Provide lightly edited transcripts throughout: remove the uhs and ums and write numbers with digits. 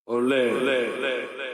Olé, olé, olé, olé.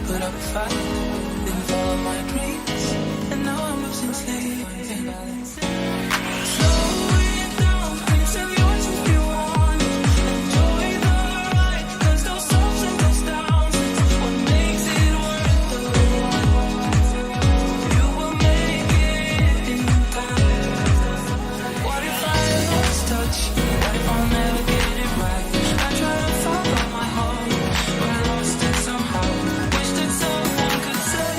put up a fight, didn't follow my dreams, and now I'm losing sleep. Slow it down, and save yours if you want. Enjoy the ride, 'cause those ups and those downs, it's what makes it worth the ride. You will make it in time. What if I lost touch? What if I'll never get it right? I try to follow my heart, but I lost it somehow. Wish that someone could say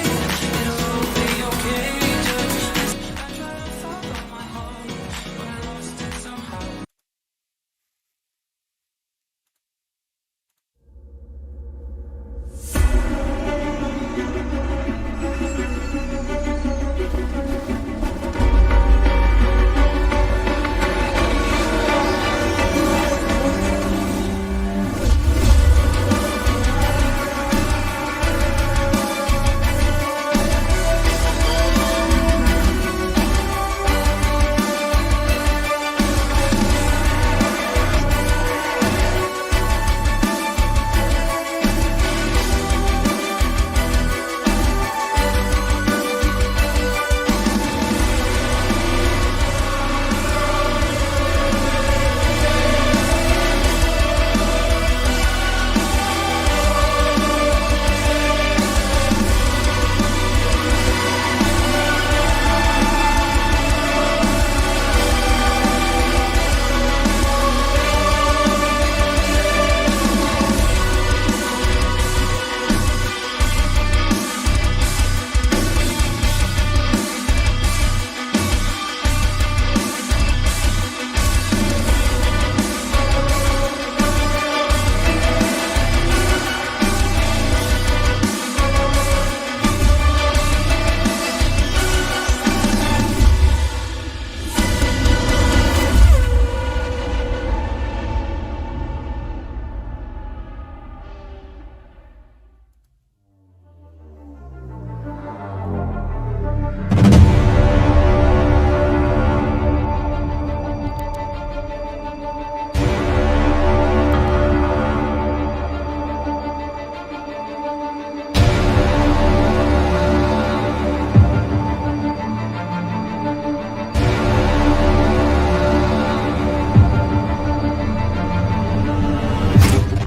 it'll be okay. Just I try to follow my heart, but I lost it somehow.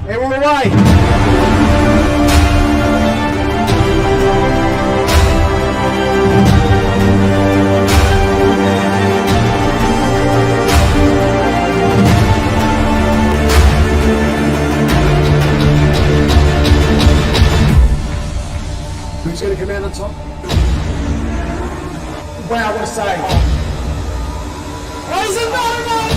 Hey, we're away! Who's going to come out on top? Wow, what a save! Oh, he's another one!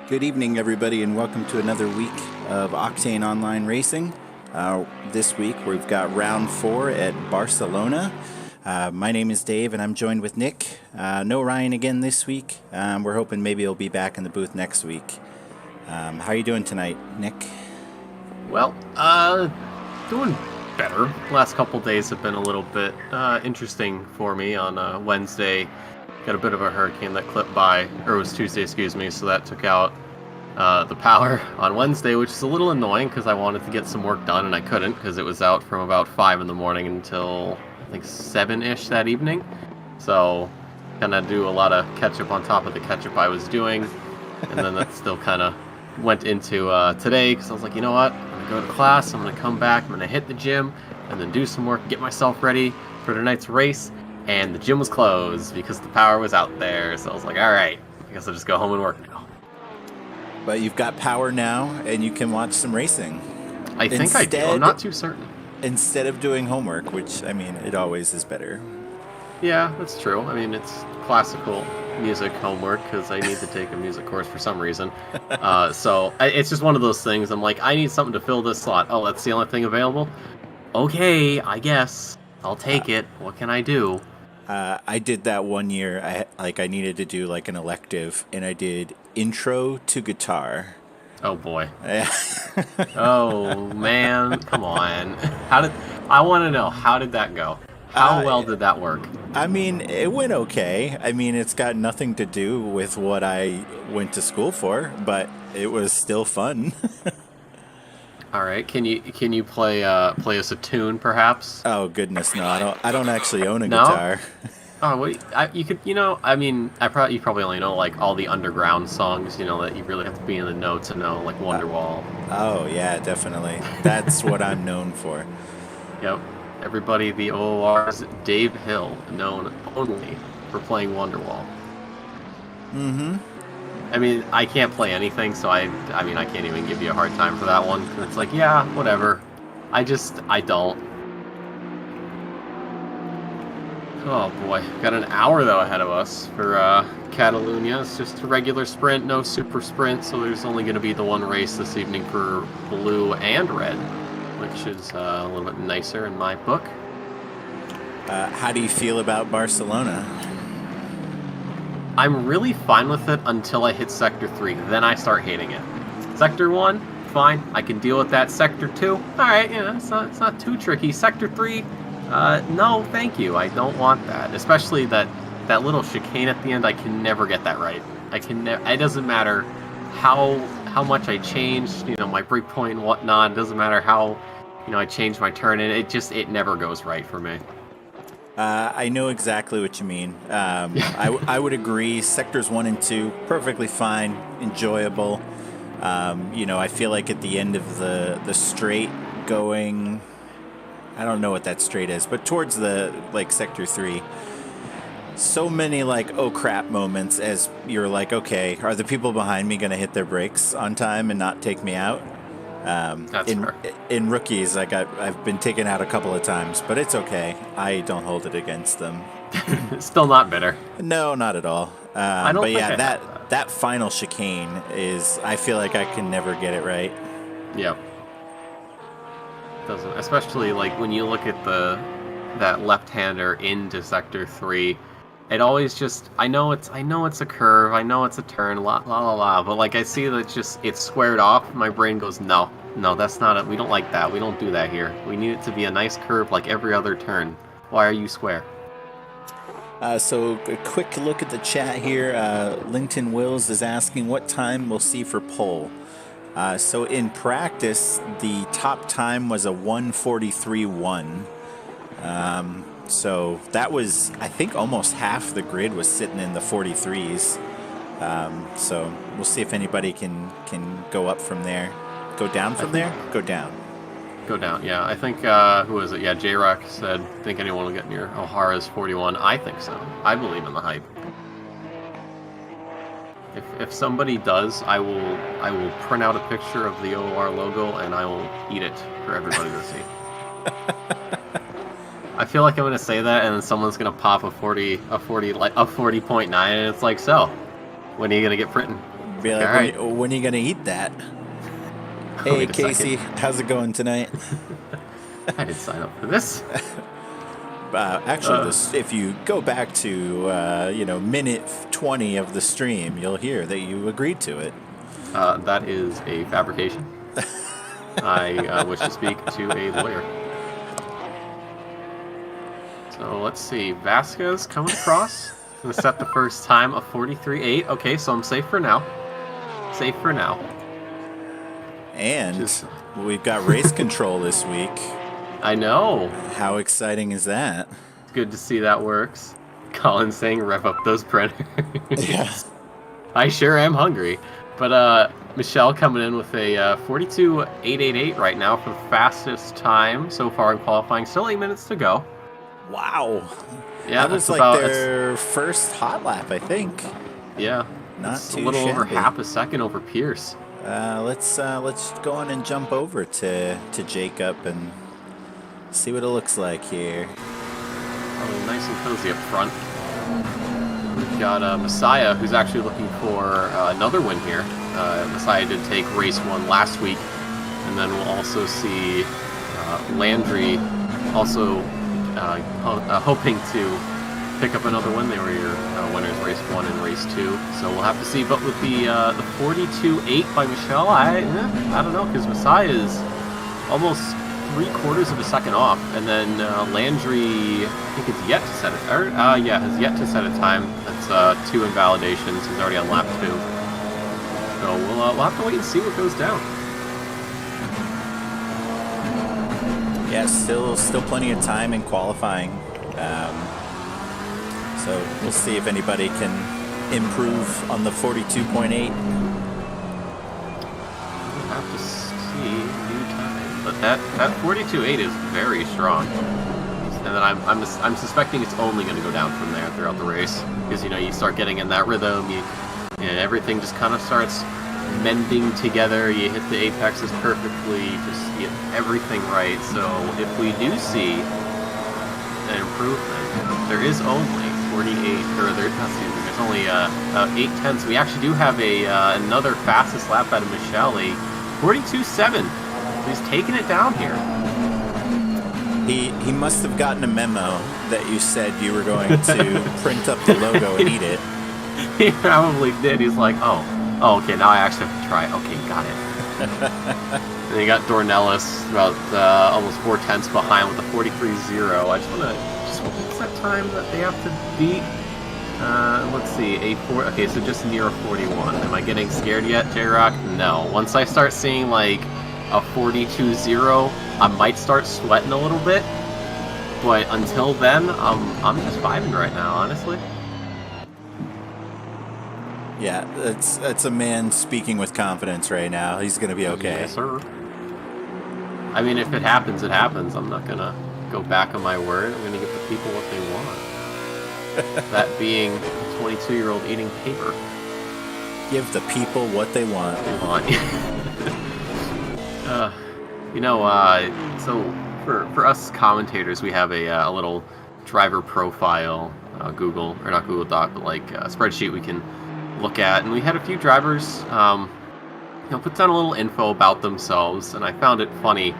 Good evening, everybody, and welcome to another week of Octane Online Racing. This week we've got round 4 at Barcelona. My name is Dave, and I'm joined with Nick. No Ryan again this week. We're hoping maybe he'll be back in the booth next week. How are you doing tonight, Nick? Well, doing better. Last couple days have been a little bit interesting for me. On Wednesday, got a bit of a hurricane that clipped by, or it was Tuesday, excuse me, so that took out the power on Wednesday, which is a little annoying because I wanted to get some work done and I couldn't because it was out from about 5 in the morning until I think 7-ish that evening. So kind of do a lot of catch up on top of the catch up I was doing, and then that still kind of went into today because I was like, you know what, I'm gonna go to class, I'm gonna come back, I'm gonna hit the gym and then do some work, get myself ready for tonight's race. And the gym was closed because the power was out there, so I was like, all right, I guess I'll just go home and work now. But you've got power now, and you can watch some racing. I think I do. I'm not too certain. instead of doing homework, which, I mean, it always is better. Yeah, that's true. I mean, it's classical music homework because I need to take a music course for some reason. It's just one of those things. I'm like, I need something to fill this slot. Oh, that's the only thing available? Okay, I guess. I'll take it. What can I do? I did that one year. I needed to do like an elective, and I did intro to guitar. Oh boy. Oh man, come on. I want to know, how did that go? How well did that work? I mean, it went okay. I mean, it's got nothing to do with what I went to school for, but it was still fun. All right, can you play us a tune, perhaps? Oh goodness, no! I don't actually own a No? guitar. Oh wait, you could, I mean, you probably only know like all the underground songs, that you really have to be in the know to know, like Wonderwall. Oh yeah, definitely. That's what I'm known for. Yep. Everybody, the OOR's Dave Hill, known only for playing Wonderwall. Mm-hmm. I mean, I can't play anything, so I can't even give you a hard time for that one. It's like, yeah, whatever. I don't. Oh boy, got an hour though ahead of us for Catalunya. It's just a regular sprint, no super sprint, so there's only going to be the one race this evening for blue and red, which is a little bit nicer in my book. How do you feel about Barcelona? I'm really fine with it until I hit Sector 3. Then I start hating it. Sector 1, fine. I can deal with that. Sector 2, alright, it's not too tricky. Sector 3, no, thank you. I don't want that. Especially that little chicane at the end, I can never get that right. It doesn't matter how much I changed, my break point and whatnot. It doesn't matter how, I changed my turn, and it never goes right for me. I know exactly what you mean. I would agree. Sectors 1 and 2, perfectly fine, enjoyable. I feel like at the end of the straight going, I don't know what that straight is, but towards the Sector 3, so many oh crap moments as you're like, okay, are the people behind me going to hit their brakes on time and not take me out? That's fair. In rookies, I've been taken out a couple of times, but it's okay. I don't hold it against them. Still not bitter. No, not at all. I don't but think yeah, I that final chicane is, I feel like I can never get it right. Yep. Doesn't, especially when you look at that left-hander into Sector 3. It always just, I know it's a curve, I know it's a turn, la la la la, but I see that it's squared off, my brain goes, no, that's not it, we don't like that, we don't do that here. We need it to be a nice curve like every other turn. Why are you square? So a quick look at the chat here. Linton Wills is asking what time we'll see for pole. So in practice, the top time was a 1:43.1. So that was, I think, almost half the grid was sitting in the 43s. So we'll see if anybody can go up from there. Go down from there? Go down. Go down, yeah. I think, who is it? Yeah, J-Rock said, think anyone will get near O'Hara's 41. I think so. I believe in the hype. If somebody does, I will print out a picture of the OOR logo and I will eat it for everybody to see. I feel like I'm gonna say that, and then someone's gonna pop a 40.9, and it's like, so, when are you gonna get printing? Be like, All right. when are you gonna eat that? Hey Wait a Casey, how's it going tonight? I didn't sign up for this. Actually, if you go back to minute 20 of the stream, you'll hear that you agreed to it. That is a fabrication. I wish to speak to a lawyer. So let's see, Vasquez coming across. Gonna set the first time of 43.8. Okay, so I'm safe for now. Safe for now. And we've got race control this week. I know. How exciting is that? Good to see that works. Colin saying rev up those printers. Yeah. I sure am hungry. But Michelle coming in with a 42.888 right now for the fastest time so far in qualifying. Still 8 minutes to go. Wow. Yeah, that was their first hot lap, I think. Yeah. Not it's too a little over shabby. half a second over Pierce. Let's go on and jump over to Jacob and See what it looks like here. Oh, nice and cozy up front. We've got Messiah, who's actually looking for another win here. Messiah did take race 1 last week, and then we'll also see Landry also hoping to pick up another win. They were your winners race 1 and race 2, so we'll have to see. But with the 42.8 by Michelle, I don't know, because Messiah is almost 3/4 of a second off, and then Landry, I think, is yet to set it. Has yet to set a time. That's 2 invalidations. He's already on lap 2. So we'll have to wait and see what goes down. Yeah, still plenty of time in qualifying. So we'll see if anybody can improve on the 42.8. We'll have to see new time, but that 42.8 is very strong. And then I'm suspecting it's only going to go down from there throughout the race, because you start getting in that rhythm. Everything just kind of starts mending together. You hit the apexes perfectly, just get everything right. So if we do see an improvement, there is only 48, or there's only 8/10. We actually do have another fastest lap out of Michelle, a 42.7. He's taking it down here. He must have gotten a memo that you said you were going to print up the logo and eat it. He probably did. He's like, oh, okay, now I actually have to try it. Okay, got it. And then you got Dornelis about almost 4/10 behind with a 43.0. I just want to. What's that time that they have to beat? Let's see, okay, so just near a 41. Am I getting scared yet, J-Rock? No. Once I start seeing like a 42.0, I might start sweating a little bit. But until then, I'm just vibing right now, honestly. Yeah, that's a man speaking with confidence right now. He's gonna be okay. Yes, sir. I mean, if it happens, it happens. I'm not gonna go back on my word. I'm gonna give the people what they want. That being a 22-year-old eating paper. Give the people what they want. So for us commentators, we have a little driver profile, Google, or not Google Doc, but like a spreadsheet we can look at, and we had a few drivers, put down a little info about themselves, and I found it funny.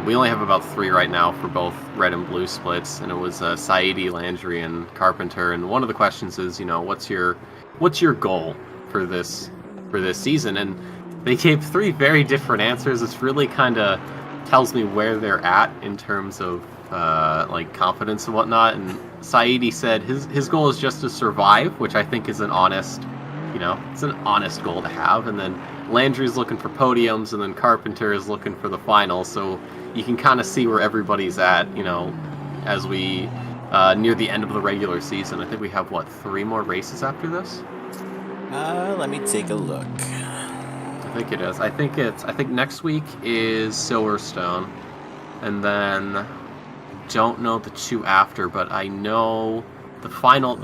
We only have about 3 right now for both red and blue splits, and it was Saidi, Landry, and Carpenter. And one of the questions is, what's your goal for this season? And they gave 3 very different answers. This really kind of tells me where they're at in terms of like confidence and whatnot. And Saidi said his goal is just to survive, which I think is an honest, it's an honest goal to have. And then Landry's looking for podiums, and then Carpenter is looking for the finals. So you can kind of see where everybody's at, as we near the end of the regular season. I think we have 3 more races after this. Let me take a look. I think it is. I think next week is Silverstone, and then don't know the 2 after, but I know the finals,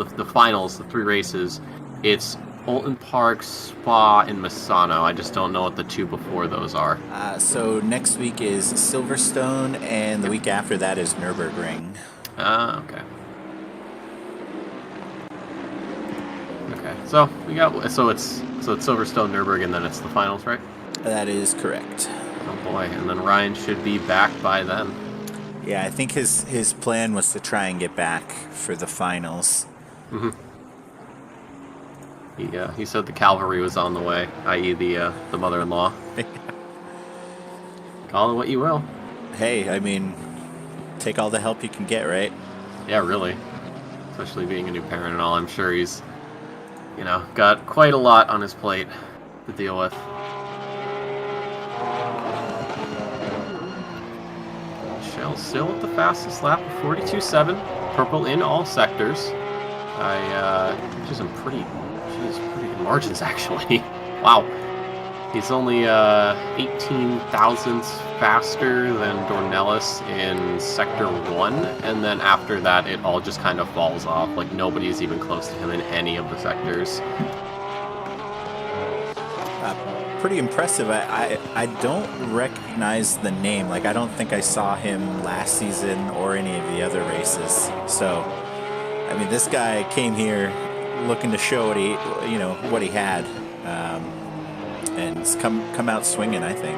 the 3 races. It's Bolton Park, Spa, and Misano. I just don't know what the 2 before those are. So next week is Silverstone, and the week after that is Nürburgring. Okay. Okay. So it's Silverstone, Nürburgring, and then it's the finals, right? That is correct. Oh boy, and then Ryan should be back by then. Yeah, I think his plan was to try and get back for the finals. Mm-hmm. He said the cavalry was on the way, i.e. the mother-in-law. Call it what you will. Hey, I mean, take all the help you can get, right? Yeah, really. Especially being a new parent and all. I'm sure he's, got quite a lot on his plate to deal with. Michelle's still at the fastest lap of 42.7. Purple in all sectors. Which is some pretty good margins, actually. Wow. He's only 18 thousandths faster than Dornelis in Sector 1, and then after that it all just kind of falls off. Like, nobody's even close to him in any of the sectors. pretty impressive. I don't recognize the name. Like, I don't think I saw him last season or any of the other races. So, I mean, this guy came here looking to show what he had, and it's come out swinging, I think.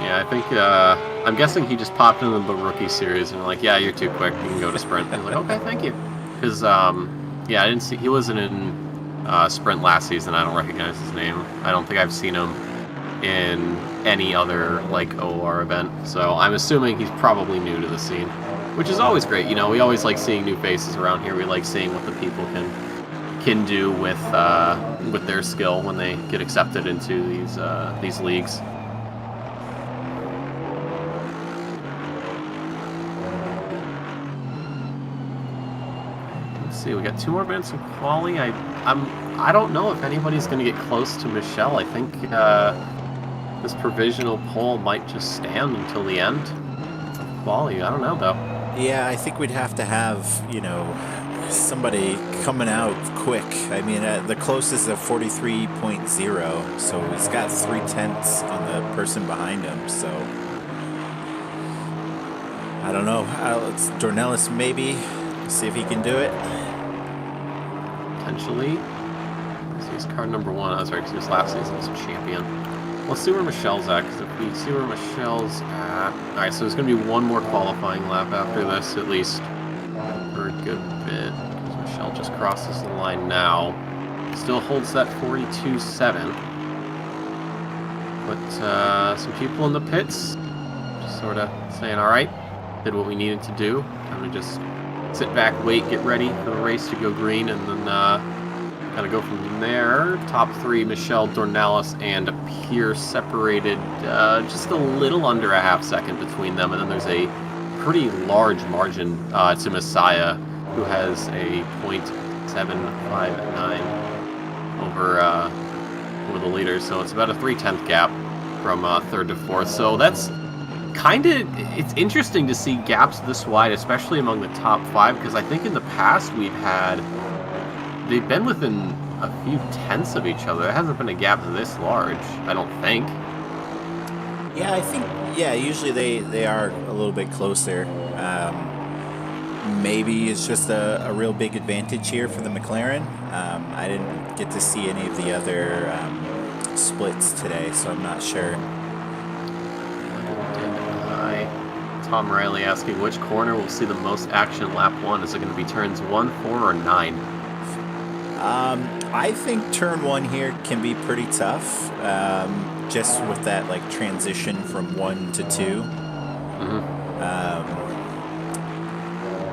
Yeah, I think I'm guessing he just popped into the rookie series and like, yeah, you're too quick. You can go to sprint. And I was like, okay, thank you. Because yeah, I didn't see he wasn't in sprint last season. I don't recognize his name. I don't think I've seen him in any other like OOR event. So I'm assuming he's probably new to the scene, which is always great. You know, we always like seeing new faces around here. We like seeing what the people can do with their skill when they get accepted into these leagues. See, we got 2 more minutes of quali. I don't know if anybody's going to get close to Michelle. I think this provisional poll might just stand until the end of quali. I don't know though. Yeah, I think we'd have to have somebody coming out quick. I mean, the closest is 43.0, so he's got 3/10 on the person behind him. So I don't know. It's Dornelis maybe. See if he can do it. Potentially. He's card number 1. That's right, because he was last season's champion. Let's see where Michelle's at, because if we see where Michelle's at... Alright, so there's going to be one more qualifying lap after this, at least. For a good bit. Because Michelle just crosses the line now. Still holds that 42.7. But some people in the pits just sort of saying, alright, did what we needed to do. Time to just sit back, wait, get ready for the race to go green, and then kind of go from there. Top 3, Michelle, Dornelis, and Pierce separated just a little under a half second between them, and then there's a pretty large margin to Messiah, who has a .759 over the leaders, so it's about a 3/10 gap from 3rd to 4th. So that's it's interesting to see gaps this wide, especially among the top 5, because I think in the past they've been within a few tenths of each other. There hasn't been a gap this large, I don't think. Yeah, I think, usually they are a little bit closer. Maybe it's just a real big advantage here for the McLaren. I didn't get to see any of the other splits today, so I'm not sure. Tom Riley asking which corner will see the most action lap 1. Is it going to be turns 1, 4, or 9? I think turn 1 here can be pretty tough, just with that like transition from 1 to 2. Mm-hmm.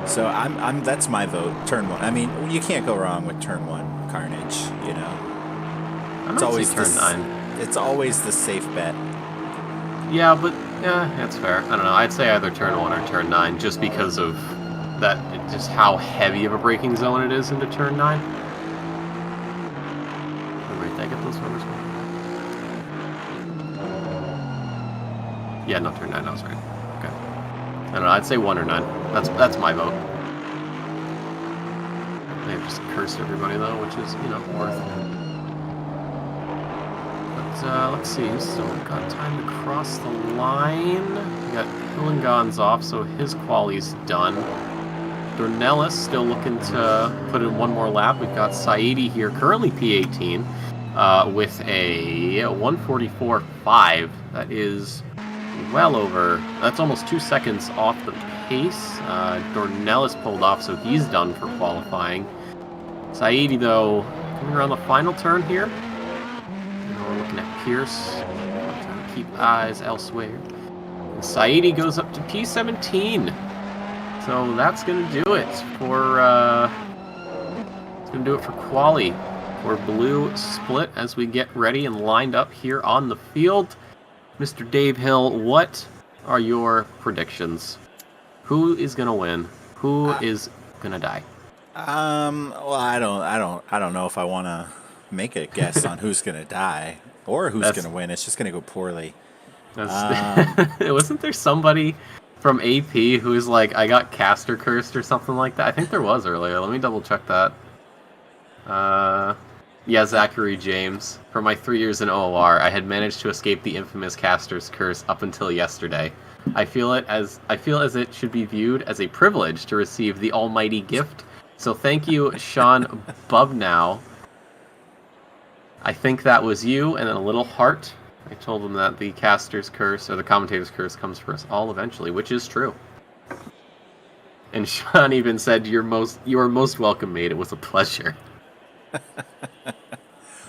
So that's my vote. Turn 1. I mean, you can't go wrong with turn 1 carnage. You know, it's always turn 9. It's always the safe bet. Yeah, but that's fair. I don't know. I'd say either turn 1 or turn 9, just because of that, just how heavy of a braking zone it is into turn 9. Wait, did I get those numbers wrong? Yeah, no, turn 9. I was right. Okay. I don't know. I'd say 1 or 9. That's my vote. They've just cursed everybody though, which is worth it. Let's see, still got time to cross the line. We got Hillengon's off, so his quali's done. Dornelis still looking to put in one more lap. We've got Saidi here, currently P18, with a 144.5. That is well over, that's almost 2 seconds off the pace. Dornelis pulled off, so he's done for qualifying. Saidi, though, coming around the final turn here. We're looking at Pierce, trying to keep eyes elsewhere. And Saidi goes up to P17. So that's gonna do it for quali. For blue split as we get ready and lined up here on the field. Mr. Dave Hill, what are your predictions? Who is gonna win? Who is gonna die? Well, I don't know if I want to make a guess on who's gonna die or who's gonna win. It's just gonna go poorly. Wasn't there somebody from AP who was like, I got caster cursed or something like that? I think there was earlier. Let me double check that. Yeah, Zachary James. For my 3 years in OOR, I had managed to escape the infamous caster's curse up until yesterday. I feel as it should be viewed as a privilege to receive the almighty gift. So thank you, Sean Bubnow. I think that was you, and then a little heart. I told him that the caster's curse, or the commentator's curse, comes for us all eventually, which is true. And Sean even said, you are most welcome, mate. It was a pleasure.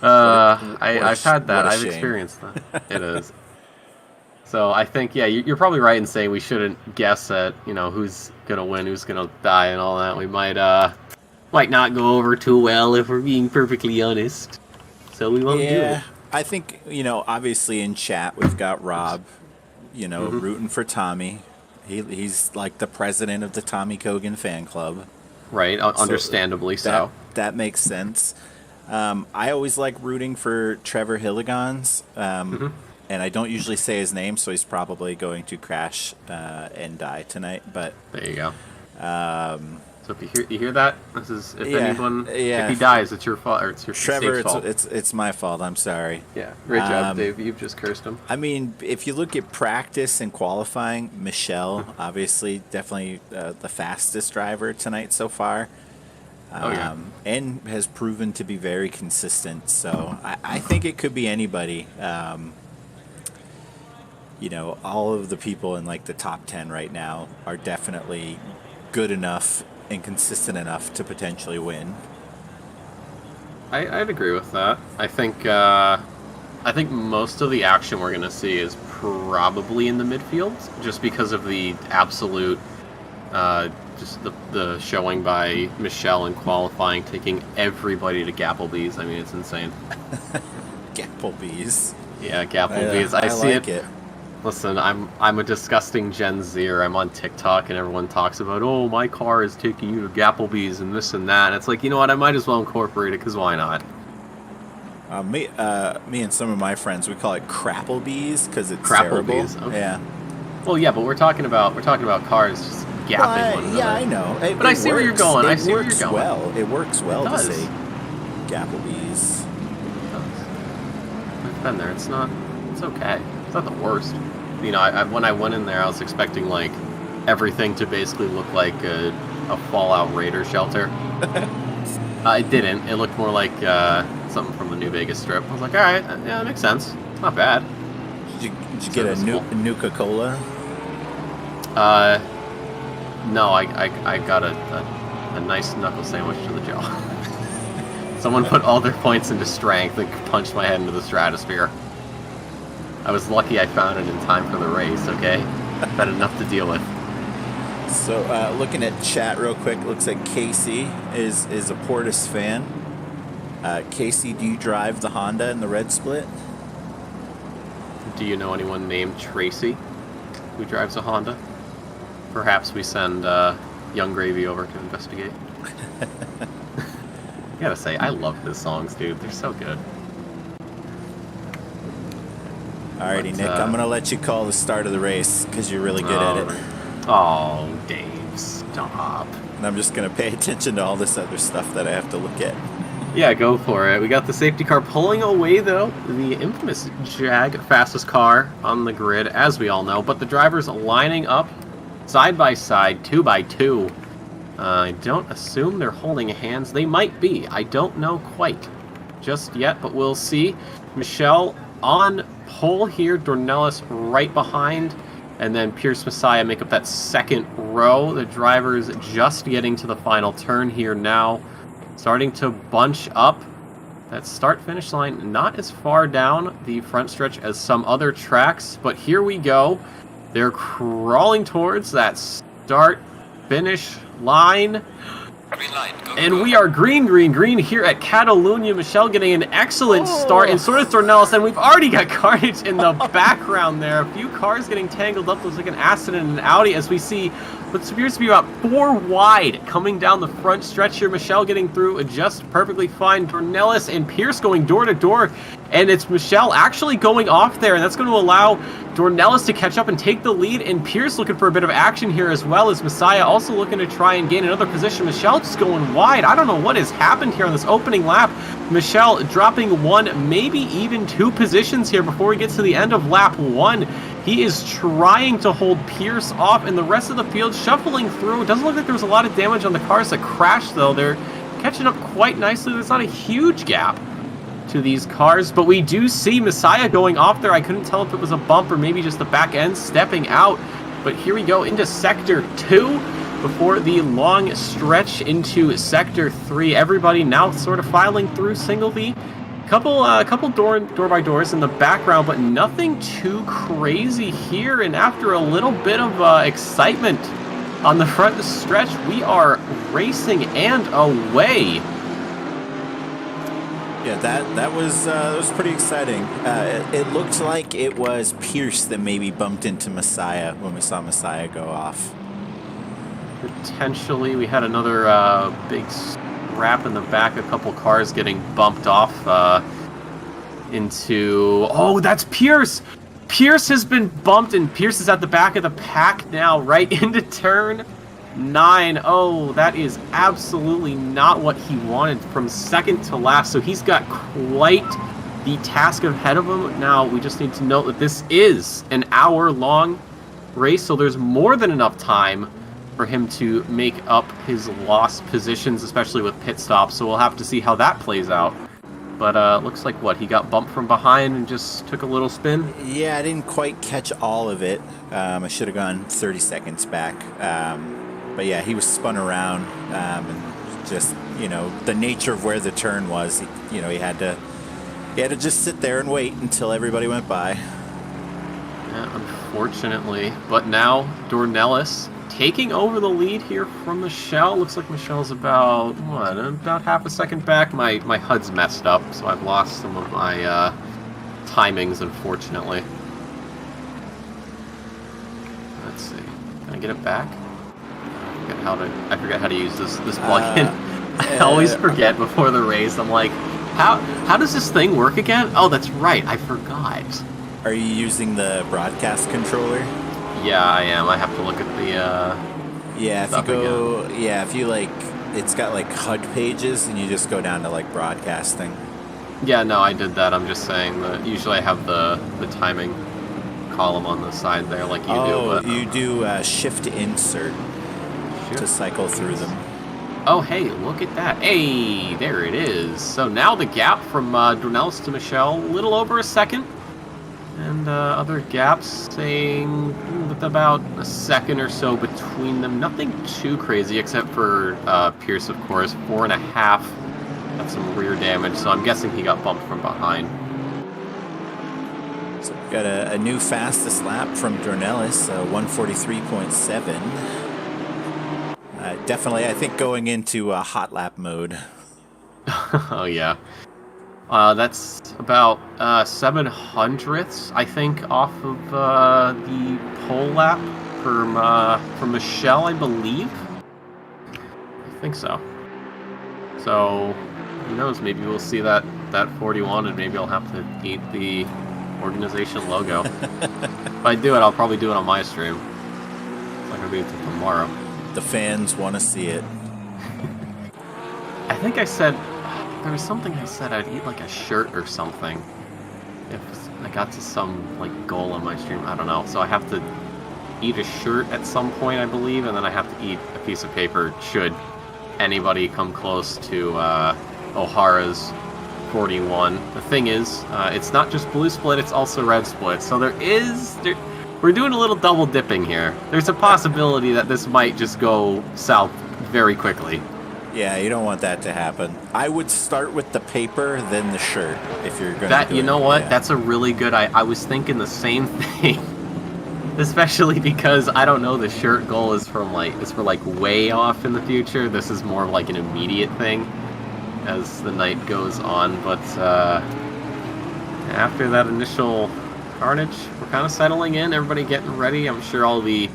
I've had that. I've experienced that. It is. So I think, yeah, you're probably right in saying we shouldn't guess at, who's gonna win, who's gonna die, and all that. We might not go over too well if we're being perfectly honest. So we won't do it. I think, obviously in chat we've got Rob, rooting for Tommy. He's like the president of the Tommy Kogan fan club. Right, understandably so. That makes sense. I always like rooting for Trevor Hilligans, and I don't usually say his name, so he's probably going to crash and die tonight. But there you go. So if you hear that, this is anyone. Yeah, if he dies, it's your fault, or it's your Trevor. fault. It's my fault. I'm sorry. Yeah, great job, Dave. You've just cursed him. I mean, if you look at practice and qualifying, Michelle obviously definitely the fastest driver tonight so far. And has proven to be very consistent. So I think it could be anybody. All of the people in like the top 10 right now are definitely good enough and consistent enough to potentially win. I'd agree with that. I think most of the action we're going to see is probably in the midfield, just because of the absolute, just the showing by Michelle in qualifying, taking everybody to Gapplebees. I mean, it's insane. Gapplebees. Yeah, Gapplebees. I see like it. Listen, I'm a disgusting Gen Zer. I'm on TikTok and everyone talks about, oh, my car is taking you to Gapplebees and this and that. And it's like, you know what? I might as well incorporate it, because why not? Me and some of my friends, we call it Crapplebees because it's Crapplebees, terrible. okay. Yeah. Well, yeah, but we're talking about cars just gapping one another. Yeah, I know. But I see where you're going. I see where you're going. It works well to say Gapplebees. I've been there. It's okay. It's not the worst. When I went in there, I was expecting like everything to basically look like a Fallout Raider shelter. It didn't. It looked more like something from the New Vegas Strip. I was like, all right, yeah, that makes sense. It's not bad. Did you get a Nuka-Cola? No, I got a nice knuckle sandwich to the jaw. Someone put all their points into strength and punched my head into the stratosphere. I was lucky I found it in time for the race, okay? Had enough to deal with. So, looking at chat real quick, looks like Casey is a Portis fan. Casey, do you drive the Honda in the red split? Do you know anyone named Tracy who drives a Honda? Perhaps we send Young Gravy over to investigate. I gotta say, I love his songs, dude. They're so good. Alrighty, Nick, I'm going to let you call the start of the race because you're really good at it. Oh, Dave, stop. And I'm just going to pay attention to all this other stuff that I have to look at. Yeah, go for it. We got the safety car pulling away, though. The infamous Jag, fastest car on the grid, as we all know. But the drivers lining up side by side, 2 by 2. I don't assume they're holding hands. They might be. I don't know quite just yet, but we'll see. Michelle on pole here, Dornelis right behind, and then Pierce Messiah make up that second row. The drivers just getting to the final turn here now, starting to bunch up. That start-finish line not as far down the front stretch as some other tracks, but here we go. They're crawling towards that start-finish line. And we are green here at Catalunya. Michelle getting an excellent start, and so does Dornelis, and we've already got carnage in the background there. A few cars getting tangled up. Looks like an Aston and an Audi as we see but appears to be about 4 wide coming down the front stretch here. Michelle getting through just perfectly fine. Dornelis and Pierce going door to door, and it's Michelle actually going off there, and that's going to allow Dornelis to catch up and take the lead, and Pierce looking for a bit of action here as well as Messiah also looking to try and gain another position. Michelle just going wide. I don't know what has happened here on this opening lap. Michelle dropping 1, maybe even 2 positions here before we get to the end of lap 1. He is trying to hold Pierce off, and the rest of the field shuffling through. It doesn't look like there was a lot of damage on the cars that crashed, though. They're catching up quite nicely. There's not a huge gap to these cars, but we do see Messiah going off there. I couldn't tell if it was a bump or maybe just the back end stepping out, but here we go into Sector 2 before the long stretch into Sector 3. Everybody now sort of filing through single V. Couple door by doors in the background, but nothing too crazy here. And after a little bit of excitement on the front stretch, we are racing and away. Yeah, that was pretty exciting. It looked like it was Pierce that maybe bumped into Messiah when we saw Messiah go off. Potentially, we had another big scrap in the back, a couple cars getting bumped off into... Oh, that's Pierce! Pierce has been bumped, and Pierce is at the back of the pack now, right into turn 9. Oh, that is absolutely not what he wanted from second to last, so he's got quite the task ahead of him. Now, we just need to note that this is an hour-long race, so there's more than enough time for him to make up his lost positions, especially with pit stops, so we'll have to see how that plays out. But looks like what, he got bumped from behind and just took a little spin? Yeah, I didn't quite catch all of it. I should have gone 30 seconds back. But yeah, he was spun around, and just, you know, the nature of where the turn was, he had to just sit there and wait until everybody went by. Yeah, unfortunately. But now Dornelis taking over the lead here from Michelle. Looks like Michelle's about half a second back. My HUD's messed up, so I've lost some of my timings, unfortunately. Let's see. Can I get it back? I forget how to use this plugin. I always forget before the race. I'm like, how does this thing work again? Oh, that's right. I forgot. Are you using the broadcast controller? Yeah, I am. I have to look at the yeah, if you like, it's got like HUD pages, and you just go down to like broadcasting. Yeah, no, I did that. I'm just saying that usually I have the timing column on the side there, like you do. Oh, you do shift insert to cycle through them. Oh, hey, look at that. Hey, there it is. So now the gap from Dornelis to Michelle, a little over a second. And other gaps saying about a second or so between them. Nothing too crazy except for Pierce, of course. 4.5. Got some rear damage, so I'm guessing he got bumped from behind. So we've got a new fastest lap from Dornelis, 143.7. Definitely, I think, going into hot lap mode. Oh, yeah. That's about 700ths, I think, off of the pole lap from Michelle, I believe. I think so. So, who knows? Maybe we'll see that 41, and maybe I'll have to eat the organization logo. If I do it, I'll probably do it on my stream. It's not gonna be until tomorrow. The fans want to see it. I think I said... There was something I said I'd eat like a shirt or something if I got to some like goal on my stream. I don't know. So I have to eat a shirt at some point, I believe, and then I have to eat a piece of paper should anybody come close to O'Hara's 41. The thing is, it's not just blue split, it's also red split. So we're doing a little double dipping here. There's a possibility that this might just go south very quickly. Yeah, you don't want that to happen. I would start with the paper, then the shirt, if you're going to do You know it. what? Yeah. That's a really good... I was thinking the same thing. Especially because, I don't know, the shirt goal is for way off in the future. This is more of like an immediate thing as the night goes on. But after that initial carnage, we're kind of settling in, everybody getting ready. I'm sure all the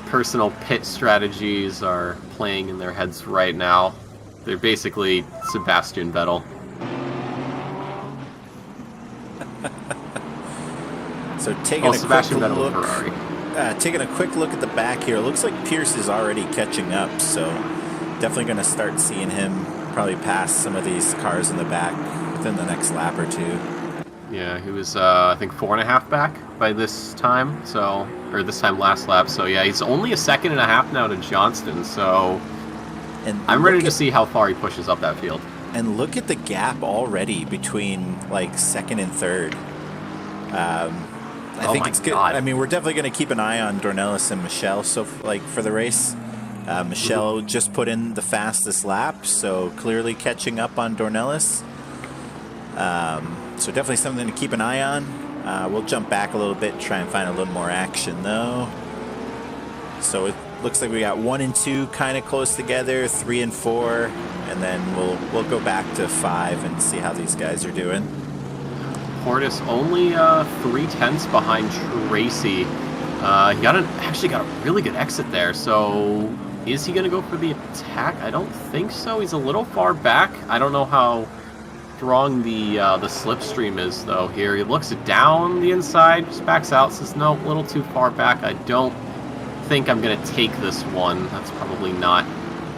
personal pit strategies are playing in their heads right now. They're basically Sebastian Vettel. So taking Sebastian Vettel with Ferrari. Taking a quick look at the back here, looks like Pierce is already catching up, so definitely going to start seeing him probably pass some of these cars in the back within the next lap or two. Yeah, he was, I think, 4.5 back by this time, so, or this time last lap, so yeah, he's only a 1.5 seconds now to Johnston, so And I'm ready to see how far he pushes up that field. And look at the gap already between, like, second and third. I think it's good. I mean, we're definitely going to keep an eye on Dornelis and Michelle, so, like, for the race. Michelle just put in the fastest lap, so clearly catching up on Dornelis. So definitely something to keep an eye on. We'll jump back a little bit, try and find a little more action, though. So it looks like we got 1 and 2 kind of close together, 3 and 4, and then we'll go back to 5 and see how these guys are doing. Portis only 0.3 behind Tracy. He actually got a really good exit there, so is he going to go for the attack? I don't think so. He's a little far back. I don't know how strong the slipstream is, though, here. He looks down the inside, just backs out, says, no, a little too far back. I don't think I'm going to take this one. That's probably not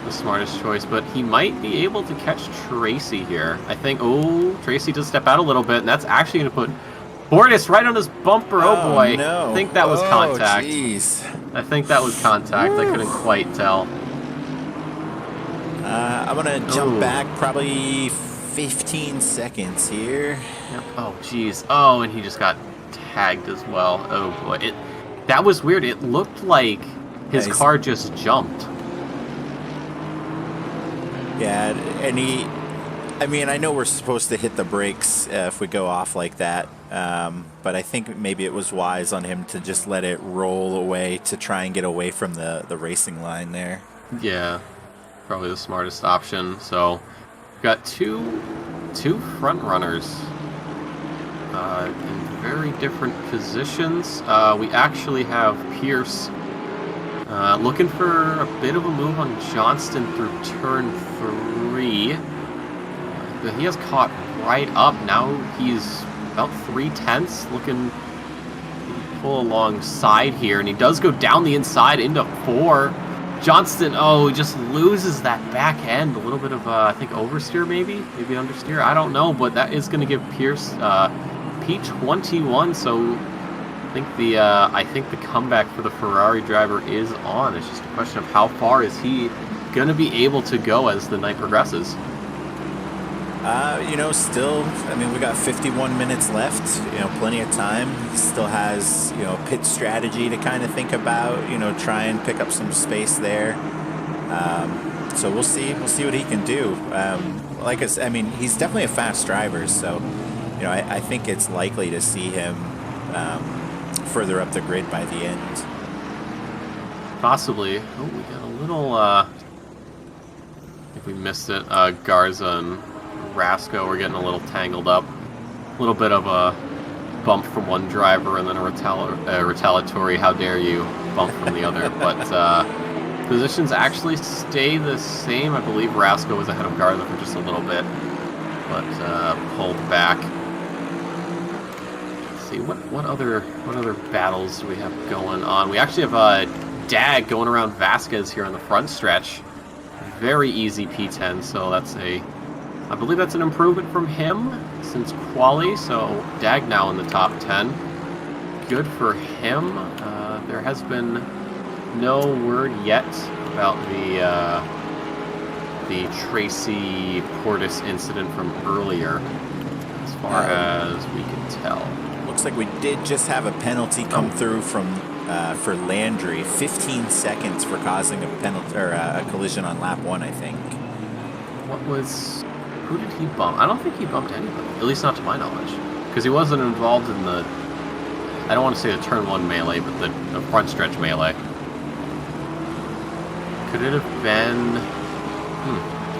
the smartest choice, but he might be able to catch Tracy here. I think, oh, Tracy does step out a little bit, and that's actually going to put Portis right on his bumper. Oh boy. No. I think that was contact. Geez. I think that was contact. I couldn't quite tell. I'm going to jump back probably 15 seconds here. Yep. Oh, geez. Oh, and he just got tagged as well. Oh boy. That was weird. It looked like his car just jumped. Yeah, and I mean, I know we're supposed to hit the brakes if we go off like that, but I think maybe it was wise on him to just let it roll away to try and get away from the racing line there. Yeah, probably the smartest option. So, we've got two front runners in very different positions. We actually have Pierce looking for a bit of a move on Johnston through turn 3. But he has caught right up. Now he's about 0.3, looking to pull alongside here. And he does go down the inside into 4. Johnston, he just loses that back end. A little bit of, I think, oversteer maybe? Maybe understeer? I don't know. But that is going to give Pierce P21. So I think the comeback for the Ferrari driver is on. It's just a question of how far is he going to be able to go as the night progresses. Still, I mean, we got 51 minutes left, plenty of time. He still has, pit strategy to kind of think about, try and pick up some space there. So we'll see what he can do. Like I said, I mean, he's definitely a fast driver, so, I think it's likely to see him further up the grid by the end. Possibly. Oh, we got a little, I think we missed it. Garza and Rasco were getting a little tangled up. A little bit of a bump from one driver and then a retaliatory how dare you bump from the other. But positions actually stay the same. I believe Rasco was ahead of Garza for just a little bit, but pulled back. Let's see, what other battles do we have going on? We actually have Dag going around Vasquez here on the front stretch. Very easy P10, so I believe that's an improvement from him since quali, so Dag now in the top 10. Good for him. There has been no word yet about the Tracy Portis incident from earlier, as far as we can tell. Looks like we did just have a penalty come through from for Landry. 15 seconds for causing a penalty or a collision on lap 1, I think. Who did he bump? I don't think he bumped anybody, at least not to my knowledge. Because he wasn't involved in the, I don't want to say the turn 1 melee, but the front stretch melee. Could it have been,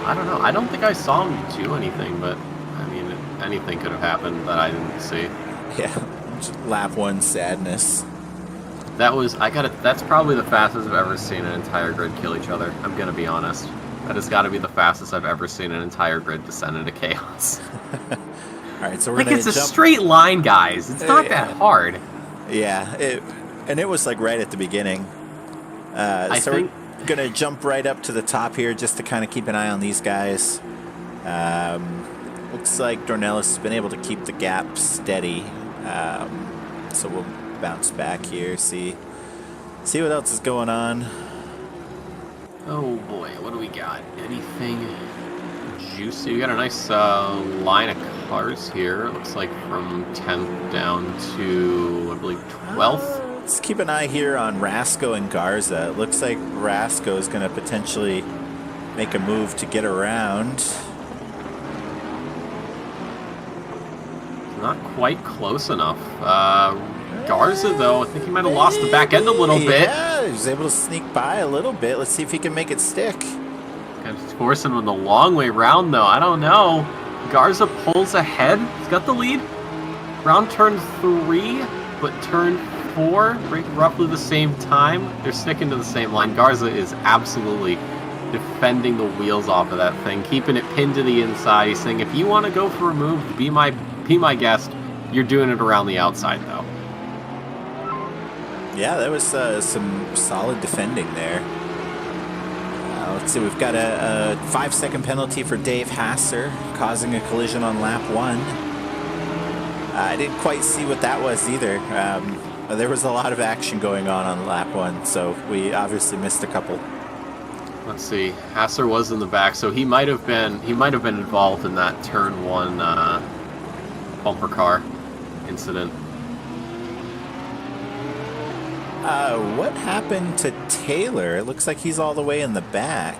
I don't know. I don't think I saw him do anything, but, I mean, anything could have happened that I didn't see. Yeah, lap 1 sadness. That's probably the fastest I've ever seen an entire grid kill each other. I'm gonna be honest. That has got to be the fastest I've ever seen an entire grid descend into chaos. All right, so we're Like, gonna it's a jump. straight line, guys. It's not that hard. Yeah, it was like right at the beginning. So we're gonna jump right up to the top here just to kind of keep an eye on these guys. Looks like Dornelis has been able to keep the gap steady. So we'll bounce back here, see what else is going on. Oh boy, what do we got? Anything juicy? We got a nice line of cars here. It looks like from 10th down to, I believe, 12th. Let's keep an eye here on Rasco and Garza. It looks like Rasco is going to potentially make a move to get around. Not quite close enough. Garza, though, I think he might have lost the back end a little bit. Yeah, he was able to sneak by a little bit. Let's see if he can make it stick. Kind of forcing him the long way round, though. I don't know. Garza pulls ahead. He's got the lead. Round turn 3, but turn 4, roughly the same time. They're sticking to the same line. Garza is absolutely defending the wheels off of that thing, keeping it pinned to the inside. He's saying, if you want to go for a move, be my guest. You're doing it around the outside, though. Yeah, that was some solid defending there. Let's see, we've got a 5-second penalty for Dave Hasser, causing a collision on lap 1. I didn't quite see what that was either. There was a lot of action going on lap 1, so we obviously missed a couple. Let's see. Hasser was in the back, so he might have been involved in that turn 1 bumper car incident. What happened to Taylor? It looks like he's all the way in the back.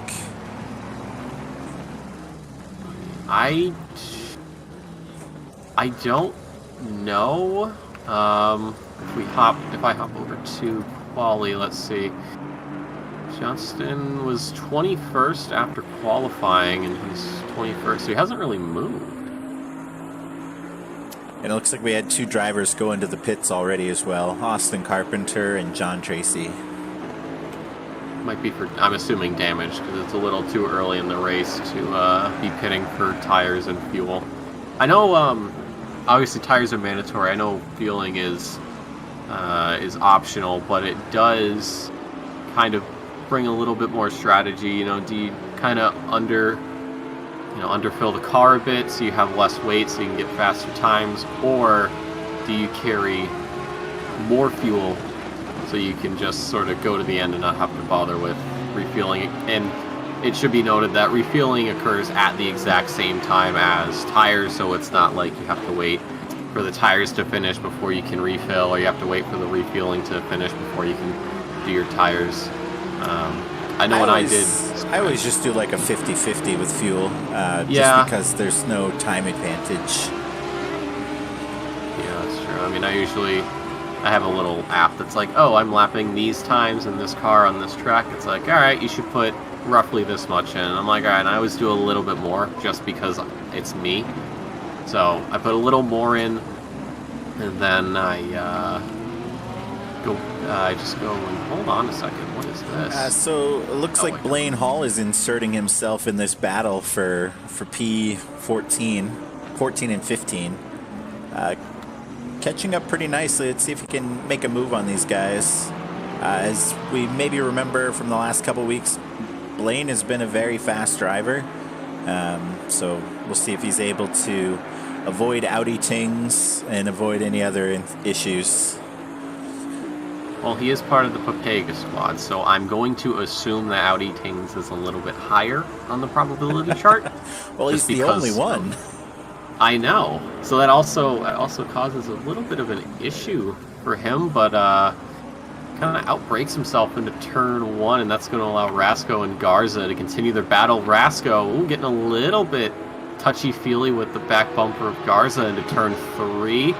I don't know. If I hop over to quali, let's see. Johnston was 21st after qualifying, and he's 21st, so he hasn't really moved. And it looks like we had 2 drivers go into the pits already as well. Austin Carpenter and John Tracy. Might be for, I'm assuming, damage, because it's a little too early in the race to be pitting for tires and fuel. I know, obviously tires are mandatory. I know fueling is optional, but it does kind of bring a little bit more strategy. You know, do you kind of underfill the car a bit so you have less weight so you can get faster times, or do you carry more fuel so you can just sort of go to the end and not have to bother with refueling? And it should be noted that refueling occurs at the exact same time as tires, so it's not like you have to wait for the tires to finish before you can refill, or you have to wait for the refueling to finish before you can do your tires. I know when I always just do like a 50-50 with fuel, Yeah. just because there's no time advantage. Yeah, that's true. I mean, I have a little app that's like, oh, I'm lapping these times in this car on this track. It's like, all right, you should put roughly this much in. I'm like, all right, and I always do a little bit more just because it's me. So I put a little more in, and then I just go and hold on a second. What is this? So it looks like Blaine Hall is inserting himself in this battle for P14, 14 and 15. Catching up pretty nicely. Let's see if he can make a move on these guys. As we maybe remember from the last couple weeks, Blaine has been a very fast driver. So we'll see if he's able to avoid Audi tings and avoid any other issues. Well, he is part of the Papega squad, so I'm going to assume that Audi Tings is a little bit higher on the probability chart. Well, he's the only one. I know. So that also causes a little bit of an issue for him, but kind of outbreaks himself into turn 1, and that's going to allow Rasco and Garza to continue their battle. Rasco getting a little bit touchy-feely with the back bumper of Garza into turn 3.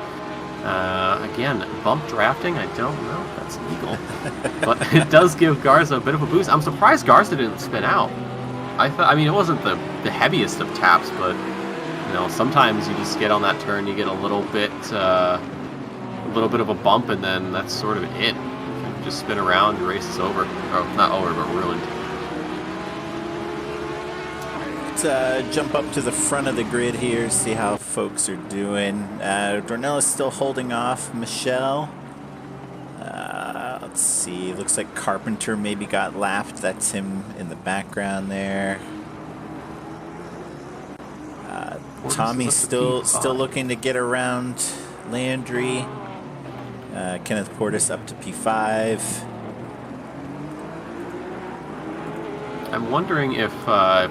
Again, bump drafting, I don't know if that's legal, but it does give Garza a bit of a boost. I'm surprised Garza didn't spin out. I mean, it wasn't the heaviest of taps, but you know, sometimes you just get on that turn, you get a little bit of a bump, and then that's sort of it. You can just spin around, the race is over. Oh, not over, but ruined. Let's jump up to the front of the grid here, see how folks are doing. Dornella's still holding off Michelle. Let's see, looks like Carpenter maybe got lapped. That's him in the background there. Tommy's still looking to get around Landry. Kenneth Portis up to P5. I'm wondering if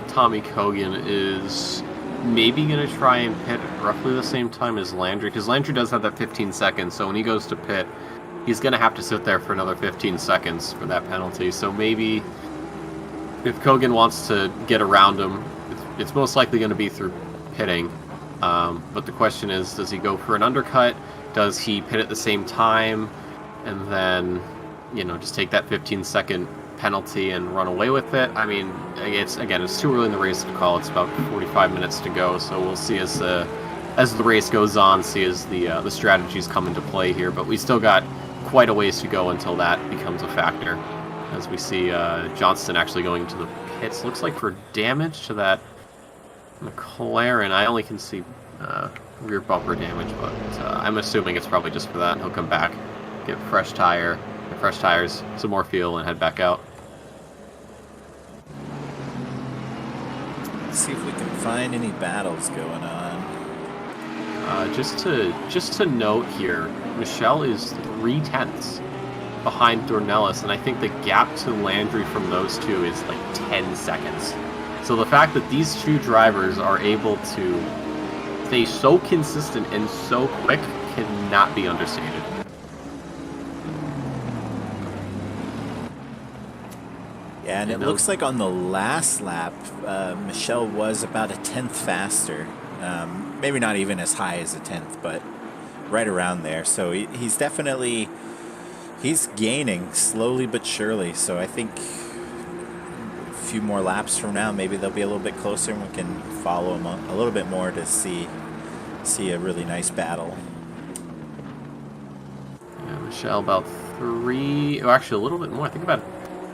Tommy Kogan is maybe going to try and pit roughly the same time as Landry, because Landry does have that 15 seconds, so when he goes to pit, he's going to have to sit there for another 15 seconds for that penalty. So maybe if Kogan wants to get around him, it's most likely going to be through pitting. But the question is, does he go for an undercut? Does he pit at the same time and then, just take that 15-second penalty and run away with it? I mean, it's too early in the race to call. It's about 45 minutes to go, so we'll see as the race goes on, see as the strategies come into play here. But we still got quite a ways to go until that becomes a factor. As we see Johnston actually going to the pits, looks like for damage to that McLaren. I only can see rear bumper damage, but I'm assuming it's probably just for that. He'll come back, get fresh tires, some more fuel, and head back out. Let's see if we can find any battles going on. Just to note here, Michelle is 0.3 behind Dornelis, and I think the gap to Landry from those two is like 10 seconds. So the fact that these two drivers are able to stay so consistent and so quick cannot be understated. Yeah, and it looks like on the last lap, Michelle was about a 10th faster. Maybe not even as high as a 10th, but right around there. So he's definitely, he's gaining slowly but surely. So I think a few more laps from now, maybe they'll be a little bit closer and we can follow him a little bit more to see a really nice battle. Yeah, Michelle about 3, or actually a little bit more. I think about a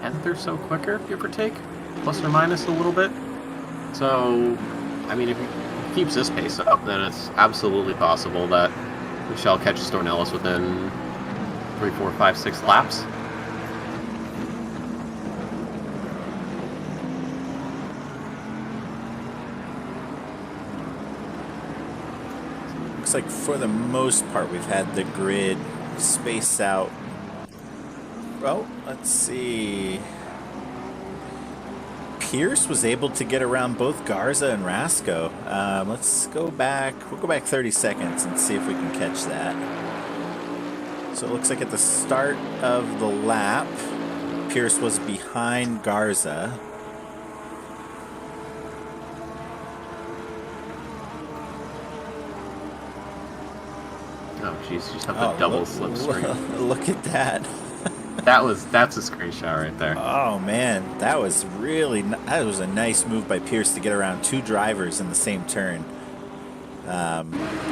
10th or so quicker, give or take, plus or minus a little bit. So, I mean, if he keeps this pace up, then it's absolutely possible that Michelle catches Dornelis within 3, 4, 5, 6 laps. Looks like for the most part we've had the grid spaced out. Well, let's see. Pierce was able to get around both Garza and Rasco. Let's go back. We'll go back 30 seconds and see if we can catch that. So it looks like at the start of the lap, Pierce was behind Garza. Oh, jeez, you just have the double slipstream. Look at that. That's a screenshot right there. Oh man, that was a nice move by Pierce to get around two drivers in the same turn.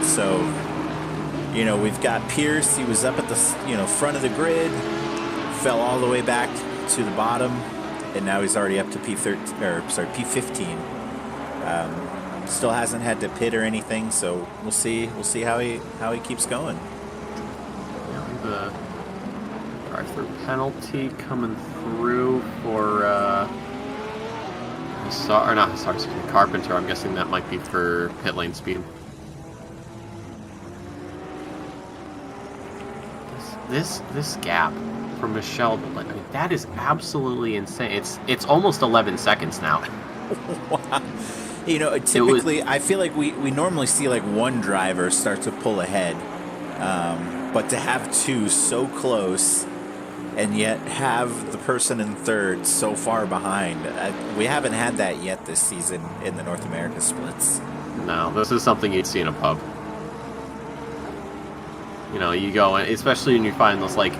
So, we've got Pierce. He was up at the front of the grid, fell all the way back to the bottom, and now he's already up to P15. Still hasn't had to pit or anything, so we'll see how he keeps going. Yeah, the drive-through penalty coming through for Carpenter. I'm guessing that might be for pit lane speed. This gap from Michelle, I mean, that is absolutely insane. It's almost 11 seconds now. Wow. Typically, I feel like we normally see like one driver start to pull ahead, but to have two so close and yet have the person in third so far behind, we haven't had that yet this season in the North America splits. No, this is something you'd see in a pub. You go in, especially when you find those like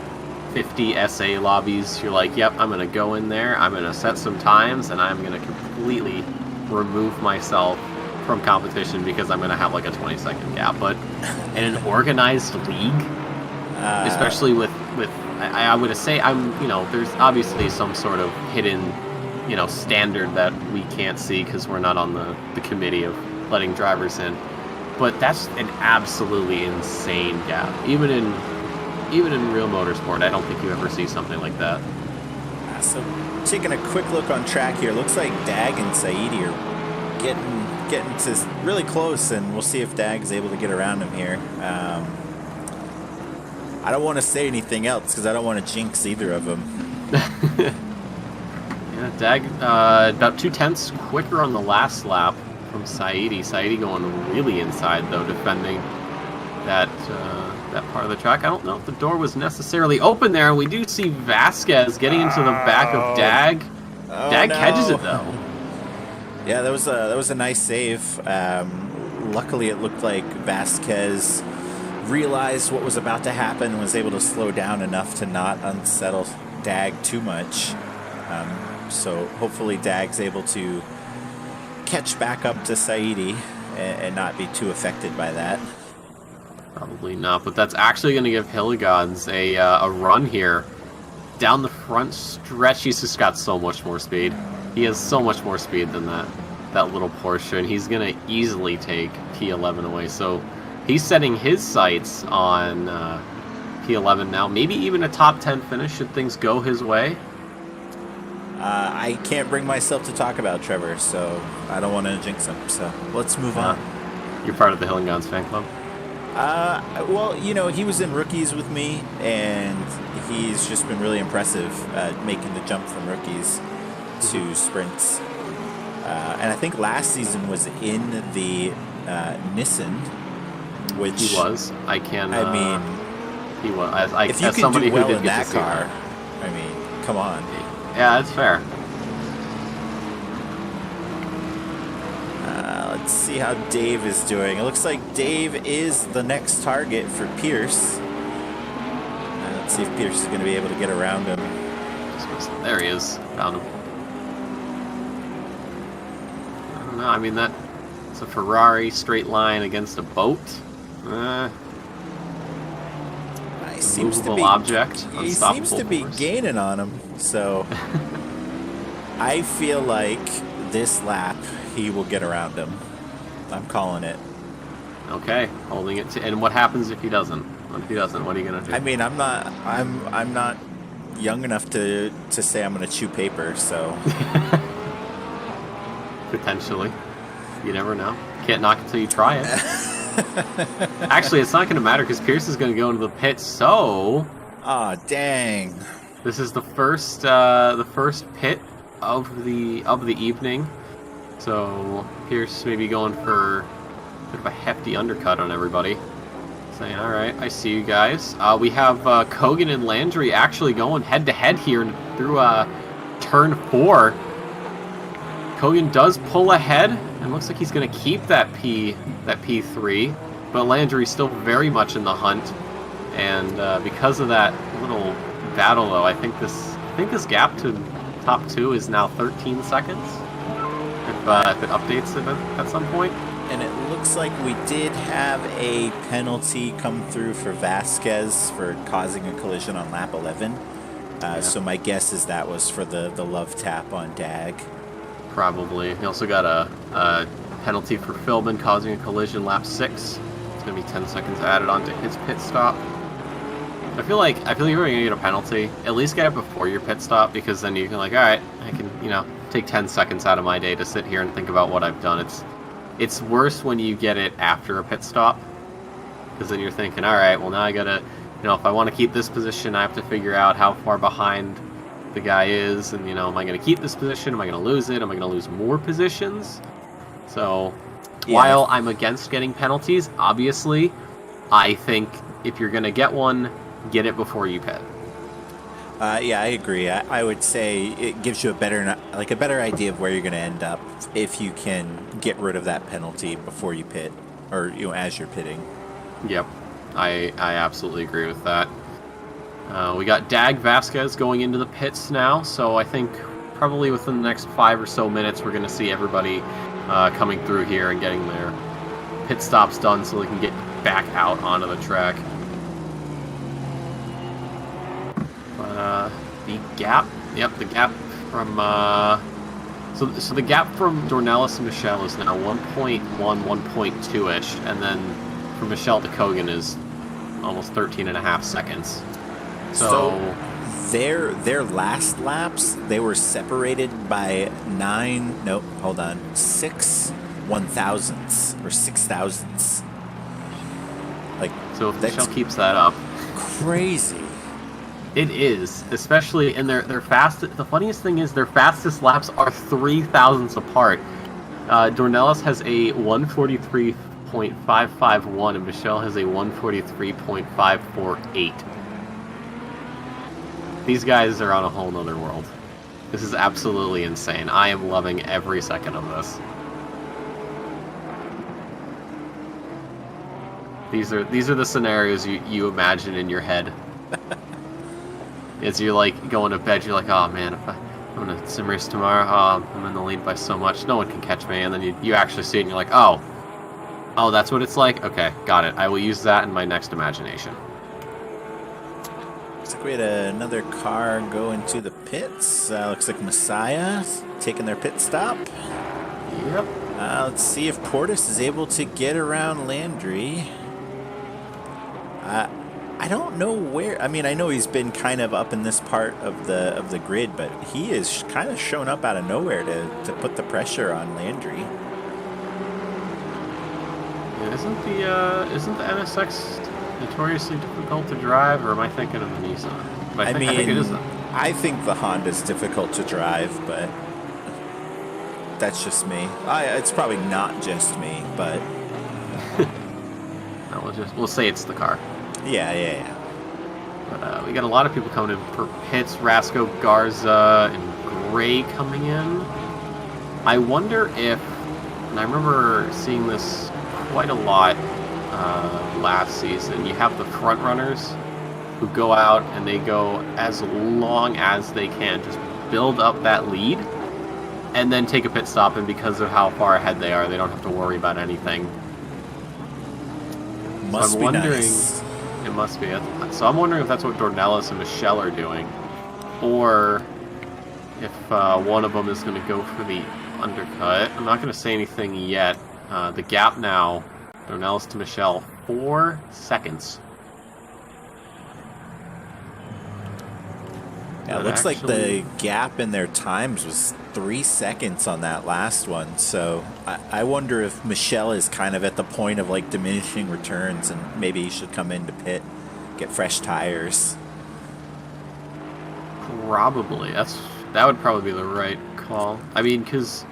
50 SA lobbies, you're like, yep, I'm going to go in there, I'm going to set some times, and I'm going to completely remove myself from competition because I'm going to have like a 20-second gap. But in an organized league, especially with I would say there's obviously some sort of hidden, standard that we can't see because we're not on the committee of letting drivers in. But that's an absolutely insane gap. Even in real motorsport, I don't think you ever see something like that. So taking a quick look on track here, looks like Dag and Saidi are getting to really close, and we'll see if Dag is able to get around him here. I don't want to say anything else because I don't want to jinx either of them. Yeah, Dag about 0.2 quicker on the last lap from Saidi. Saidi going really inside though, defending that part of the track. I don't know if the door was necessarily open there. We do see Vasquez getting into the back of Dag. Dag catches it though. Yeah, that was a nice save. Luckily, it looked like Vasquez realized what was about to happen and was able to slow down enough to not unsettle Dag too much. So hopefully Dag's able to catch back up to Saidi and not be too affected by that. Probably not, but that's actually going to give Hilligans a run here. Down the front stretch, he's just got so much more speed. He has so much more speed than that little Porsche, and he's going to easily take P11 away. So he's setting his sights on P11 now. Maybe even a top 10 finish should things go his way. I can't bring myself to talk about Trevor, so I don't want to jinx him. So let's move on. You're part of the Hilligans fan club? Well, he was in rookies with me, and he's just been really impressive making the jump from rookies to sprints. And I think last season was in the Nissan, which he was. He was. If you can do well in that car, I mean, come on. Yeah, that's fair. Let's see how Dave is doing. It looks like Dave is the next target for Pierce. Let's see if Pierce is going to be able to get around him. There he is. Found him. I don't know. I mean, it's a Ferrari straight line against a boat. He seems to be gaining on him. So I feel like this lap he will get around him. I'm calling it. Okay, holding it to. And what happens if he doesn't? What if he doesn't? What are you gonna do? I mean, I'm not young enough to say I'm gonna chew paper. So potentially, you never know. Can't knock it till you try it. Actually, it's not going to matter because Pierce is going to go into the pit. So, dang! This is the first pit of the evening. So Pierce may be going for a bit of a hefty undercut on everybody. Saying, "All right, I see you guys." We have Kogan and Landry actually going head to head here through turn 4. Kogan does pull ahead, and looks like he's going to keep that P3, but Landry's still very much in the hunt. And because of that little battle, though, I think this gap to top 2 is now 13 seconds. If it updates it at some point. And it looks like we did have a penalty come through for Vasquez for causing a collision on lap 11. So my guess is that was for the love tap on Dag. Probably. He also got a penalty for Philbin causing a collision lap 6. It's going to be 10 seconds added onto his pit stop. I feel like you're going to get a penalty. At least get it before your pit stop, because then you can all right, I can take 10 seconds out of my day to sit here and think about what I've done. It's worse when you get it after a pit stop, because then you're thinking, all right, well now I gotta, if I want to keep this position, I have to figure out how far behind the guy is, and am I going to keep this position? Am I going to lose it? Am I going to lose more positions? So, while I'm against getting penalties, obviously, I think if you're going to get one, get it before you pit. Yeah, I agree. I would say it gives you a better idea of where you're going to end up if you can get rid of that penalty before you pit, or as you're pitting. Yep, I absolutely agree with that. We got Dag Vasquez going into the pits now, so I think probably within the next 5 or so minutes we're going to see everybody coming through here and getting their pit stops done so they can get back out onto the track. The gap. Yep, the gap from. So the gap from Dornelis and Michelle is now 1.1, 1.2-ish, and then from Michelle to Kogan is almost 13.5 seconds. So their last laps, they were separated by 6 1,000ths or 6,000ths. Like, so if Michelle keeps that up, crazy. It is, especially in their fast. The funniest thing is their fastest laps are 3,000ths apart. Dornelis has a 1:43.551, and Michelle has a 1:43.548. These guys are on a whole nother world. This is absolutely insane. I am loving every second of this. These are the scenarios you imagine in your head. As you're like going to bed, you're like, oh man, if I'm gonna sim race tomorrow, I'm in the lead by so much, no one can catch me. And then you actually see it and you're like, oh, that's what it's like? Okay, got it. I will use that in my next imagination. Looks like we had another car go into the pits. Looks like Messiah taking their pit stop. Yep. Let's see if Portis is able to get around Landry. I don't know where. I mean, I know he's been kind of up in this part of the grid, but he is kind of shown up out of nowhere to put the pressure on Landry. Yeah, isn't the NSX notoriously difficult to drive, or am I thinking of the Nissan? I think it is. I think the Honda's difficult to drive, but that's just me. It's probably not just me, but No, we'll say it's the car. yeah. But we got a lot of people coming in for pits. Rasco, Garza, and Gray coming in. I wonder if, and I remember seeing this quite a lot last season, you have the front runners who go out and they go as long as they can, just build up that lead, and then take a pit stop, and because of how far ahead they are, they don't have to worry about anything. Must be nice. It must be. So I'm wondering if that's what Dornelis and Michelle are doing, or if one of them is going to go for the undercut. I'm not going to say anything yet. The gap now, Dornelis to Michelle, 4 seconds. Yeah, it looks like the gap in their times was 3 seconds on that last one. So I wonder if Michelle is kind of at the point of like diminishing returns, and maybe he should come into pit, get fresh tires. Probably. That would probably be the right call. I mean, because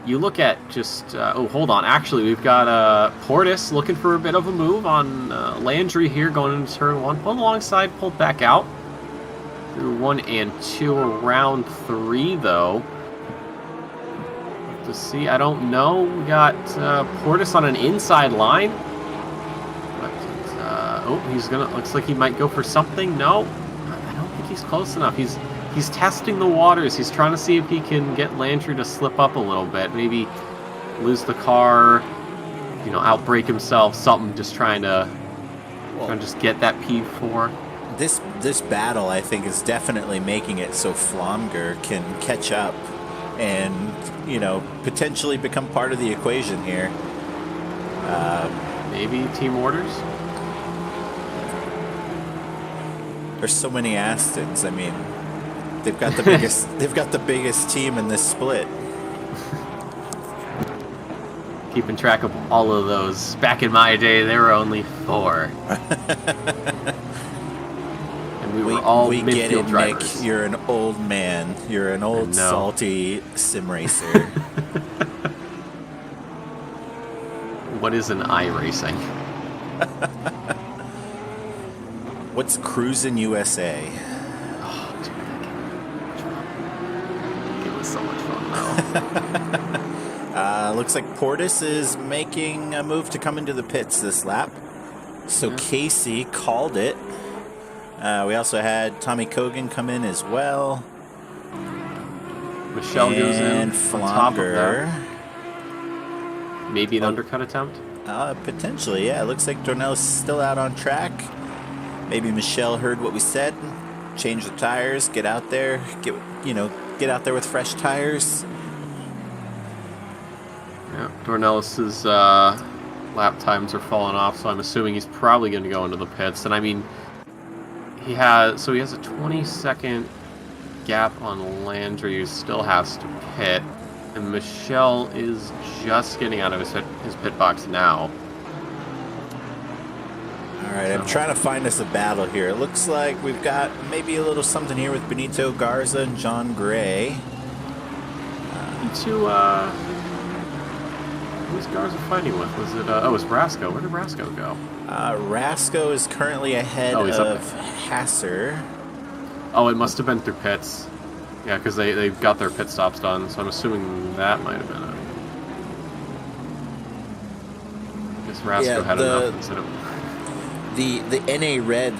you look at just... oh, hold on. Actually, we've got Portis looking for a bit of a move on Landry here going into turn 1. Pulled alongside, pulled back out. Through 1 and 2, around 3 though. To see, I don't know. We got Portis on an inside line. But he's gonna. Looks like he might go for something. No, I don't think he's close enough. He's testing the waters. He's trying to see if he can get Landry to slip up a little bit. Maybe lose the car. Outbrake himself. Something. Just trying to just get that P4. This battle, I think, is definitely making it so Flomger can catch up and, potentially become part of the equation here. Maybe team orders? There's so many Astons. I mean, they've got the biggest team in this split. Keeping track of all of those. Back in my day, there were only 4. We were all we get midfield it, drivers. Nick. You're an old man. You're an old, salty sim racer. What is an iRacing? What's Cruisin' USA? Oh, dude, it was so much fun, though. Looks like Portis is making a move to come into the pits this lap. So Casey called it. We also had Tommy Kogan come in as well. Michelle goes in and on top of Flomger. that. Maybe an undercut attempt? Potentially, yeah. It looks like Dornelis is still out on track. Maybe Michelle heard what we said. change the tires, get out there, get out there with fresh tires. Yeah, Dornelis's lap times are falling off, so I'm assuming he's probably going to go into the pits. And I mean, he has a 20-second gap on Landry, who still has to pit, and Michelle is just getting out of his pit box now. All right, I'm trying to find us a battle here. It looks like we've got maybe a little something here with Benito Garza and John Gray. Who's Garza fighting with? Was it? Oh, it was Rasco. Where did Rasco go? Rasco is currently ahead of Hasser. Oh, it must have been through pits. Yeah, because they got their pit stops done, so I'm assuming that might have been it. I guess Rasco had enough instead of... The NA Red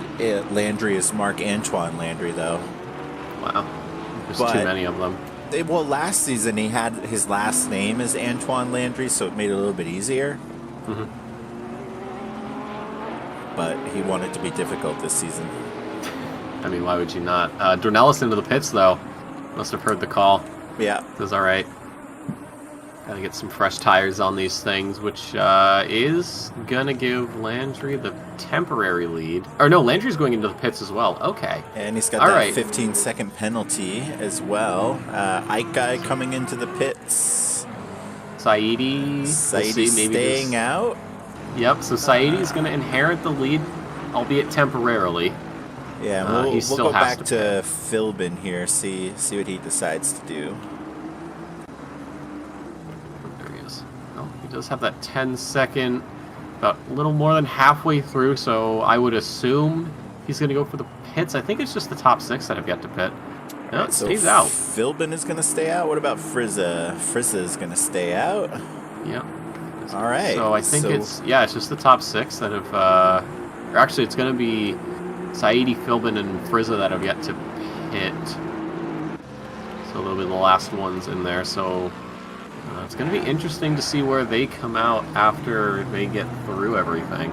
Landry is Mark Antoine Landry, though. Wow. There's too many of them. Well, last season he had his last name as Antoine Landry, so it made it a little bit easier. Mm-hmm. But he wanted to be difficult this season. I mean, why would you not? Dornelis into the pits, though. Must have heard the call. Yeah. Says, all right. Gotta get some fresh tires on these things, which is gonna give Landry the temporary lead. Or no, Landry's going into the pits as well. Okay. And he's got that 15-second penalty as well. Ike guy coming into the pits. Saidi staying out. Yep, so Saidi's gonna inherit the lead, albeit temporarily. Yeah, we'll go back to Philbin here, see what he decides to do. Does have that 10-second, about a little more than halfway through, so I would assume he's going to go for the pits. I think it's just the top 6 that have yet to pit. No, it stays out. Philbin is going to stay out. What about Frizza? Frizza is going to stay out. Yeah. All right. So I think it's just the top 6 that have, or actually it's going to be Saidi, Philbin, and Frizza that have yet to pit. So they'll be the last ones in there, so... it's going to be interesting to see where they come out after they get through everything.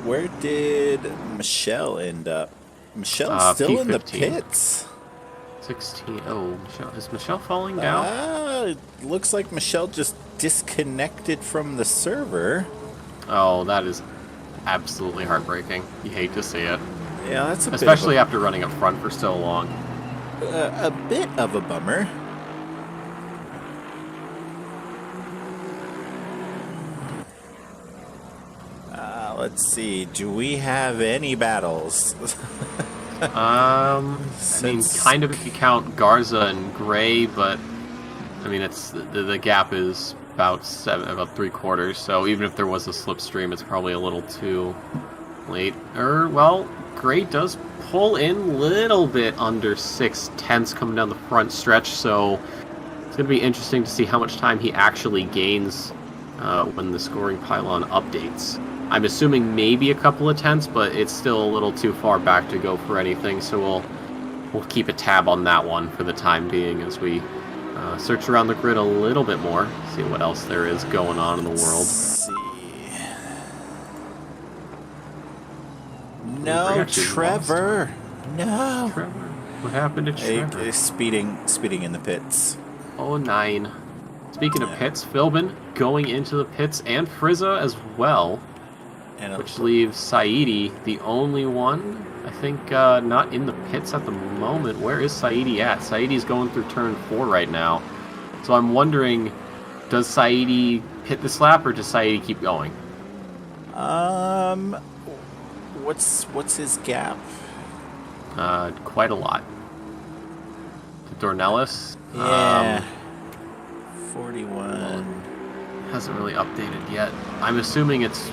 Where did Michelle end up? Michelle's still P15. in the pits. 16. Oh, Michelle. Is Michelle falling down? It looks like Michelle just disconnected from the server. Oh, that is absolutely heartbreaking. You hate to see it. Yeah, that's especially after running up front for so long. A bit of a bummer. Let's see. Do we have any battles? I mean, kind of if you count Garza and Gray, but I mean, it's the gap is about 3/4. So even if there was a slipstream, it's probably a little too late. Well, Gray does pull in a little bit under 6/10 coming down the front stretch. So it's going to be interesting to see how much time he actually gains when the scoring pylon updates. I'm assuming maybe a couple of tenths, but it's still a little too far back to go for anything, so we'll keep a tab on that one for the time being as we search around the grid a little bit more, see what else there is going on in the world. Let's see. No, Trevor. No. Trevor. What happened to Trevor? Speeding in the pits. Oh, 9. Speaking of pits, Philbin going into the pits and Frizza as well. Which leaves Saidi, the only one, I think, not in the pits at the moment. Where is Saidi at? Saidi's going through turn 4 right now. So I'm wondering, does Saidi hit this lap, or does Saidi keep going? What's his gap? Quite a lot. To Dornelis? Yeah. 41. Hasn't really updated yet. I'm assuming it's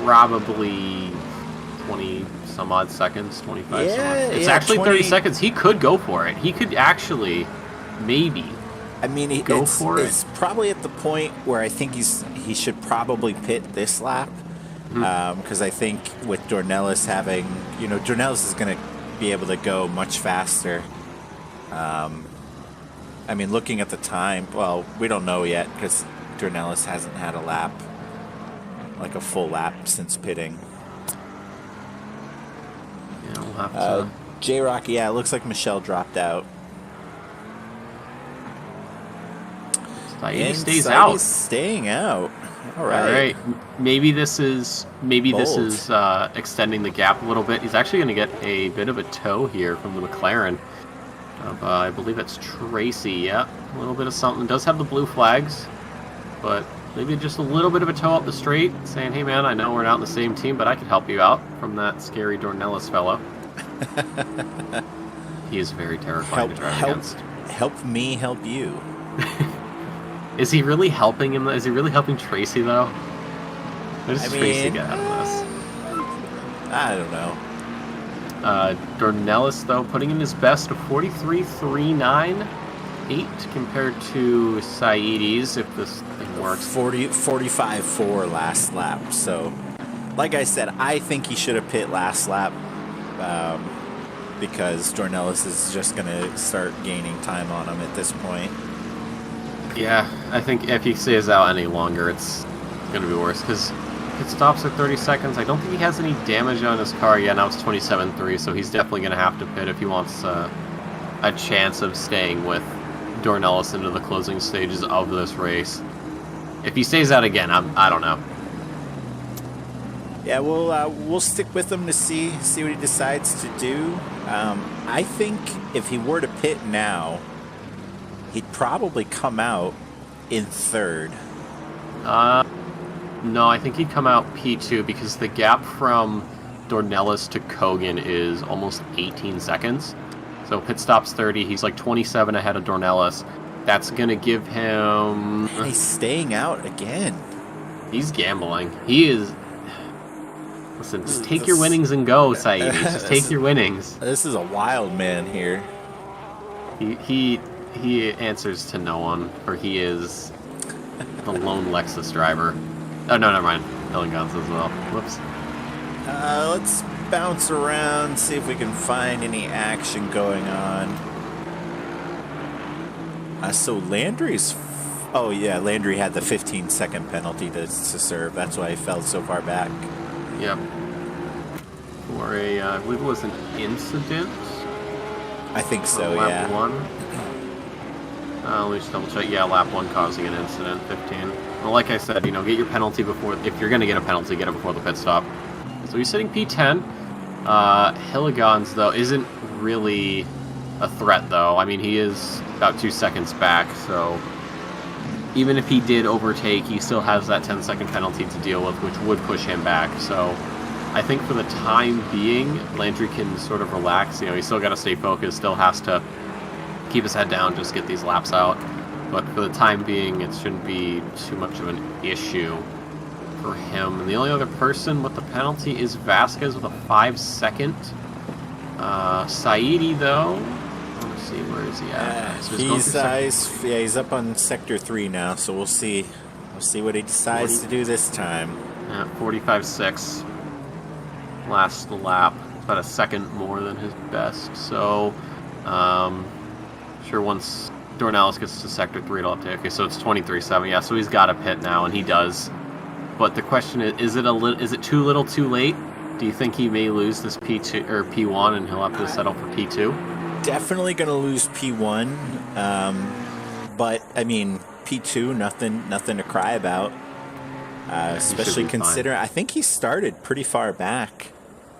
probably 20 some odd seconds, 25 some odd. It's actually 30 seconds. He could go for it. He could actually maybe go for it. It's probably at the point where I think he should probably pit this lap. Because I think with Dornelis having, Dornelis is going to be able to go much faster. I mean, looking at the time, well, we don't know yet because Dornelis hasn't had a lap, like a full lap since pitting. have to... J-Rock, yeah, it looks like Michelle dropped out. Saidi stays Saidi's out. staying out. All All right. right. Maybe this is extending the gap a little bit. He's actually going to get a bit of a tow here from the McLaren. I believe it's Tracy. Yeah, a little bit of something. Does have the blue flags, but maybe just a little bit of a tow up the straight, saying, "Hey, man, I know we're not in the same team, but I could help you out." From that scary Dornelis fellow. He is very terrifying to drive against. Help me, help you. Is he really helping him? Is he really helping Tracy though? Where does Tracy get out of this? I don't know. Dornelis, though, putting in his best of 43.398 compared to Saidi's, if this thing works. 45.4 last lap. So, like I said, I think he should have pit last lap because Dornelis is just going to start gaining time on him at this point. Yeah, I think if he stays out any longer, it's going to be worse because pit stops at 30 seconds. I don't think he has any damage on his car yet. Now it's 27.3, so he's definitely going to have to pit if he wants a chance of staying with Dornelis into the closing stages of this race. If he stays out again, I don't know. Yeah, we'll stick with him to see what he decides to do. I think if he were to pit now, he'd probably come out in third. No, I think he'd come out P2 because the gap from Dornelis to Kogan is almost 18 seconds. So pit stop's 30. He's like 27 ahead of Dornelis. That's going to give him... And he's staying out again. He's gambling. He is... Listen, just take your winnings and go, Saidi. Just take your winnings. This is a wild man here. He answers to no one, for he is the lone Lexus driver. Oh, no, never mind. Hillingans as well. Whoops. Let's bounce around, see if we can find any action going on. So Landry's... Oh, yeah, Landry had the 15-second penalty to serve. That's why he fell so far back. Yep. For a, I believe it was an incident. I think so, lap yeah. one. Let me just double check. Yeah, lap one causing an incident, 15. Well, like I said, get your penalty before, if you're going to get a penalty, get it before the pit stop. So he's sitting P10. Hilligans, though, isn't really a threat, though. I mean, he is about 2 seconds back, so even if he did overtake, he still has that 10-second penalty to deal with, which would push him back. So I think for the time being, Landry can sort of relax. He's still got to stay focused, still has to keep his head down, just get these laps out. But for the time being, it shouldn't be too much of an issue for him. And the only other person with the penalty is Vasquez with a 5-second. Saidi, though, let's see, where is he at? So he's up on sector 3 now, so we'll see. We'll see what he decides to do this time. 45.6 last lap. It's about a second more than his best. So, sure, once Dornelis gets to sector 3, it'll update. Okay, so it's 23.7. Yeah, so he's got a pit now, and he does. But the question is it too little, too late? Do you think he may lose this P2 or P1, and he'll have to settle for P2? Definitely going to lose P1, but I mean P2, nothing to cry about. Especially considering I think he started pretty far back.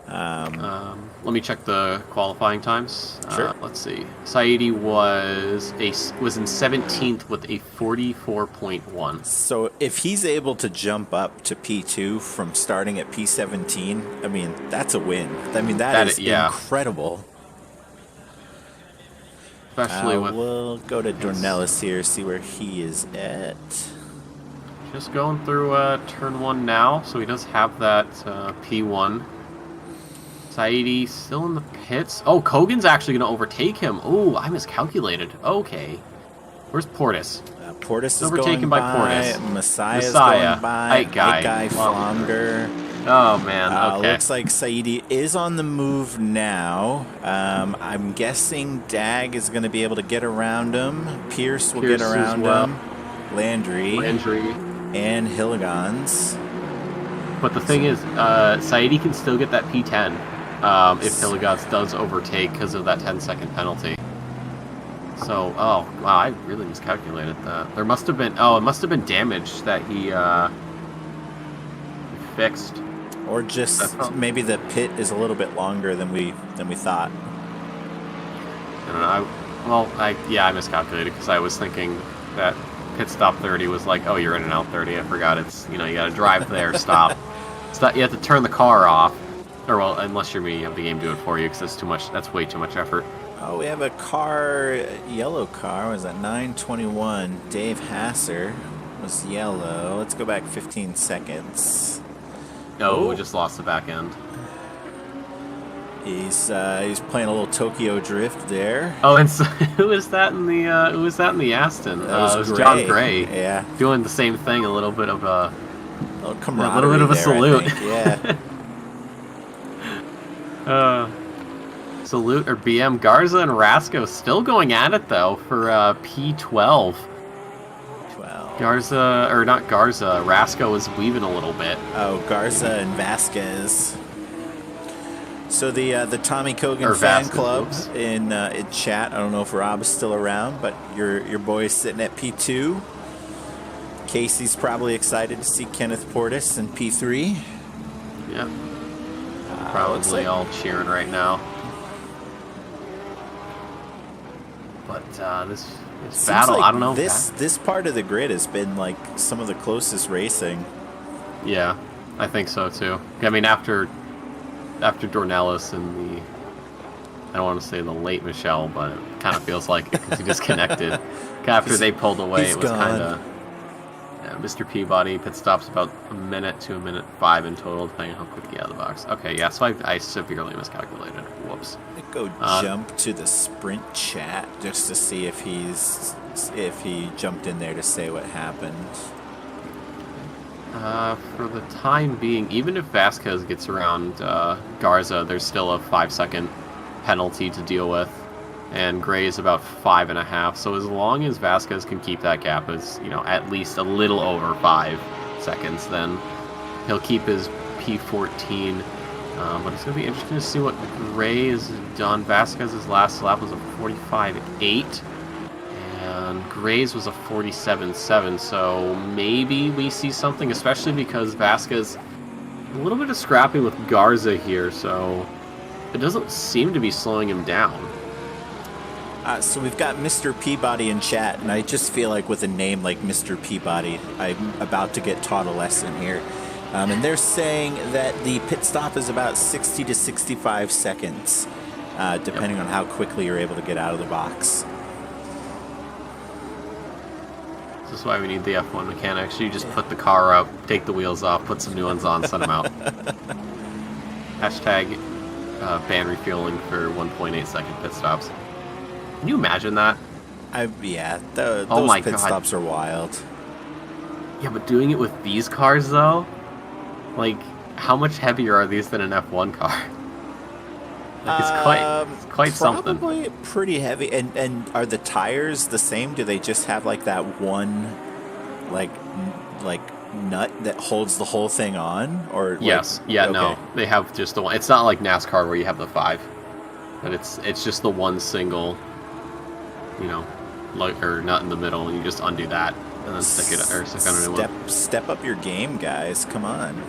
Let me check the qualifying times. Sure. Let's see. Saidi was in 17th with a 44.1. So if he's able to jump up to P2 from starting at P17, I mean that's a win. I mean that is incredible. Especially with... We'll go to Dornelis here, see where he is at. Just going through turn 1 now, so he does have that P1. Saidi still in the pits. Oh, Kogan's actually going to overtake him. Oh, I miscalculated. Okay. Where's Portis? Portis is overtaken going by Portis. Messiah's going by. Ike Guy. Flonger. Oh, man. Okay. Looks like Saidi is on the move now. I'm guessing Dag is going to be able to get around him. Pierce will get around him. Landry. And Hilligans. But the thing is, Saidi can still get that P10. if Hilligods does overtake because of that 10-second penalty. So, oh, wow, I really miscalculated that. There must have been, it must have been damage that he fixed. Or just maybe the pit is a little bit longer than we thought. I don't know. I miscalculated because I was thinking that pit stop 30 was like, oh, you're in and out 30. I forgot it's, you got to drive there, stop. You have to turn the car off. Or, well, unless you're me, you have the game do it for you because that's way too much effort. Oh, we have a car, yellow car. Was that 921? Dave Hasser was yellow. Let's go back 15 seconds. No, we just lost the back end. He's playing a little Tokyo Drift there. Oh, and so, who was that in the Aston? That was it was Gray. John Gray. Yeah, doing the same thing. A little bit of a camaraderie. A little bit of a there, salute. I think. Yeah. Salute or BM. Garza and Rasco still going at it though for P12. 12. Garza, or not Garza, Rasco is weaving a little bit. Oh, Garza and Vasquez. So the Tommy Kogan Or fan Vasquez, club oops. in chat. I don't know if Rob is still around, but your boy's sitting at P2. Casey's probably excited to see Kenneth Portis in P3. Yeah. Probably all cheering right now. But this Seems battle, like I don't know. This part of the grid has been like some of the closest racing. Yeah, I think so too. I mean, after Dornelis and the, I don't want to say the late Michelle, but it kind of feels like it because he disconnected. After they pulled away, it was kind of. Mr. Peabody pit stops about a minute to a minute 5 in total, depending on how quick he out of the box. Okay, yeah, so I severely miscalculated. Whoops. Let's go jump to the sprint chat just to see if he jumped in there to say what happened. For the time being, even if Vasquez gets around Garza, there's still a 5-second penalty to deal with, and Gray is about 5.5. So as long as Vasquez can keep that gap as at least a little over 5 seconds, then he'll keep his P14. But it's going to be interesting to see what Gray has done. Vasquez's last lap was a 45.8. And Gray's was a 47.7, so maybe we see something, especially because Vasquez a little bit of scrapping with Garza here, so it doesn't seem to be slowing him down. So we've got Mr. Peabody in chat, and I just feel like with a name like Mr. Peabody, I'm about to get taught a lesson here. And they're saying that the pit stop is about 60 to 65 seconds, depending on how quickly you're able to get out of the box. This is why we need the F1 mechanics. You just put the car up, take the wheels off, put some new ones on, send them out. Hashtag ban refueling for 1.8 second pit stops. Can you imagine that? Those pit stops are wild. Yeah, but doing it with these cars, though? Like, how much heavier are these than an F1 car? It's quite something. Probably pretty heavy. And are the tires the same? Do they just have like that one, like nut that holds the whole thing on? Or yes, no, they have just the one. It's not like NASCAR where you have the 5, but it's just the one single, or nut in the middle, and you just undo that and then stick on a new one. Step up your game, guys. Come on.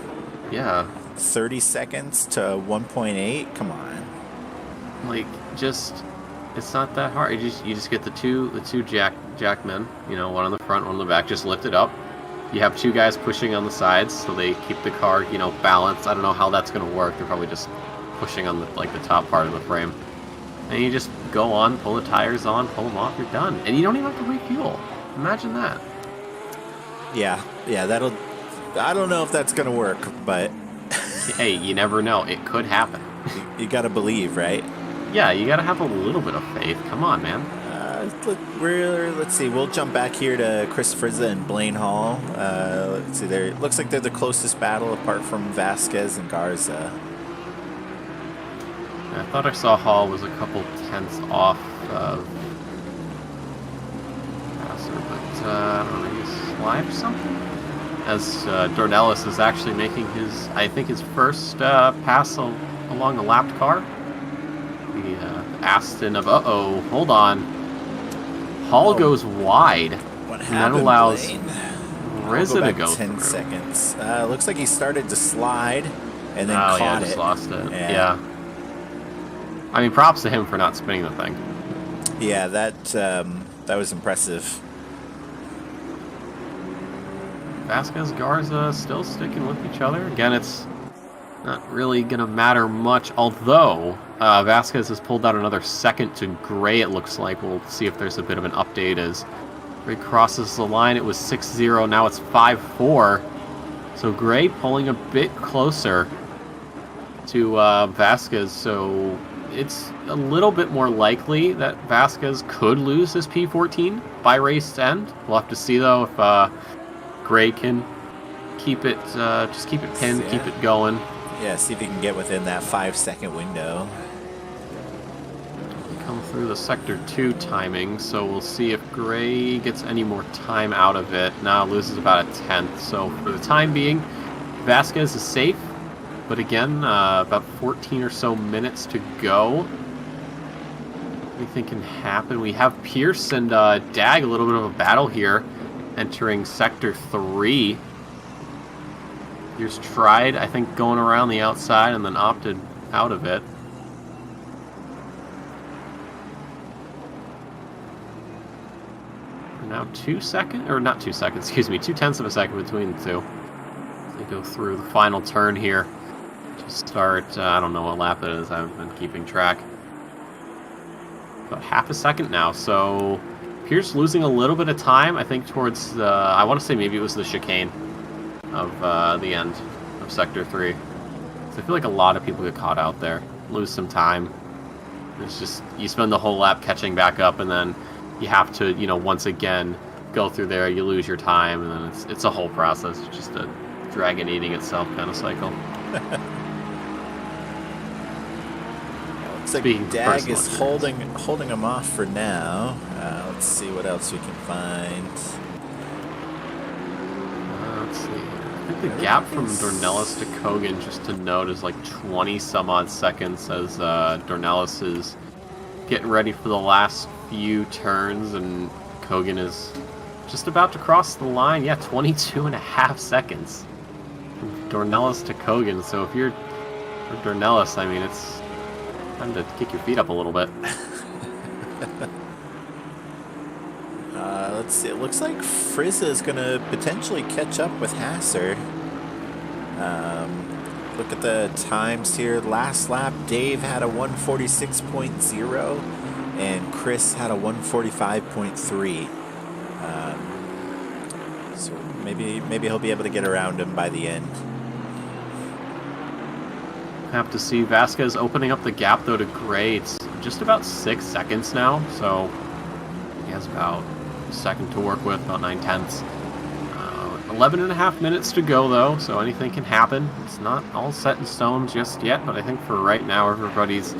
Yeah. 30 seconds to 1.8. Come on. Like, it's not that hard. You just get the two jackmen, one on the front, one on the back. Just lift it up. You have 2 guys pushing on the sides, so they keep the car, balanced. I don't know how that's going to work. They're probably just pushing on the top part of the frame. And you just go on, pull the tires on, pull them off. You're done, and you don't even have to refuel. Imagine that. Yeah. That'll. I don't know if that's going to work, but hey, you never know. It could happen. You got to believe, right? Yeah, you got to have a little bit of faith. Come on, man. Let's see. We'll jump back here to Chris Frizza and Blaine Hall. Let's see. It looks like they're the closest battle apart from Vasquez and Garza. I thought I saw Hall was a couple tenths off of Passer, but I don't know, he's live or something? As Dornelis is actually making his first pass along the lapped car. The Aston of, hold on. Hall goes wide. What and happened, that allows Blaine? Rizza Go to back go 10 through. seconds. Looks like he started to slide and then Oh, caught yeah, it. just lost it. Yeah. Yeah. I mean, props to him for not spinning the thing. Yeah, that was impressive. Vasquez, Garza still sticking with each other. Again, it's not really going to matter much, although Vasquez has pulled out another second to Gray, it looks like. We'll see if there's a bit of an update as Gray crosses the line. It was 6-0, now it's 5-4. So Gray pulling a bit closer to Vasquez, so it's a little bit more likely that Vasquez could lose his P14 by race end. We'll have to see, though, if Gray can keep it, just keep it pinned, Yeah. keep it going. Yeah, see if he can get within that 5-second window. Come through the Sector 2 timing, so we'll see if Gray gets any more time out of it. Now loses about a tenth, so for the time being, Vasquez is safe. But again, about 14 or so minutes to go. Anything can happen. We have Pierce and Dag, a little bit of a battle here, entering Sector 3. Pierce tried, I think, going around the outside and then opted out of it. We're now 2 seconds, or not 2 seconds, excuse me, 2/10 of a second between the two. They go through the final turn here to start, I don't know what lap it is, I haven't been keeping track. About half a second now, so Pierce losing a little bit of time, I think, towards the, I want to say maybe it was the chicane of the end of Sector 3. So I feel like a lot of people get caught out there, lose some time. It's just, you spend the whole lap catching back up, and then you have to, you know, once again go through there, you lose your time, and then it's a whole process. It's just a dragon eating itself kind of cycle. Looks like Speaking Dag personal is experience. holding him off for now. Let's see what else we can find. Let's see. I think the gap from Dornelis to Kogan, just to note, is like 20 some odd seconds as Dornelis is getting ready for the last few turns, and Kogan is just about to cross the line. Yeah, 22 and a half seconds from Dornelis to Kogan. So if you're Dornelis, I mean, it's time to kick your feet up a little bit. Let's see. It looks like Frizza is going to potentially catch up with Hasser. Look at the times here. Last lap, Dave had a 146.0, and Chris had a 145.3. So maybe he'll be able to get around him by the end. Have to see Vasquez opening up the gap, though, to Gray. It's just about 6 seconds now, so he has about a second to work with, about 9/10. 11 and a half minutes to go, though, so anything can happen. It's not all set in stone just yet, but I think for right now, everybody's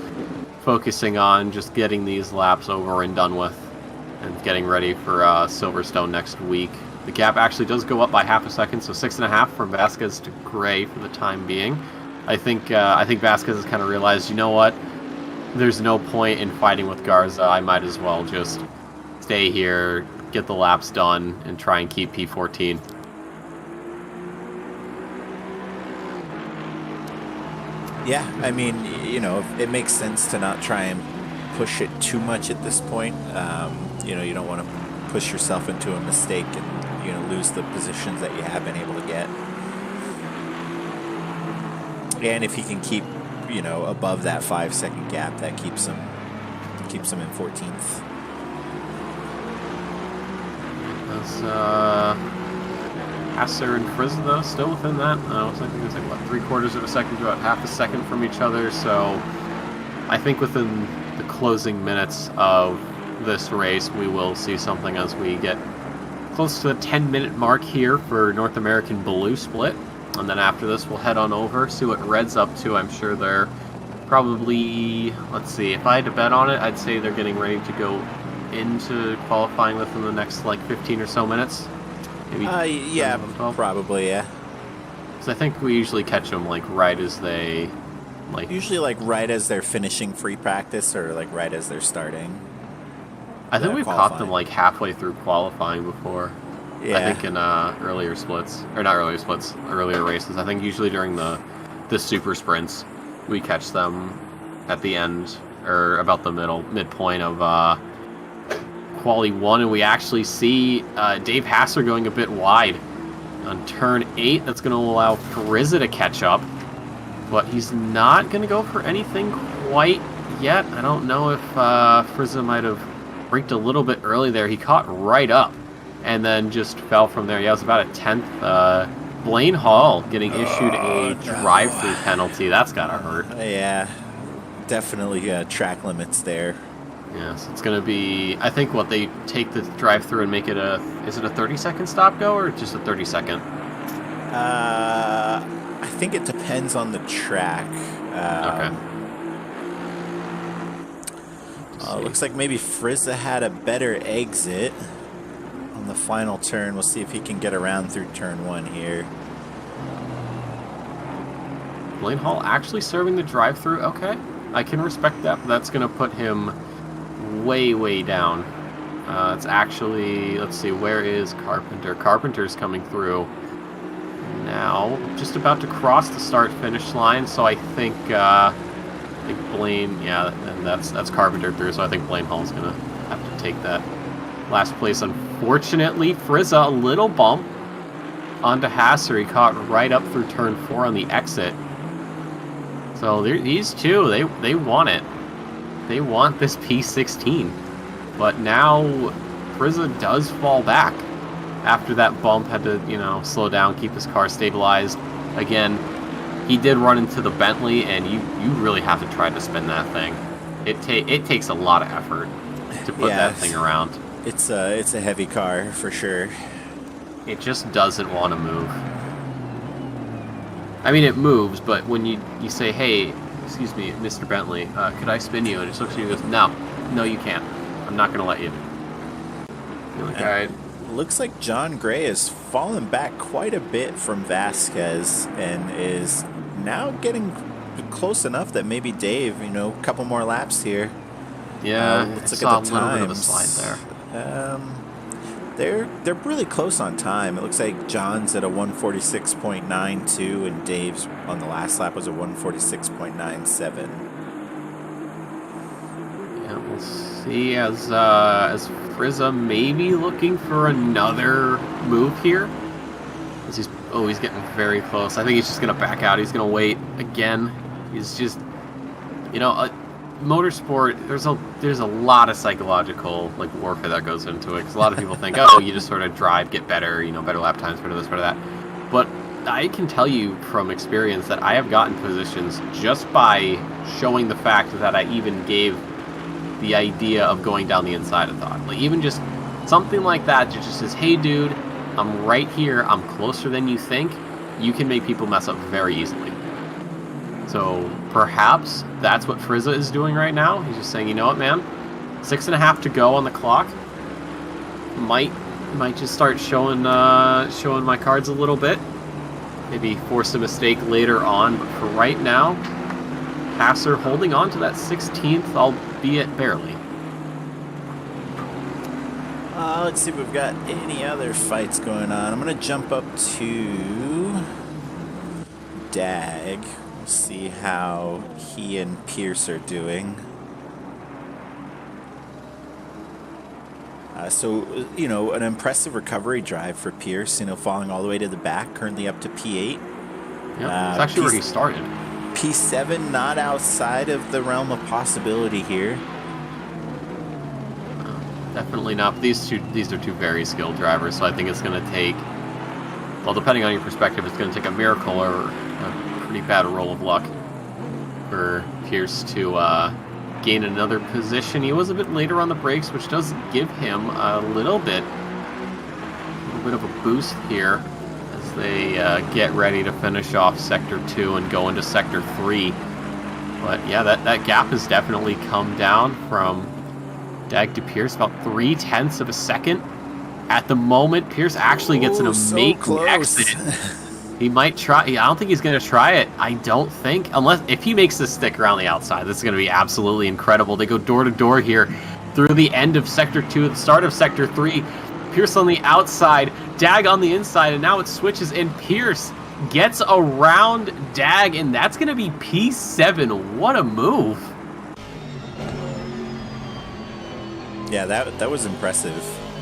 focusing on just getting these laps over and done with and getting ready for Silverstone next week. The gap actually does go up by half a second, so 6.5 from Vasquez to Gray for the time being. I think Vasquez has kind of realized, you know what, there's no point in fighting with Garza. I might as well just stay here, get the laps done, and try and keep P14. Yeah, I mean, you know, it makes sense to not try and push it too much at this point. You know, you don't want to push yourself into a mistake and, you know, lose the positions that you have been able to get. And if he can keep, you know, above that 5-second gap, that keeps him in 14th. That's Hasser and Frizza, though, still within that. I think it's like, what, 3/4 of a second to about half a second from each other. So I think within the closing minutes of this race, we will see something as we get close to the 10-minute mark here for North American Blue Split. And then after this, we'll head on over, see what Red's up to. I'm sure they're probably, let's see, if I had to bet on it, I'd say they're getting ready to go into qualifying within the next, like, 15 or so minutes. Maybe Yeah, 12. probably, yeah. Because I think we usually catch them, like, right as they Like Usually like right as they're finishing free practice or like right as they're starting. I think we've caught them qualifying. like halfway through qualifying before. Yeah. I think in earlier splits, or not earlier splits, earlier races. I think usually during the super sprints, we catch them at the end or about the midpoint of quali 1, and we actually see Dave Hasser going a bit wide on turn 8. That's going to allow Frizza to catch up, but he's not going to go for anything quite yet. I don't know if Frizza might have braked a little bit early there. He caught right up and then just fell from there. Yeah, it was about a 10th. Blaine Hall getting issued a drive-through penalty. That's got to hurt. Yeah, definitely track limits there. Yeah, so it's going to be, I think what they take the drive-through and make it is it a 30-second stop-go or just a 30-second? I think it depends on the track. Okay. Looks like maybe Frizza had a better exit on the final turn. We'll see if he can get around through turn 1 here. Blaine Hall actually serving the drive-through. Okay, I can respect that, but that's going to put him way, way down. It's actually, let's see, where is Carpenter? Carpenter's coming through now, just about to cross the start-finish line, so I think Blaine, yeah, and that's Carpenter through, so I think Blaine Hall's going to have to take that last place. Unfortunately, Frizza, a little bump onto Hasser. He caught right up through turn 4 on the exit. So these two, they want it. They want this P16. But now Frizza does fall back after that bump. Had to, slow down, keep his car stabilized. Again, he did run into the Bentley, and you really have to try to spin that thing. It takes a lot of effort to put that thing around. It's a heavy car for sure. It just doesn't want to move. I mean, it moves, but when you say, "Hey, excuse me, Mr. Bentley, could I spin you?" and it just looks at you and goes, "No, you can't. I'm not going to let you." You're like, all right. Looks like John Gray has fallen back quite a bit from Vasquez and is now getting close enough that maybe Dave, a couple more laps here. Yeah, let's look saw at the a little bit of a times. slide there. They're really close on time. It looks like John's at a 146.92 and Dave's on the last lap was a 146.97. Yeah, we'll see as Frizza maybe looking for another move here. As he's getting very close. I think he's just gonna back out. He's gonna wait again. He's just, motorsport. There's a lot of psychological warfare that goes into it. Because a lot of people think, oh, you just sort of drive, get better, better lap times, better this, better that. But I can tell you from experience that I have gotten positions just by showing the fact that I even gave the idea of going down the inside of thought. Like even just something like that just says, hey dude, I'm right here, I'm closer than you think. You can make people mess up very easily. So perhaps that's what Frizza is doing right now. He's just saying, you know what, man, 6.5 to go on the clock. Might just start showing my cards a little bit. Maybe force a mistake later on, but for right now, Hasser holding on to that 16th, albeit barely. Let's see if we've got any other fights going on. I'm going to jump up to Dag. We'll see how he and Pierce are doing. An impressive recovery drive for Pierce, falling all the way to the back, currently up to P8. Yeah, it's actually where he started. P7 not outside of the realm of possibility here. Definitely not. These are two very skilled drivers, so I think it's going to take, well, depending on your perspective, it's going to take a miracle or a pretty bad roll of luck for Pierce to gain another position. He was a bit later on the brakes, which does give him a little bit of a boost here as they get ready to finish off Sector 2 and go into Sector 3. But yeah, that gap has definitely come down from Dag to Pierce, about 0.3 of a second. At the moment, Pierce actually gets an amazing exit. He might try. I don't think he's going to try it. I don't think. Unless, if he makes this stick around the outside, this is going to be absolutely incredible. They go door to door here through the end of Sector 2, the start of Sector 3. Pierce on the outside, Dag on the inside, and now it switches, and Pierce gets around Dag, and that's going to be P7. What a move. Yeah, that was impressive.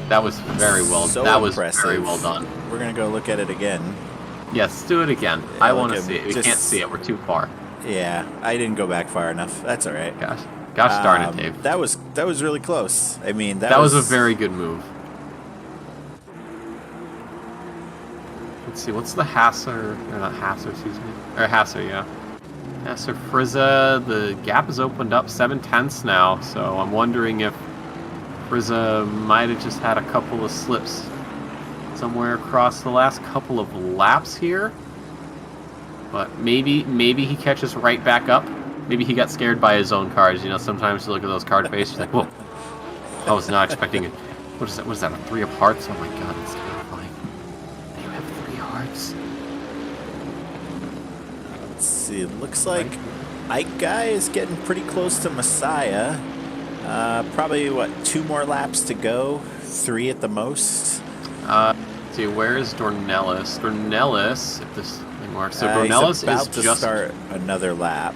That was very well. So that was impressive. very well done. We're gonna go look at it again. Yes, do it again. Yeah, I want to look, see it. We just- can't see it. We're too far. Yeah, I didn't go back far enough. That's all right. Gosh darn it, Dave. That was really close. I mean, That was a very good move. Let's see, what's the Hasser, or not Hasser, excuse me, or Hasser, yeah. Hasser Frieza, the gap has opened up 7/10 now, so I'm wondering if Frieza might have just had a couple of slips somewhere across the last couple of laps here. But maybe he catches right back up. Maybe he got scared by his own cards. You know, sometimes you look at those card faces, you're like, whoa, I was not expecting it. What is that? What is that, a 3 of hearts? Oh my god, that's terrifying. You have 3 hearts. Let's see. It looks like Ike Guy is getting pretty close to Messiah. Probably, what, 2 more laps to go? 3 at the most? Let's see, where is Dornelis? Dornelis, if this thing works. So He's Dornelis about is to just... start another lap.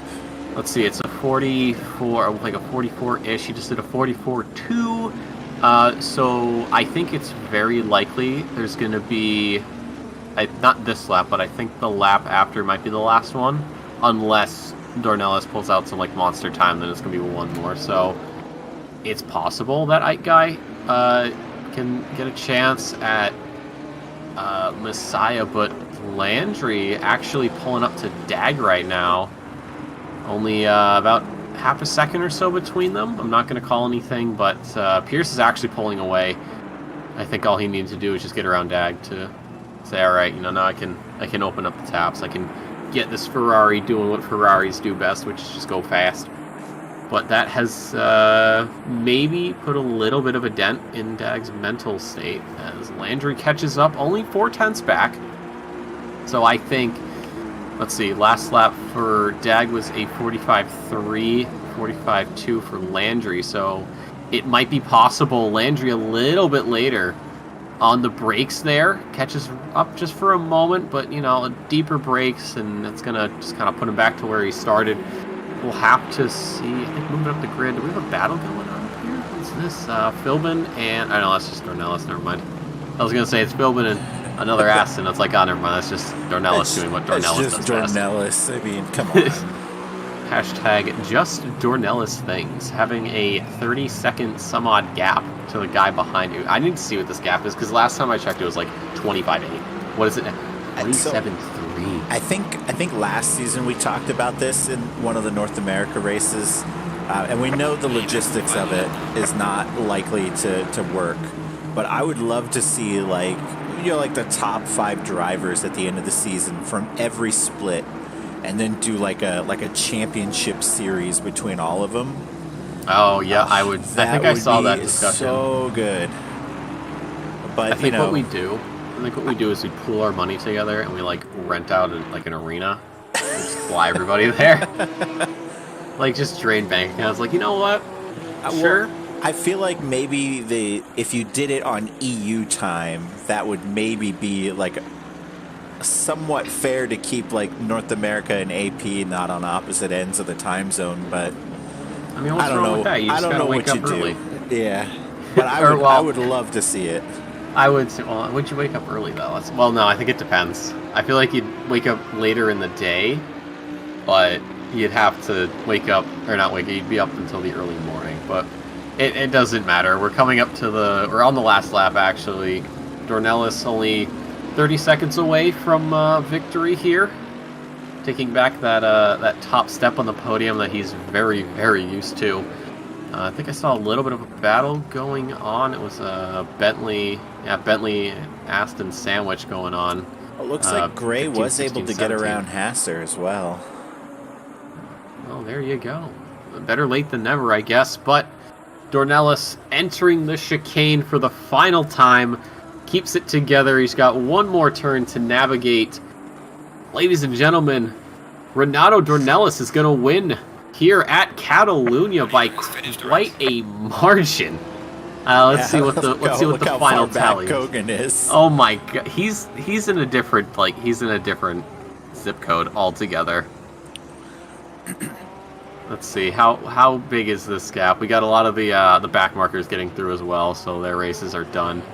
Let's see, it's a 44, like a 44-ish. He just did a 44.2. So I think it's very likely there's going to be... not this lap, but I think the lap after might be the last one. Unless Dornelis pulls out some like monster time, then it's going to be 1 more. So it's possible that Ike Guy can get a chance at Messiah, but Landry actually pulling up to Dag right now. Only about half a second or so between them. I'm not going to call anything, but Pierce is actually pulling away. I think all he needs to do is just get around Dag to say, all right, you know, now I can open up the taps. I can get this Ferrari doing what Ferraris do best, which is just go fast. But that has maybe put a little bit of a dent in Dag's mental state as Landry catches up, only 4/10 back. So I think, let's see, last lap for Dag was a 45.3, 45.2 for Landry. So it might be possible Landry a little bit later on the brakes there catches up just for a moment, but you know, deeper brakes, and it's gonna just kind of put him back to where he started. We'll have to see. I think moving up the grid. Do we have a battle going on up here? What's this? Philbin and... I know, that's just Dornelis. Never mind. I was going to say it's Philbin and another Aston. It's like, oh, never mind. That's just Dornelis doing what Dornelis does It's just best. Dornelis. I mean, come on. Hashtag just Dornelis things. Having a 30-second some odd gap to the guy behind you. I need to see what this gap is, because last time I checked it was like 25.8. What is it now? 27.3. I think last season we talked about this in one of the North America races, and we know the logistics of it is not likely to work. But I would love to see like the top 5 drivers at the end of the season from every split, and then do like a championship series between all of them. Oh yeah, I would. I think I saw that discussion. So good. But I think what we do is we pool our money together and we like rent out an arena, and just fly everybody there, like just drain bank accounts. Like, you know what? Sure. Well, I feel like maybe if you did it on EU time, that would maybe be like somewhat fair to keep like North America and AP not on opposite ends of the time zone. But I mean, what's wrong with that? You just gotta wake up early. Yeah, but I would love to see it. I would say, well, would you wake up early though? Well, no, I think it depends. I feel like you'd wake up later in the day, but you'd have to wake up, or not wake up, you'd be up until the early morning. But it doesn't matter. We're coming up to we're on the last lap actually. Dornelis only 30 seconds away from victory here, taking back that top step on the podium that he's very, very used to. I think I saw a little bit of a battle going on. It was a Bentley Aston sandwich going on. It looks like Gray 15, was 16, able to 17. get around Hasser as well. Well, there you go. Better late than never, I guess. But Dornelis entering the chicane for the final time, keeps it together. He's got one more turn to navigate Ladies and gentlemen, Renato Dornelis is going to win here at Catalunya by quite a margin. Let's see what the final tally is. Kogan is. Oh my god, he's in a different zip code altogether. Let's see how big is this gap. We got a lot of the back markers getting through as well, so their races are done.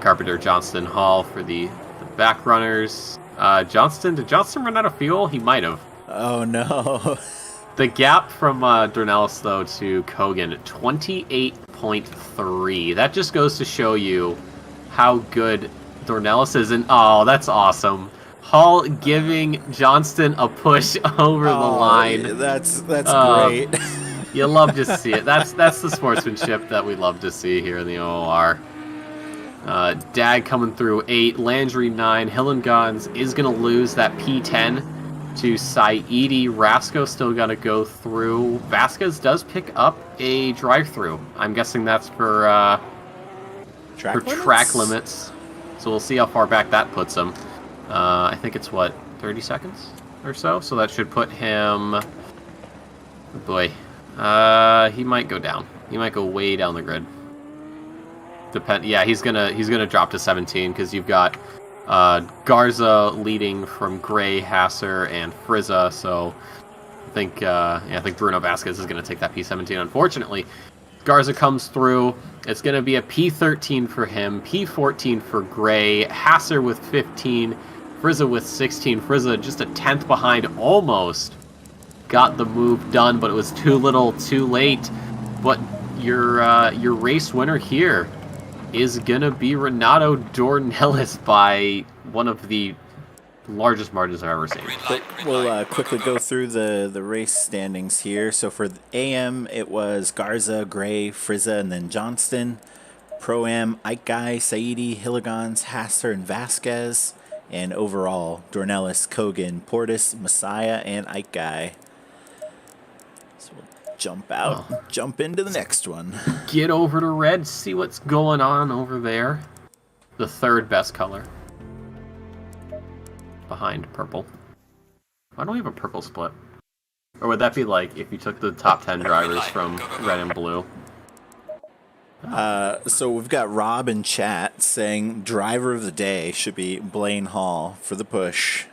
Carpenter, Johnston, Hall for the back runners. Johnston, did Johnston run out of fuel? He might have. Oh no. The gap from Dornelis, though, to Kogan, 28.3. That just goes to show you how good Dornelis is. And oh, that's awesome. Hall giving Johnston a push over the line. That's great. You love to see it. That's the sportsmanship that we love to see here in the OOR. Dag coming through 8, Landry 9. Hillengans is going to lose that P10 to Saidi. Rasco still got to go through. Vasquez does pick up a drive-through. I'm guessing that's for track limits. So we'll see how far back that puts him. I think it's, 30 seconds or so? So that should put him... Oh boy. He might go down. He might go way down the grid. Yeah, he's gonna drop to 17 because you've got Garza leading from Gray, Hasser, and Frizza. So I think Bruno Vasquez is gonna take that P17. Unfortunately, Garza comes through. It's gonna be a P13 for him, P14 for Gray, Hasser with 15, Frizza with 16. Frizza just a 10th behind, almost got the move done, but it was too little, too late. But your race winner here is gonna be Renato Dornelis by one of the largest margins I've ever seen. We'll quickly go through the race standings here. So for the AM, it was Garza, Gray, Frizza, and then Johnston. Pro-Am, Aikai, Saidi, Hilligans, Hasser, and Vasquez. And overall, Dornelis, Kogan, Portis, Messiah, and Aikai. So we'll jump into the next one. Get over to red, see what's going on over there. The third best color. Behind purple. Why don't we have a purple split? Or would that be like if you took the top 10 drivers from red and blue? So we've got Rob in chat saying driver of the day should be Blaine Hall for the push.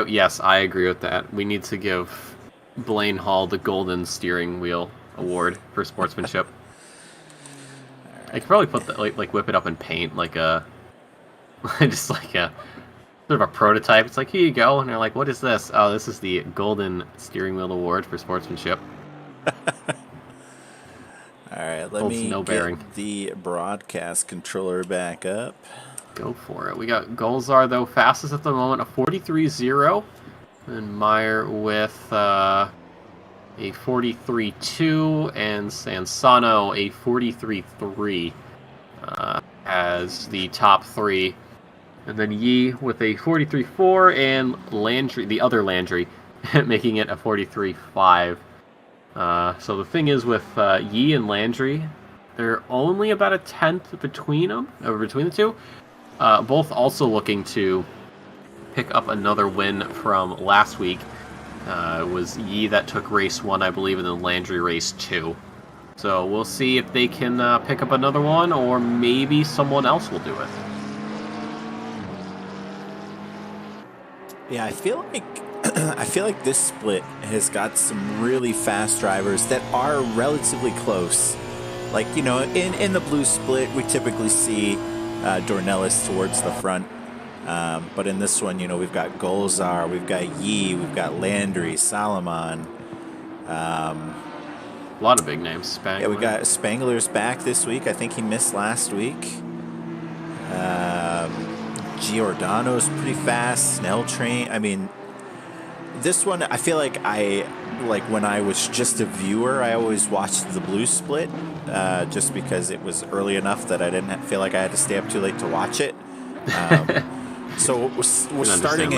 Yes, I agree with that. We need to give Blaine Hall the Golden Steering Wheel Award for sportsmanship. I could probably put like whip it up in paint, like a just like a sort of a prototype. It's like, here you go, and they're like, what is this? Oh, this is the Golden Steering Wheel Award for sportsmanship. All right, let me bearing. Get the broadcast controller back up. Go for it. We got Golzar, though, fastest at the moment, a 43.0. And Meyer with a 43.2. And Sansano, a 43.3 as the top three. And then Yi with a 43.4. And Landry, the other Landry, making it a 43.5. So the thing is with Yi and Landry, they're only about a 10th between the two. Both also looking to pick up another win from last week. It was Yi that took race 1, I believe, and then Landry race 2. So we'll see if they can pick up another one, or maybe someone else will do it. Yeah, I feel like this split has got some really fast drivers that are relatively close. Like, you know, in the blue split, we typically see Dornelis towards the front. But in this one, you know, we've got Golzar, we've got Yi, we've got Landry, Salomon. A lot of big names. Spangler. Yeah, we got Spangler's back this week. I think he missed last week. Giordano's pretty fast. Snell Train. I mean, this one, I feel like when I was just a viewer, I always watched the blue split, just because it was early enough that I didn't feel like I had to stay up too late to watch it. So we're starting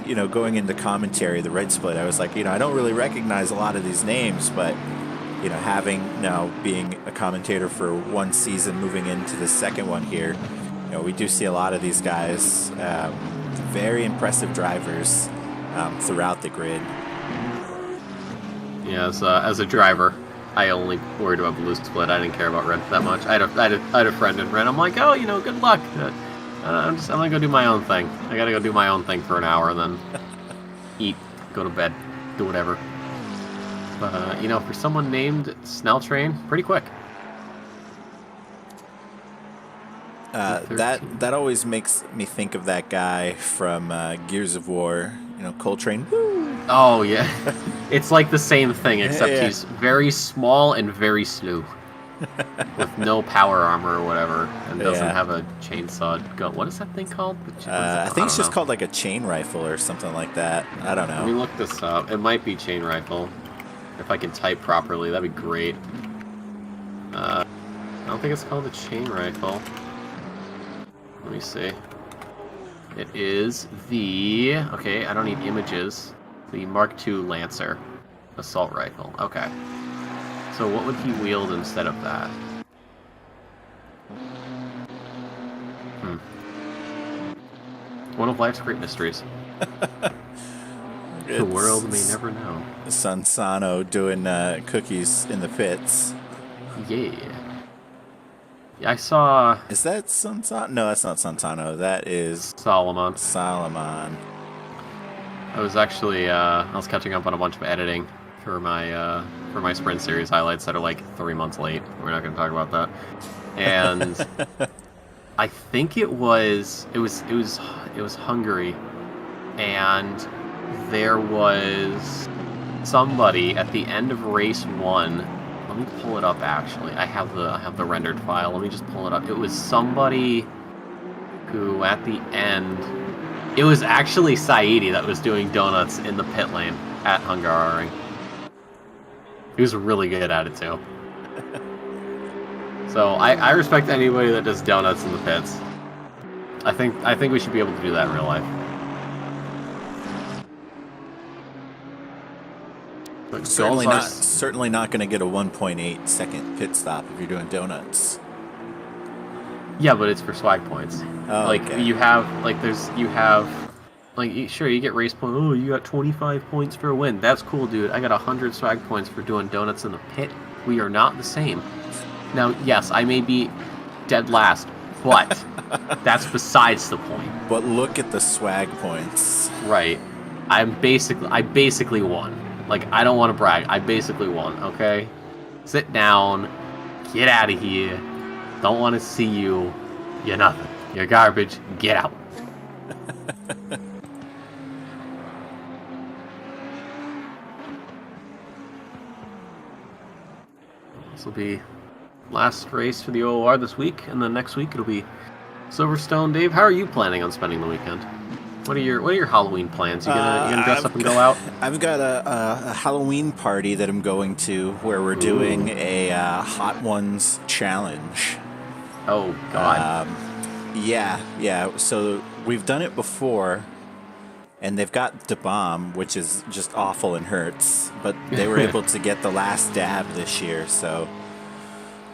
you know, going into commentary, the red split. I was like, you know, I don't really recognize a lot of these names, but you know, being a commentator for one season, moving into the second one here, you know, we do see a lot of these guys very impressive drivers throughout the grid. Yeah, as a driver, I only worried about blue split. I didn't care about red that much. I had a friend in red. I'm like, oh, good luck. I'm gonna go do my own thing. I gotta go do my own thing for an hour and then eat, go to bed, do whatever. But for someone named Snell Train, pretty quick. That always makes me think of that guy from Gears of War. Coltrane. Woo! Oh yeah, it's like the same thing except Yeah. he's very small and very slow, with no power armor or whatever, and doesn't Yeah. have a chainsaw gun. What is that thing called? I think it's just know. called like a chain rifle or something like that. I don't Let me know. look this up. It might be chain rifle. If I can type properly, that'd be great. I don't think it's called a chain rifle. Let me see. It is the... Okay, I don't need images. The Mark II Lancer assault rifle. Okay. So what would he wield instead of that? One of life's great mysteries. The world may never know. Sansano doing cookies in the pits. Yeah. I saw Is that Sansano? No, that's not Sansano. That is Solomon. Solomon. I was actually I was catching up on a bunch of editing for my Sprint Series highlights that are like 3 months late. We're not going to talk about that. And I think it was Hungary, and there was somebody at the end of race 1. Let me pull it up. Actually, I have the rendered file. Let me just pull it up. It was somebody who at the end. It was actually Saidi that was doing donuts in the pit lane at Hungaroring. He was really good at it too. So I respect anybody that does donuts in the pits. I think we should be able to do that in real life. But Certainly not going to get a 1.8 second pit stop if you're doing donuts. Yeah, but it's for swag points. Oh, like okay. you have sure you get race points. Oh, you got 25 points for a win. That's cool, dude. I got 100 swag points for doing donuts in the pit. We are not the same. Now, yes, I may be dead last, but that's besides the point. But look at the swag points. Right. I basically won. Like, I don't want to brag. I basically won, okay? Sit down. Get out of here. Don't want to see you. You're nothing. You're garbage. Get out. This will be last race for the OOR this week, and then next week it'll be Silverstone. Dave, how are you planning on spending the weekend? What are your Halloween plans? You gonna dress up and go out? I've got a Halloween party that I'm going to where we're doing a Hot Ones challenge. Oh God. Yeah. So we've done it before, and they've got the bomb, which is just awful and hurts. But they were able to get the last dab this year, so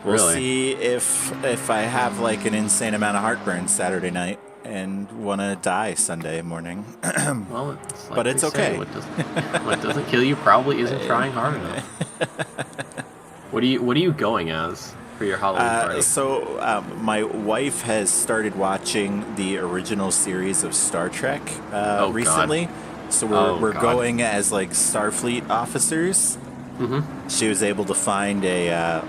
we'll Really? see if I have like an insane amount of heartburn Saturday night and want to die Sunday morning. Well, it's like But it's they say, okay. What doesn't kill you probably isn't trying hard enough. What are you going as for your Halloween party? So my wife has started watching the original series of Star Trek God. recently. So we're God. going as like Starfleet officers. Mm-hmm. She was able to find a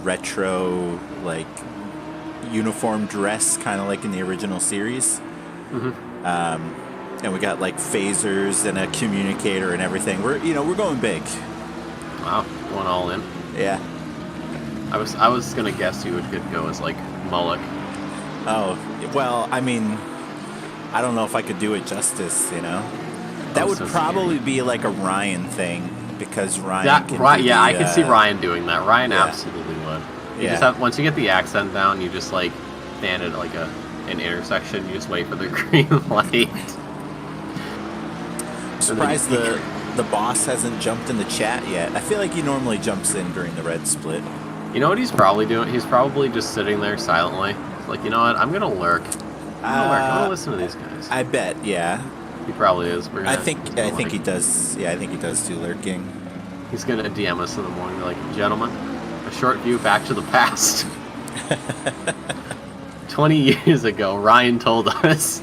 retro like uniform dress, kind of like in the original series. Mm-hmm. And we got like phasers and a communicator and everything. We're going big. Wow, going all in. Yeah. I was gonna guess you would go as like Moloch. Oh, well, I mean, I don't know if I could do it justice, That would so probably be like a Ryan thing, because Ryan I can see Ryan doing that. Ryan yeah. absolutely would. You Yeah. just have, once you get the accent down, you just like stand at like an intersection. You just wait for the green light. I'm surprised the boss hasn't jumped in the chat yet. I feel like he normally jumps in during the red split. You know what he's probably doing? He's probably just sitting there silently. He's like, you know what? I'm gonna lurk. I'm gonna listen to these guys. I bet, yeah. He probably is. I think he does. Yeah, I think he does do lurking. He's gonna DM us in the morning, like, gentlemen, a short view back to the past. 20 years ago, Ryan told us.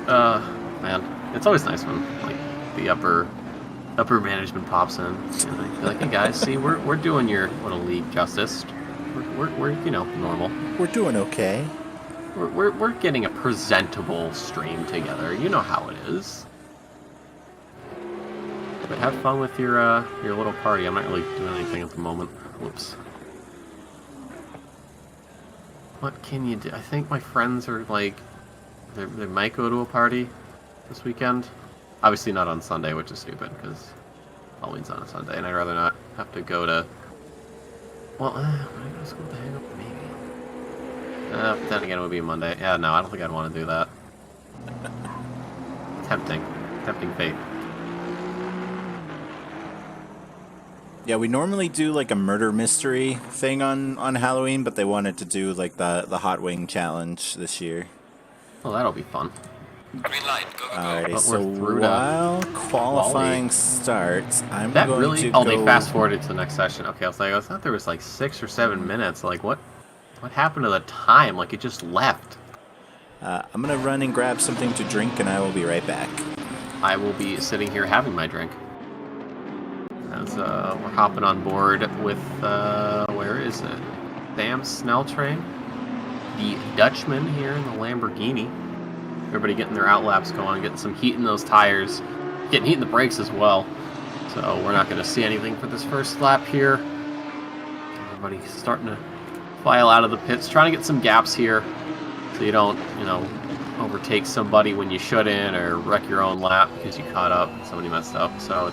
Man, it's always nice when like the upper management pops in. You know, they're like, hey guys, see, we're doing your little league justice. We're you know, normal. We're doing okay. We're getting a presentable stream together. You know how it is. But have fun with your little party. I'm not really doing anything at the moment. Whoops. What can you do? I think my friends are like, they might go to a party this weekend. Obviously not on Sunday, which is stupid because Halloween's on a Sunday, and I'd rather not have to go to. Well, when I go to school to hang up, maybe. Then again, it would be Monday. Yeah, no, I don't think I'd want to do that. Tempting fate. Yeah, we normally do like a murder mystery thing on Halloween, but they wanted to do like the hot wing challenge this year. Well, that'll be fun. Alrighty, But so we're through to while qualifying starts, I'm That going really? to Oh, go... they fast forwarded to the next session. Okay, I thought there was like 6 or 7 minutes. Like, what happened to the time? Like, it just left. I'm going to run and grab something to drink, and I will be right back. I will be sitting here having my drink. As we're hopping on board with, where is it? Sam Snelltrain. The Dutchman here in the Lamborghini. Everybody getting their outlaps going, getting some heat in those tires, getting heat in the brakes as well. So we're not going to see anything for this first lap here. Everybody's starting to file out of the pits, trying to get some gaps here so you don't, you know, overtake somebody when you shouldn't or wreck your own lap because you caught up and somebody messed up. So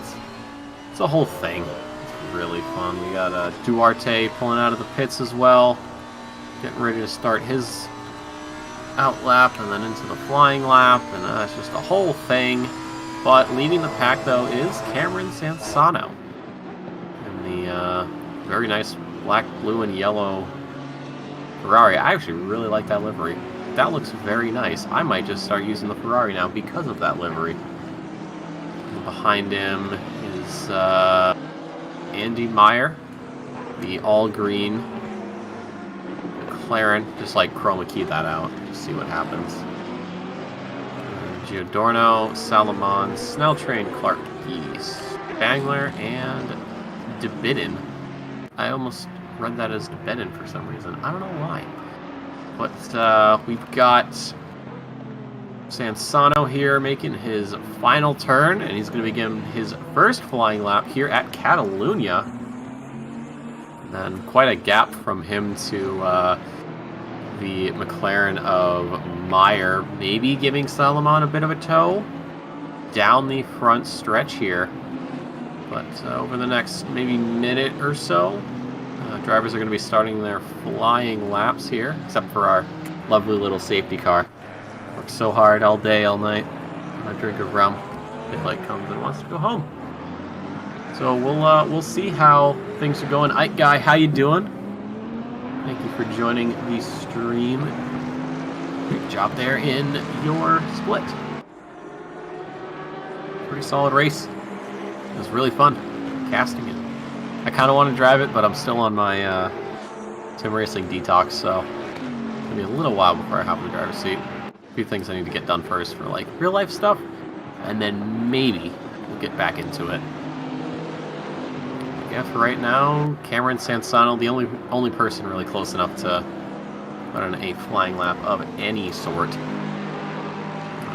it's a whole thing. It's really fun. We got Duarte pulling out of the pits as well, getting ready to start his out lap and then into the flying lap, and it's just a whole thing. But leading the pack though is Cameron Sansano in the very nice black, blue, and yellow Ferrari. I actually really like that livery. That looks very nice. I might just start using the Ferrari now because of that livery. And behind him is Andy Meyer, the all green McLaren. Just like chroma key that out, just see what happens. Giordano, Salomon, Snelltrain, Clark Geese, Spangler, and DeBidden. I almost read that as DeBidden for some reason. I don't know why. But we've got Sansano here making his final turn, and he's going to begin his first flying lap here at Catalunya. And then quite a gap from him to the McLaren of Meyer, maybe giving Salomon a bit of a tow down the front stretch here. But over the next maybe minute or so, drivers are going to be starting their flying laps here, except for our lovely little safety car. Worked so hard all day, all night. A drink of rum. Daylight comes and wants to go home. So we'll see how things are going. Ike Guy, how you doing? Thank you for joining the stream. Great job there in your split. Pretty solid race. It was really fun casting it. I kind of want to drive it, but I'm still on my sim racing detox, so it's going to be a little while before I hop in the driver's seat. A few things I need to get done first for like real life stuff, and then maybe we'll get back into it. Yeah, for right now, Cameron Sansano, the only person really close enough to run a flying lap of any sort.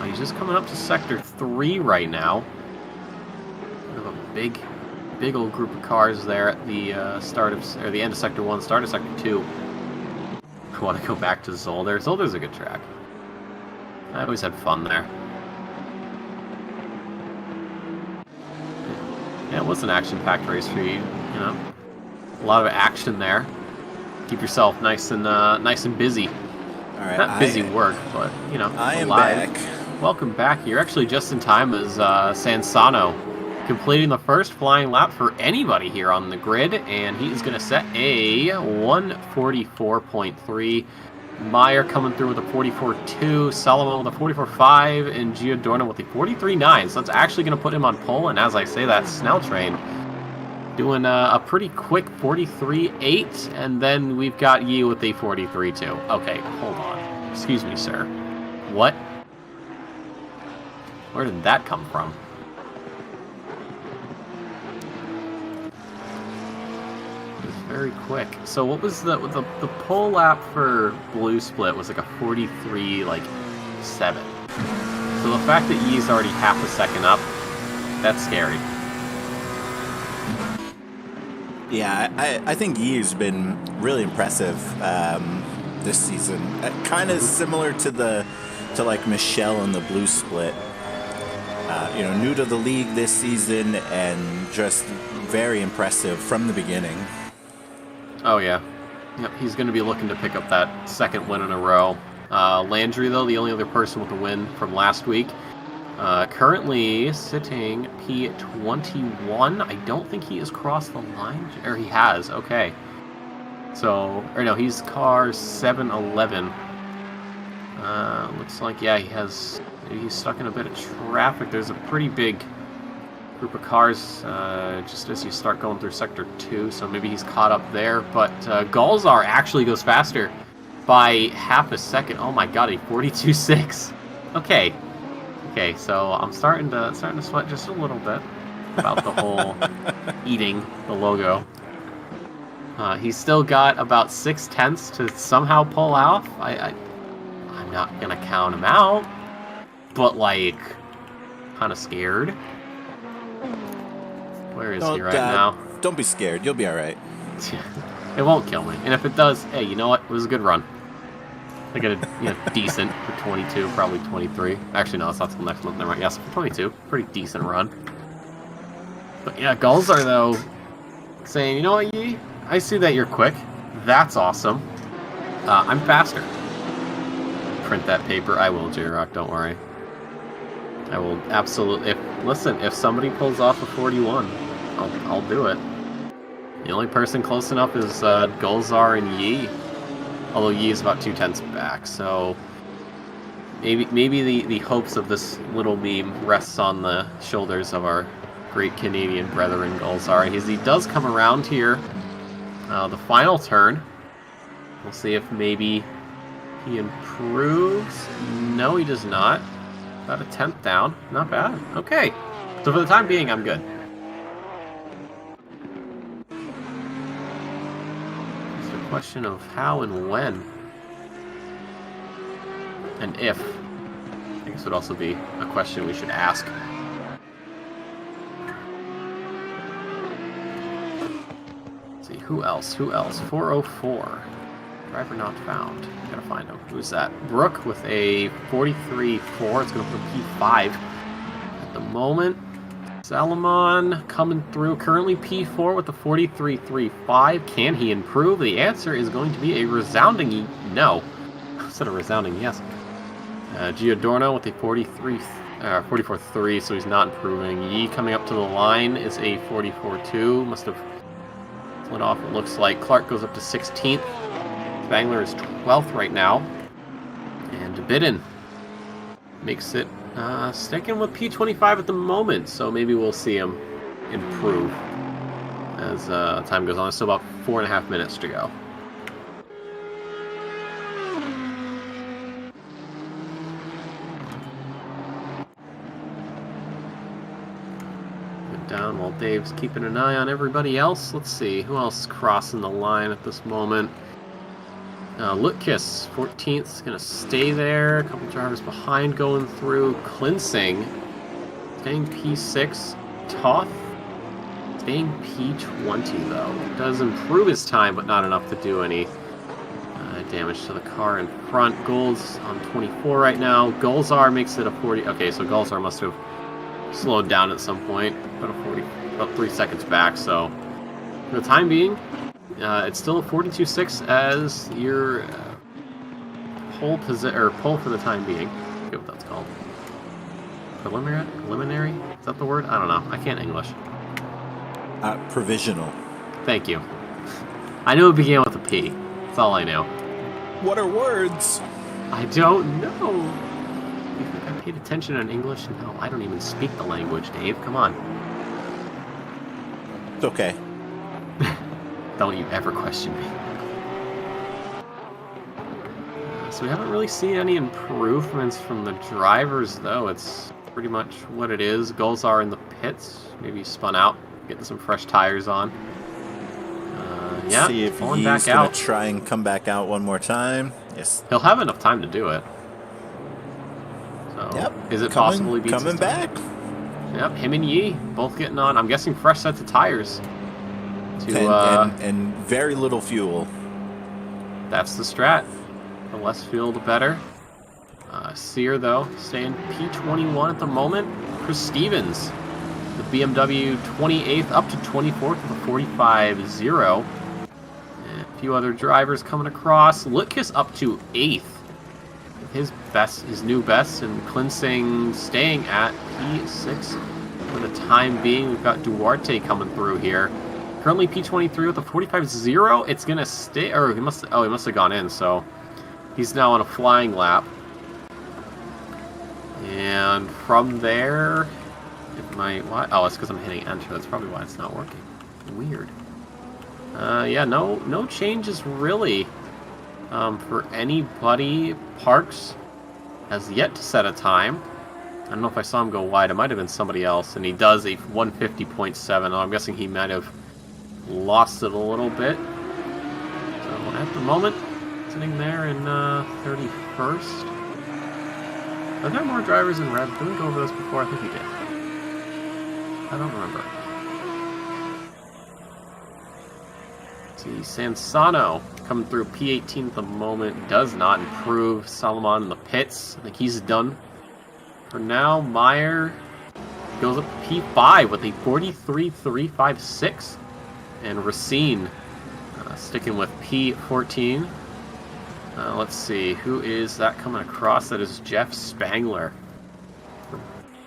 He's just coming up to Sector 3 right now. We have a big old group of cars there at the the end of Sector 1, start of Sector 2. I want to go back to Zolder. Zolder's a good track. I always had fun there. Yeah, it was an action-packed race for you. You know, a lot of action there. Keep yourself nice and busy. All right, Not busy work, but you know, I am alive. back. Welcome back. You're actually just in time as Sansano completing the first flying lap for anybody here on the grid, and he is going to set a 1:44.3 Meyer coming through with a 44.2, Solomon with a 44.5, and Giordano with a 43.9. So that's actually going to put him on pole. And as I say that, Snell Train doing a pretty quick 43.8, and then we've got Yi with a 43.2. Okay, hold on. Excuse me, sir. What? Where did that come from? Very quick. So what was the pole lap for Blue Split was like a 43 like 7. So the fact that Yi's already half a second up, that's scary. Yeah, I think Yi's been really impressive this season. Kind of similar to like Michelle in the Blue Split. New to the league this season and just very impressive from the beginning. Oh, yeah. Yep, he's going to be looking to pick up that second win in a row. Landry, though, the only other person with a win from last week. Currently sitting P21. I don't think he has crossed the line. Or he has. Okay. So, or no, he's car 711. Looks like, yeah, he's stuck in a bit of traffic. There's a pretty big group of cars just as you start going through sector 2, so maybe he's caught up there. But Galzar actually goes faster by half a second. Oh my god, a 42.6. Okay, so I'm starting to sweat just a little bit about the whole eating the logo. He's still got about 6/10 to somehow pull off. I'm not gonna count him out, but like, kind of scared. Where is he right now? Don't be scared. You'll be all right. It won't kill me. And if it does, hey, you know what? It was a good run. I got a decent for 22, probably 23. Actually, no, it's not till next month. Never mind. Yes, for 22. Pretty decent run. But yeah, Gulzar, though, saying, you know what, Yi? I see that you're quick. That's awesome. I'm faster. Print that paper. I will, J-Rock. Don't worry. I will absolutely. If somebody pulls off a 41, I'll do it. The only person close enough is Gulzar and Yi. Although Yi is about 2/10 back, so maybe the hopes of this little meme rests on the shoulders of our great Canadian brethren Gulzar. He does come around here, the final turn. We'll see if maybe he improves. No, he does not. About a 10th down. Not bad. Okay. So for the time being, I'm good. It's a question of how and when. And if. I guess would also be a question we should ask. Let's see, who else? 404. Driver not found. Gotta find him. Who's that? Brooke with a 43.4. It's going to put P5 at the moment. Salomon coming through. Currently P4 with a 43.35. Can he improve? The answer is going to be a resounding no. Instead of resounding yes. Giordano with a 44.3, so he's not improving. Yi coming up to the line is a 44.2. Must have split off, it looks like. Clark goes up to 16th. Spangler is 12th right now. And Bidden makes it sticking with P25 at the moment. So maybe we'll see him improve as time goes on. It's still about 4.5 minutes to go. Good down while Dave's keeping an eye on everybody else. Let's see, who else is crossing the line at this moment? Lutkiss, 14th, is going to stay there. A couple drivers behind going through. Klinsing, staying P6. Toth, staying P20, though. Does improve his time, but not enough to do any damage to the car in front. Gold's on 24 right now. Gulzar makes it a 40. Okay, so Gulzar must have slowed down at some point. About 3 seconds back, so for the time being, it's still a 42.6 as your pole for the time being. I forget what that's called. Preliminary? Is that the word? I don't know. I can't English. Provisional. Thank you. I knew it began with a P. That's all I know. What are words? I don't know. You think I paid attention in English? No, I don't even speak the language, Dave. Come on. It's okay. Don't you ever question me. So we haven't really seen any improvements from the drivers, though. It's pretty much what it is. Golzar in the pits. Maybe spun out, getting some fresh tires on. Yeah, See if pulling he's back gonna out. try and come back out one more time. Yes. He'll have enough time to do it. So, Yep. is it possible he beats coming his time? back? Yep, him and Yi both getting on. I'm guessing fresh sets of tires. And very little fuel. That's the strat. The less fuel, the better. Sear, though, staying P21 at the moment. Chris Stevens, the BMW 28th up to 24th with a 45.0. And a few other drivers coming across. Lutkus up to 8th. His new best, and Klinsing staying at P6 for the time being. We've got Duarte coming through here. Currently P23 with a 45.0. It's gonna stay, or he must have gone in, so he's now on a flying lap. And from there, oh, it's because I'm hitting enter. That's probably why it's not working. Weird. Yeah, no changes really for anybody. Parks has yet to set a time. I don't know if I saw him go wide. It might have been somebody else, and he does a 150.7. I'm guessing he might have lost it a little bit. So at the moment, sitting there in 31st. Are there more drivers in red? Did we go over this before? I think we did. I don't remember. See, Sansano coming through P18 at the moment. Does not improve. Salomon in the pits. I think he's done. For now, Meyer goes up to P5 with a 43.356. And Racine sticking with P14. Let's see, who is that coming across? That is Jeff Spangler.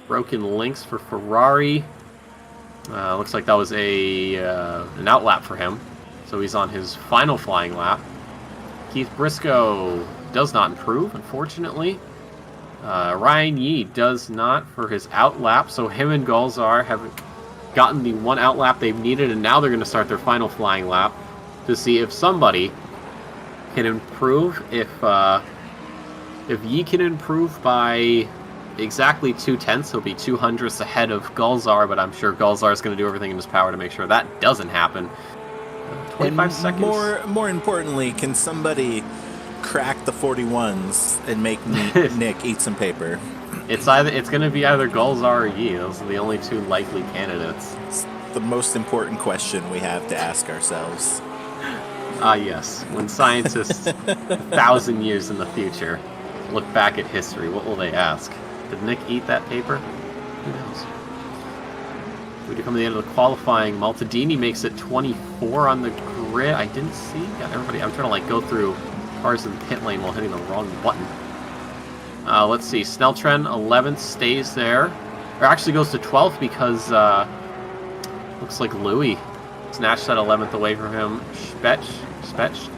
Broken links for Ferrari. Looks like that was an outlap for him. So he's on his final flying lap. Keith Briscoe does not improve, unfortunately. Ryan Yi does not for his outlap. So him and Golzar have gotten the one outlap they've needed, and now they're going to start their final flying lap to see if somebody can improve. If Yi can improve by exactly 2/10, he'll be 200ths ahead of Golzar, but I'm sure Golzar is going to do everything in his power to make sure that doesn't happen. 25 seconds. More importantly, can somebody crack the 41s and make Nick eat some paper? It's going to be either Golzar or Yi. Those are the only two likely candidates. It's the most important question we have to ask ourselves. Yes. When scientists, 1,000 years in the future, look back at history, what will they ask? Did Nick eat that paper? Who knows? We do come to the end of the qualifying. Maltadini makes it 24 on the grid. I didn't see. Got everybody. I'm trying to go through cars in the pit lane while hitting the wrong button. Let's see. Snelltren 11th stays there. Or actually goes to 12th because looks like Louis snatched that 11th away from him. Spetch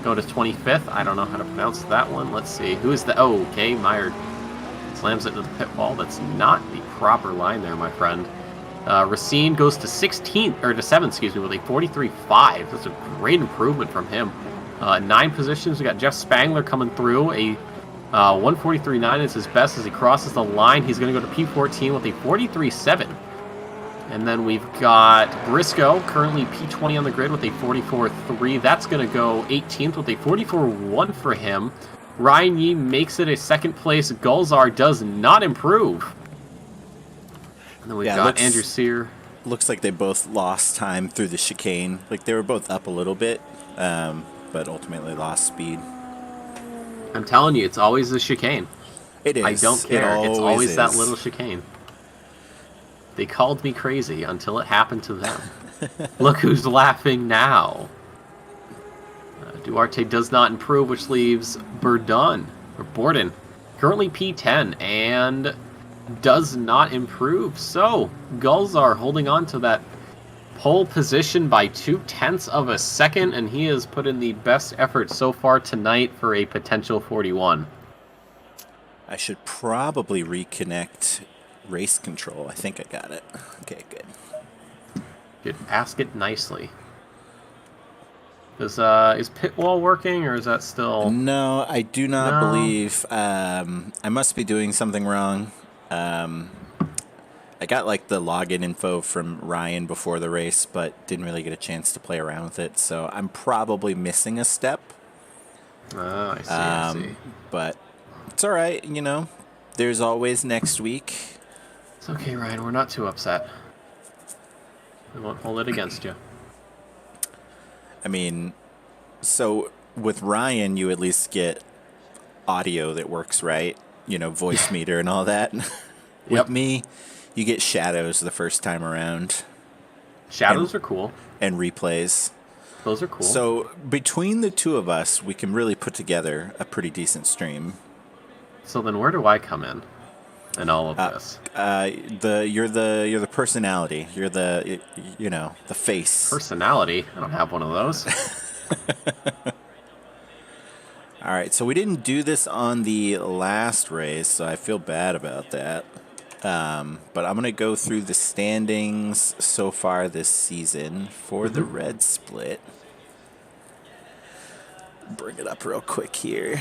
go to 25th. I don't know how to pronounce that one. Let's see. Who is the... Oh, okay. Meyer slams it to the pit wall. That's not the proper line there, my friend. Racine goes to 16th, or to 7th, excuse me, with a 43.5. That's a great improvement from him. 9 positions. We got Jeff Spangler coming through. A 143.9 is his best as he crosses the line. He's going to go to P14 with a 43.7. And then we've got Briscoe, currently P20 on the grid with a 44.3. That's going to go 18th with a 44.1 for him. Ryan Yi makes it a second place. Golzar does not improve. And then we've got Andrew Sear. Looks like they both lost time through the chicane. Like they were both up a little bit, but ultimately lost speed. I'm telling you, it's always the chicane. It is. I don't care. It's always is. that little chicane. They called me crazy until it happened to them. Look who's laughing now. Duarte does not improve, which leaves Borden, currently P10, and does not improve. So, Golzar holding on to that pole position by 0.2 of a second, and he has put in the best effort so far tonight for a potential 41. I should probably reconnect race control. I think I got it. Okay, good. You'd ask it nicely. Is pit wall working, or is that still... No, I do not No. believe. I must be doing something wrong. I got like the login info from Ryan before the race, but didn't really get a chance to play around with it. So I'm probably missing a step. Oh, I see. But it's all right. You know, there's always next week. It's okay, Ryan. We're not too upset. We won't hold it against you. I mean, so with Ryan, you at least get audio that works right. You know, voice meter and all that. With me, you get shadows the first time around. Shadows are cool. And replays. Those are cool. So between the two of us, we can really put together a pretty decent stream. So then where do I come in all of this? You're the personality. You're the the face. Personality? I don't have one of those. All right, so we didn't do this on the last race, so I feel bad about that. But I'm gonna go through the standings so far this season for the red split. Bring it up real quick here.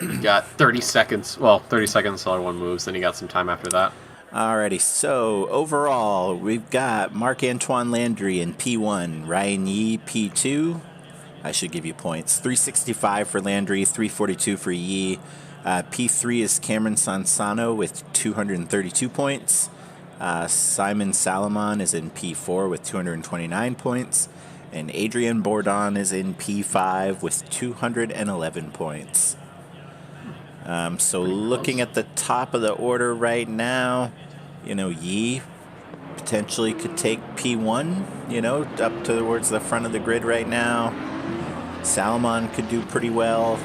You got 30 seconds. Well, 30 seconds till everyone moves, then you got some time after that. Alrighty, so overall, we've got Marc-Antoine Landry in P1, Ryan Yee P2. I should give you points. 365 for Landry, 342 for Yee. P3 is Cameron Sansano with 232 points. Simon Salomon is in P4 with 229 points. And Adrian Bourdon is in P5 with 211 points. So looking at the top of the order right now, Yee potentially could take P1, up towards the front of the grid right now. Salomon could do pretty well.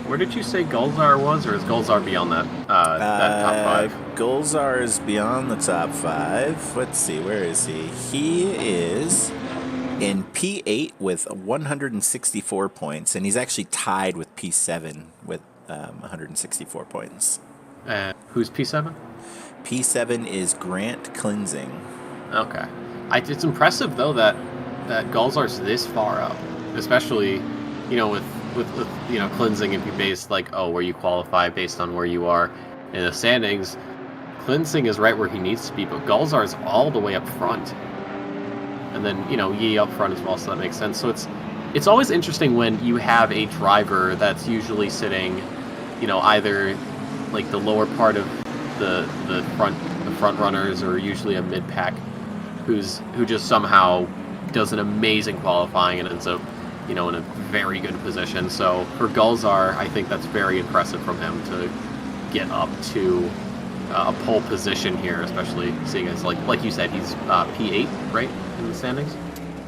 Where did you say Gulzar was, or is Gulzar beyond that top 5? Gulzar is beyond the top 5. Let's see, where is he? He is in P8 with 164 points, and he's actually tied with P7 with 164 points. Who's P7? P7 is Grant Cleansing. Okay. It's impressive, though, that Gulzar's this far up, especially, with cleansing and be based where you qualify based on where you are in the standings. Cleansing is right where he needs to be, but Gulzar is all the way up front. And then, Yee up front as well, so that makes sense. So it's always interesting when you have a driver that's usually sitting, either like the lower part of the front runners, or usually a mid pack who just somehow does an amazing qualifying and ends up in a very good position. So for Gulzar, I think that's very impressive from him to get up to a pole position here, especially seeing as like you said, he's P8, right, in the standings?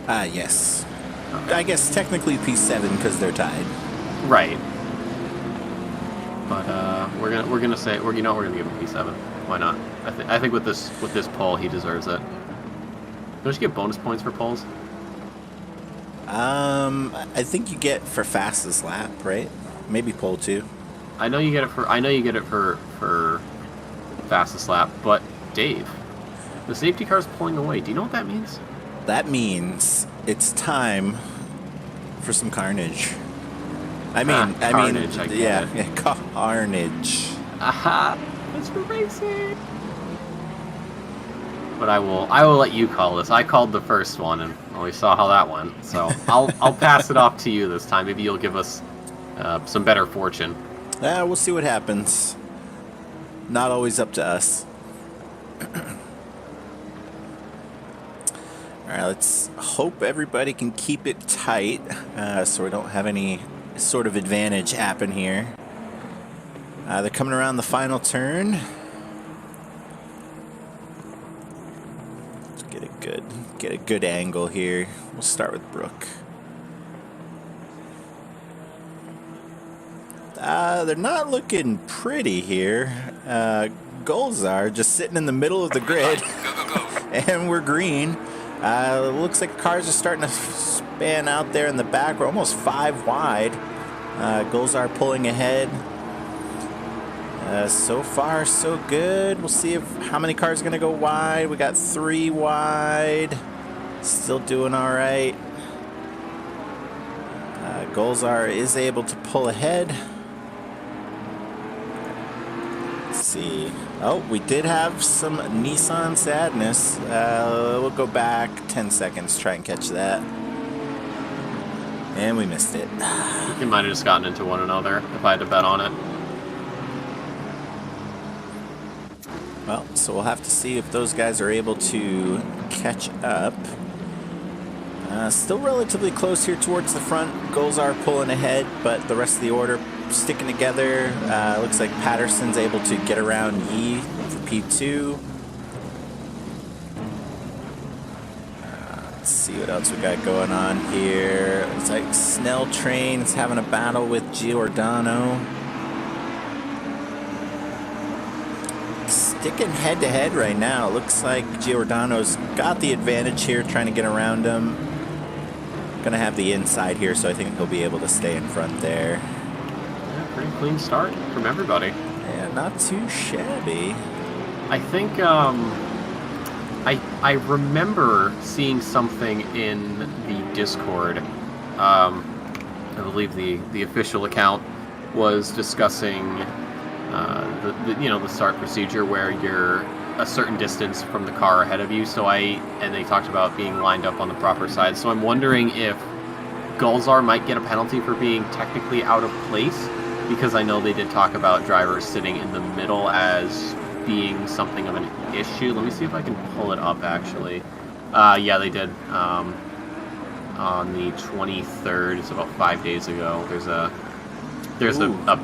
Yes. Okay. I guess technically P7 because they're tied. Right. But we're gonna say we're gonna give him P7. Why not? I think with this pole, he deserves it. Don't you get bonus points for poles? I think you get for fastest lap, right? Maybe pole 2. I know you get it for fastest lap, but Dave, the safety car's pulling away. Do you know what that means? That means it's time for some carnage. Carnage, I get it. Yeah, carnage. Aha! It's for racing. But I will let you call this. I called the first one, and we saw how that went. So I'll pass it off to you this time. Maybe you'll give us some better fortune. We'll see what happens. Not always up to us. All right, let's hope everybody can keep it tight so we don't have any sort of advantage happen here. They're coming around the final turn. Let's get a good angle here. We'll start with Brooke. They're not looking pretty here. Gulzar just sitting in the middle of the grid. And we're green. Looks like cars are starting to span out there in the back. We're almost 5 wide. Golzar pulling ahead. So far, so good. We'll see how many cars are going to go wide. We got 3 wide. Still doing all right. Golzar is able to pull ahead. Let's see. Oh, we did have some Nissan sadness. We'll go back 10 seconds, try and catch that. And we missed it. We might have just gotten into one another if I had to bet on it. Well, so we'll have to see if those guys are able to catch up. Still relatively close here towards the front. Golzar pulling ahead, but the rest of the order sticking together. Looks like Patterson's able to get around Yi for P2. Let's see what else we got going on here. It's like Snell Train's having a battle with Giordano. Sticking head to head right now. Looks like Giordano's got the advantage here, trying to get around him. Gonna have the inside here, so I think he'll be able to stay in front there. Yeah, pretty clean start from everybody. Yeah, not too shabby. I think I remember seeing something in the Discord. I believe the official account was discussing the start procedure where you're a certain distance from the car ahead of you. And they talked about being lined up on the proper side. So I'm wondering if Golzar might get a penalty for being technically out of place, because I know they did talk about drivers sitting in the middle as being something of an issue. Let me see if I can pull it up actually. Yeah, they did. On the 23rd, it's about 5 days ago. There's a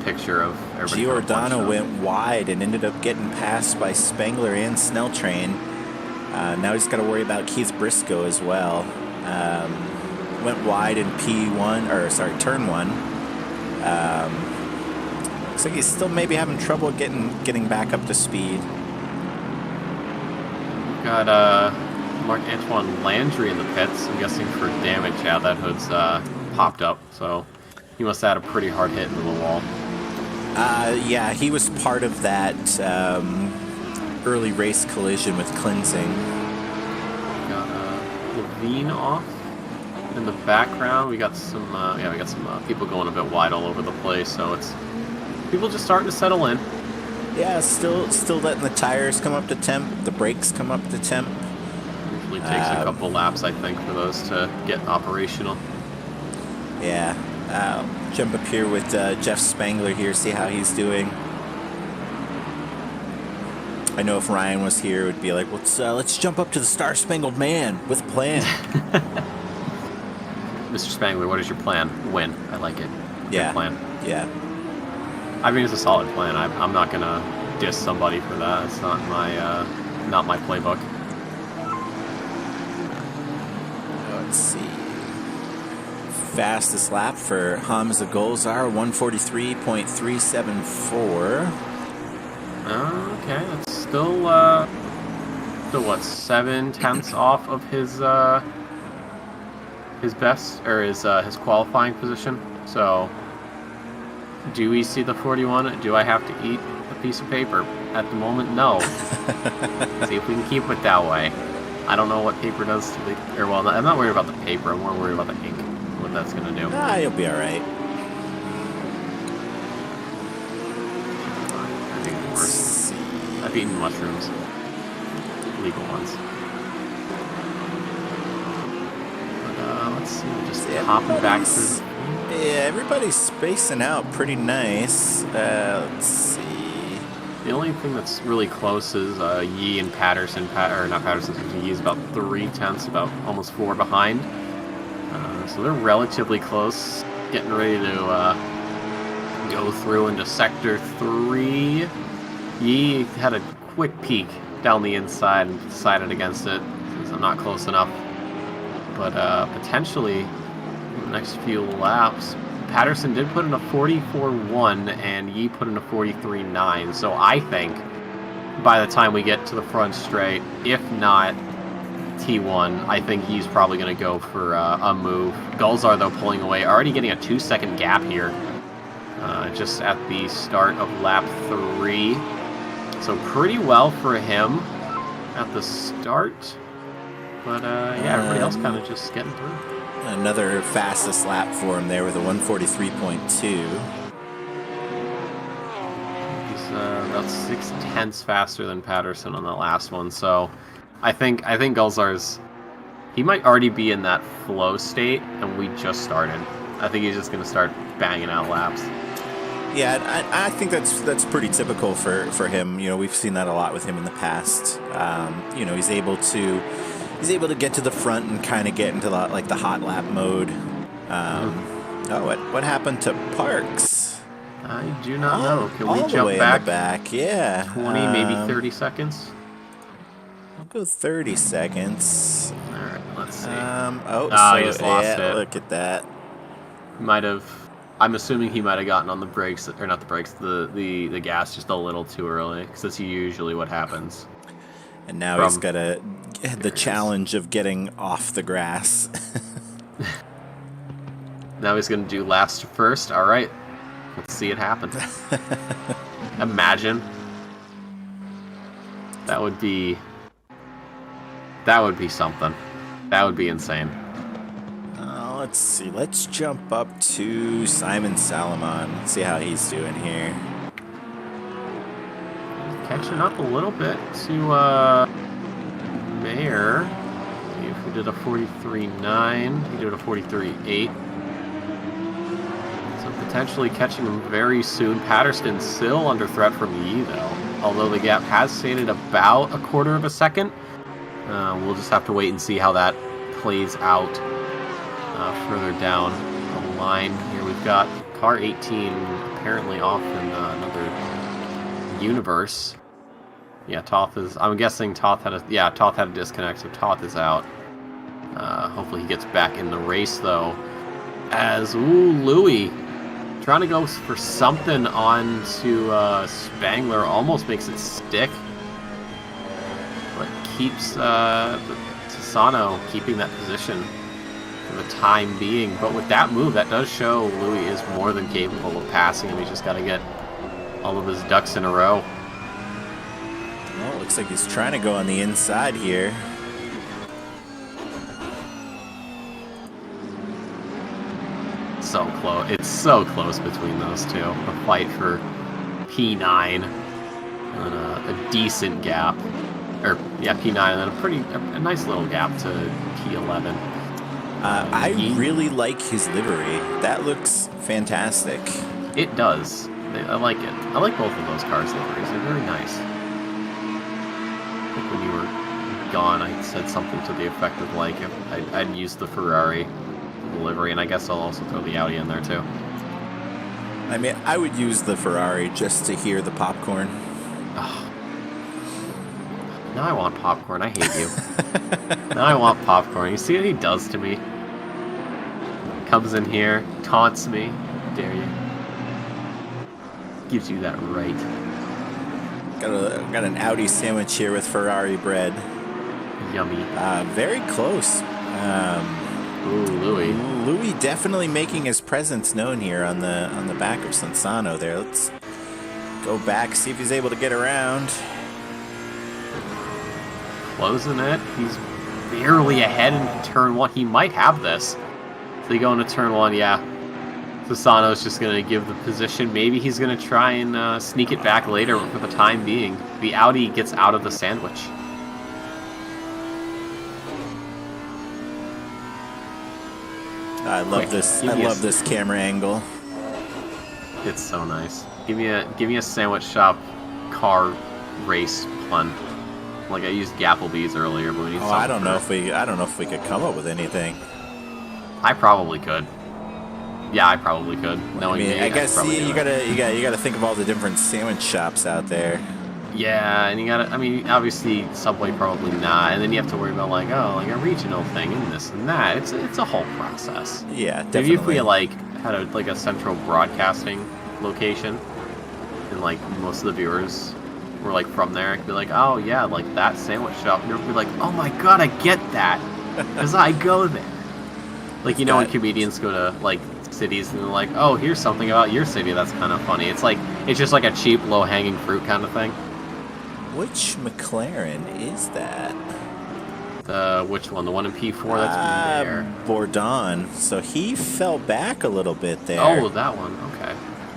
picture of everybody. Giordano went wide and ended up getting passed by Spengler and Snell Train. Now he's got to worry about Keith Briscoe as well. Went wide in turn 1. Looks like he's still maybe having trouble getting back up to speed. We've got Marc-Antoine Landry in the pits. I'm guessing for damage. Yeah, that hood's popped up, so he must have had a pretty hard hit into the wall. Yeah, he was part of that early race collision with cleansing. Got Levine off in the background. We got some people going a bit wide all over the place. So it's people just starting to settle in. Yeah, still letting the tires come up to temp. The brakes come up to temp. Usually takes a couple laps, I think, for those to get operational. Yeah. Jump up here with Jeff Spangler here, see how he's doing. I know if Ryan was here, it would be like, let's jump up to the Star Spangled Man with a plan. Mr. Spangler, what is your plan? Win. I like it. Yeah. Good plan. Yeah. I mean, it's a solid plan. I'm not gonna diss somebody for that. It's not my playbook. Let's see. Fastest lap for Hamza Golzar, 143.374. Okay, that's still what, 7/10 off of his best, or his qualifying position. So, do we see the 41? Do I have to eat a piece of paper? At the moment, no. See if we can keep it that way. I don't know what paper does to the, I'm not worried about the paper. I'm more worried about the ink. What that's gonna do. You'll be all right. I've eaten worse. I've eaten mushrooms. Legal ones. But let's see. Just hopping back through. Yeah, everybody's spacing out pretty nice. Let's see. The only thing that's really close is Yi and Patterson. Not Patterson. Yi is about 3/10, about almost 4 behind. So they're relatively close, getting ready to go through into Sector 3. Yi had a quick peek down the inside and decided against it, since I'm not close enough. But potentially, in the next few laps, Patterson did put in a 44.1 and Yi put in a 43.9. So I think by the time we get to the front straight, if not T1. I think he's probably going to go for a move. Gulzar, though, pulling away. Already getting a 2-second gap here. Just at the start of lap 3. So pretty well for him at the start. But yeah, everybody else kind of just getting through. Another fastest lap for him there with a 143.2. He's about 0.6 faster than Patterson on the last one. So I think Gulzar's, he might already be in that flow state, and we just started. I think he's just going to start banging out laps. Yeah, I think that's pretty typical for him. You know, we've seen that a lot with him in the past. You know, he's able to get to the front and kind of get into the hot lap mode. Oh, what happened to Parks? I do not know. Can we all the jump way back? In the back, yeah. 20, maybe 30 seconds. I'll go 30 seconds. All right, let's see. So, he just lost it. Look at that. Might have. I'm assuming he might have gotten on the brakes, or not the brakes, the gas just a little too early, because that's usually what happens. And now he's got the challenge of getting off the grass. Now he's going to do last to first. All right, let's see it happen. Imagine. That would be something. That would be insane. Let's see. Let's jump up to Simon Salomon. Let's see how he's doing here. Catching up a little bit to Mayer. See if we did a 43.9. He did a 43.8. So potentially catching him very soon. Patterson still under threat from Yi, though. Although the gap has stayed at about 1/4 of a second. We'll just have to wait and see how that plays out further down the line. Here we've got car 18 apparently off in another universe. Yeah, Toth is. I'm guessing Toth had a disconnect, so Toth is out. Hopefully he gets back in the race though. As Louis trying to go for something onto Spangler, almost makes it stick, but keeps Tisano keeping that position for the time being. But with that move, that does show Louis is more than capable of passing him. He's just got to get all of his ducks in a row. Well, it looks like he's trying to go on the inside here. So close. It's so close between those two. A fight for P9 and a decent gap. Or, yeah, P9 and then a nice little gap to P11. I really like his livery. That looks fantastic. It does. I like it. I like both of those cars' liveries. They're very nice. I think when you were gone, I said something to the effect of, like, if I'd use the Ferrari livery, and I guess I'll also throw the Audi in there, too. I mean, I would use the Ferrari just to hear the popcorn. Oh. Now I want popcorn. I hate you. Now I want popcorn. You see what he does to me? Comes in here, taunts me. Dare you? Gives you that right. Got an Audi sandwich here with Ferrari bread. Yummy. Very close. Ooh, Louis. Louis definitely making his presence known here on the back of Sansano there. Let's go back, see if he's able to get around. Closing it. He's barely ahead in turn 1. He might have this. So they go into turn 1, yeah. Sansano's just going to give the position. Maybe he's going to try and sneak it back later for the time being. The Audi gets out of the sandwich. I love this. I love this camera angle. It's so nice. Give me a sandwich shop car race pun. Like I used Gapplebee's earlier, but we need something. I don't know if we could come up with anything. I probably could. Yeah, I probably could. Knowing me, I guess you gotta think of all the different sandwich shops out there. Yeah, and you gotta. I mean, obviously Subway probably not, and then you have to worry about like a regional thing and this and that. It's a whole process. Yeah, definitely. Maybe if we had a central broadcasting location, and like most of the viewers were like from there, I could be like, oh yeah, like that sandwich shop. And they'll be like, oh my god, I get that, because I go there. Like, you know, when comedians go to like cities and they're like, oh, here's something about your city that's kind of funny. It's like, it's just like a cheap, low-hanging fruit kind of thing. Which McLaren is that? Which one? The one in P4 that's there. Bourdon. So he fell back a little bit there. Oh, that one. Okay.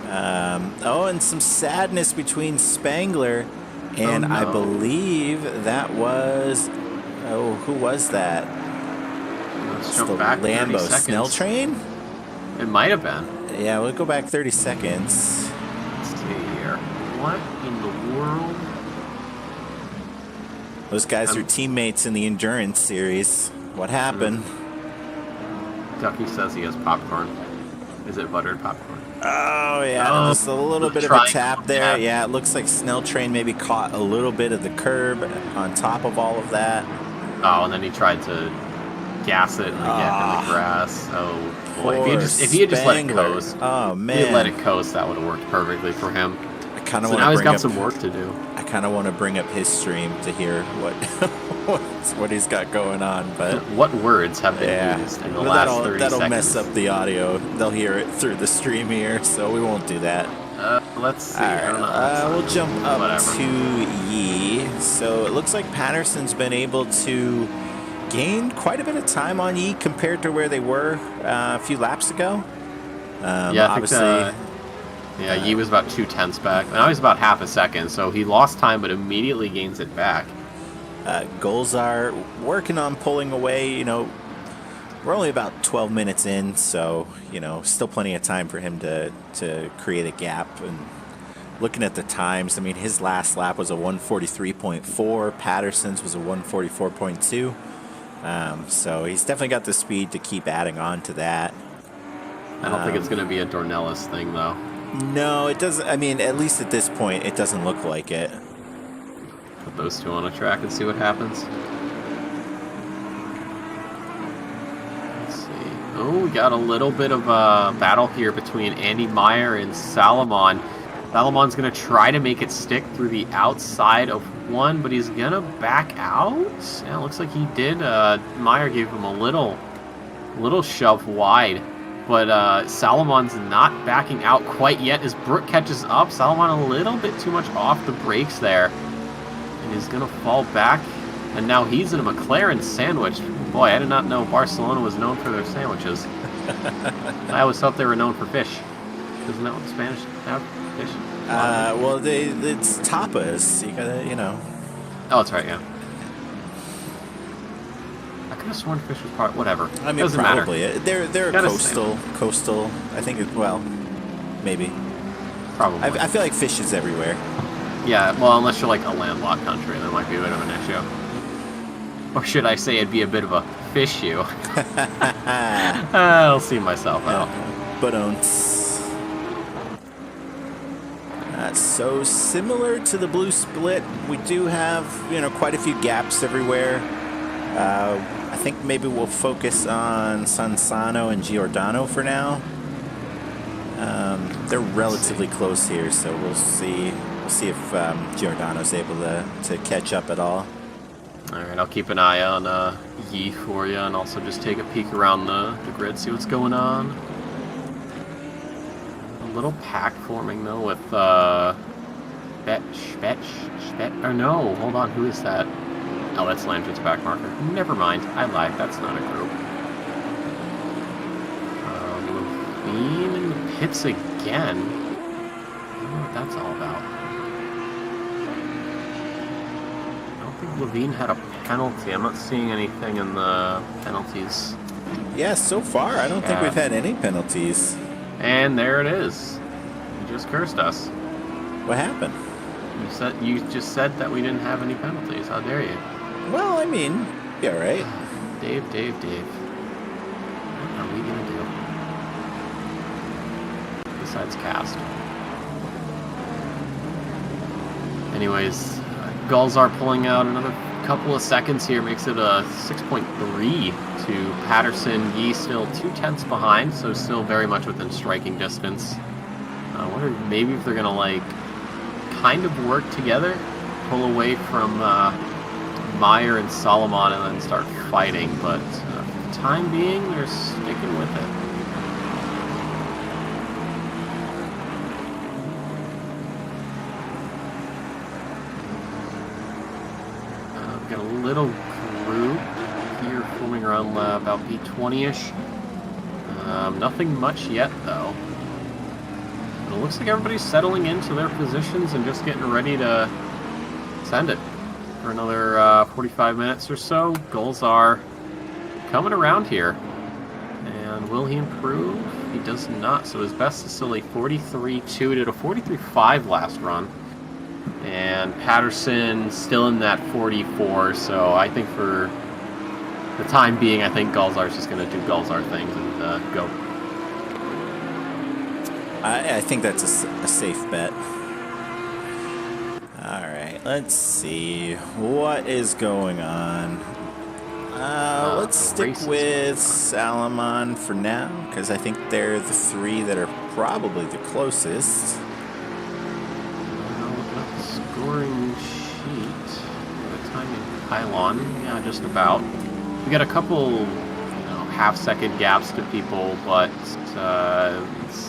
And some sadness between Spangler and I believe that was... Oh, who was that? Let's The jump back 30 Lambo seconds. Snell Train? It might have been. Yeah, we'll go back 30 seconds. Let's see here. What in the world? Those guys are teammates in the Endurance Series. What happened? Ducky says he has popcorn. Is it buttered popcorn? Oh, yeah, Oh, just a little bit of a tap there. Yeah, it looks like Snell Train maybe caught a little bit of the curb on top of all of that. Oh, and then he tried to gas it and get in the grass. Oh, boy. If he had just let it coast. Oh, If he man. had let it coast, that would have worked perfectly for him. I kind of So want now to he's bring got up some work to do. I kind of want to bring up his stream to hear what he's got going on, but What words have been yeah, used in the But last that'll 30 that'll seconds? mess up the audio. They'll hear it through the stream here, so we won't do that. Let's see. All I don't know. right, we'll jump up Whatever. to Yi. So it looks like Patterson's been able to gain quite a bit of time on Yi compared to where they were a few laps ago. Yeah, I think, yeah, Yi was about 2/10 back. Now he's about half a second, so he lost time but immediately gains it back. Goals are working on pulling away. You know, we're only about 12 minutes in, so you know, still plenty of time for him to create a gap. And looking at the times, I mean, his last lap was a 1:43.4. Patterson's was a 1:44.2. So he's definitely got the speed to keep adding on to that. I don't think it's going to be a Dornelis thing, though. No, it doesn't. I mean, at least at this point, it doesn't look like it. Put those two on a track and see what happens. Let's see. Oh, we got a little bit of a battle here between Andy Meyer and Salomon. Salomon's going to try to make it stick through the outside of one, but he's going to back out. Yeah, it looks like he did. Meyer gave him a little shove wide. But Salomon's not backing out quite yet as Brooke catches up. Salomon a little bit too much off the brakes there. And he's going to fall back. And now he's in a McLaren sandwich. Boy, I did not know Barcelona was known for their sandwiches. I always thought they were known for fish. Isn't that what the Spanish have? Fish? Well, it's tapas. You gotta, you know. Oh, that's right, yeah. I could have sworn fish was part. Whatever. I mean, Doesn't probably. matter. They're Gotta coastal. I think well, maybe. Probably. I feel like fish is everywhere. Yeah, well, unless you're like a landlocked country, that might be a bit of an issue. Or should I say it'd be a bit of a fish-you? I'll see myself out. But so similar to the blue split, we do have, you know, quite a few gaps everywhere. I think maybe we'll focus on Sansano and Giordano for now. They're relatively close here, so we'll see. We'll see if Giordano's able to catch up at all. All right, I'll keep an eye on Yi for you, and also just take a peek around the grid, see what's going on. A little pack forming though with or no, hold on, who is that? Oh, that's Landry's back marker. Never mind, I lied. That's not a group. Levine in the pits again. I don't know what that's all about. I don't think Levine had a penalty. I'm not seeing anything in the penalties. Yeah, so far I don't think we've had any penalties. And there it is. You just cursed us. What happened? You just said that we didn't have any penalties. How dare you? Well, I mean, yeah, right. Dave. What are we gonna do? Besides cast. Anyways, Gulzar pulling out another couple of seconds here makes it a 6.3 to Patterson. Yi still 2/10 behind, so still very much within striking distance. I wonder maybe if they're gonna like kind of work together, pull away from Meyer and Solomon, and then start fighting. But for the time being, they're sticking with it. Got a little group here forming around about P20-ish. Nothing much yet, though. But it looks like everybody's settling into their positions and just getting ready to send it for another 45 minutes or so. Goals are coming around here. And will he improve? He does not. So his best is still a 43.2. Did a 43.5 last run. And Patterson still in that 44, so I think for the time being, I think Galzar's just going to do Galzar things and go. I think that's a safe bet. All right, let's see what is going on. Let's stick with Salomon for now, because I think they're the three that are probably the closest. Scoring sheet. The timing pylon, yeah, just about. We got a couple, half-second gaps to people, but it's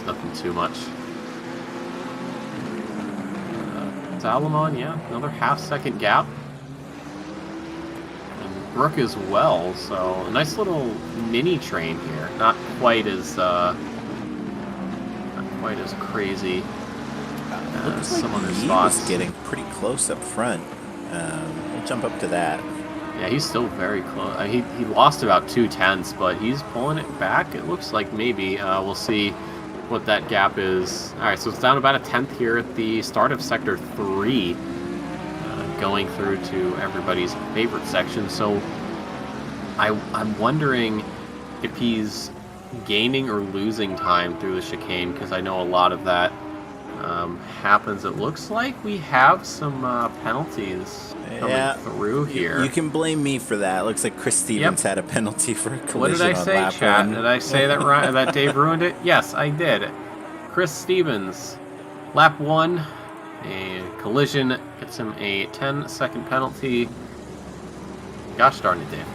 nothing too much. Salomon, yeah, another half-second gap. And Brooke as well, so a nice little mini train here. Not quite as crazy. Looks some like other he spots. was getting pretty close up front. We'll jump up to that. Yeah, he's still very close. He lost about 2/10, but he's pulling it back. It looks like maybe. We'll see what that gap is. All right, so it's down about a 10th here at the start of Sector 3, going through to everybody's favorite section. So I'm wondering if he's gaining or losing time through the chicane, because I know a lot of that happens. It looks like we have some penalties coming through here. You can blame me for that. It looks like Chris Stevens had a penalty for a collision. What did I say, on lap chat? 1. Did I say that right? That Dave ruined it? Yes, I did. Chris Stevens, lap 1, a collision gets him a 10-second penalty. Gosh darn it, Dave.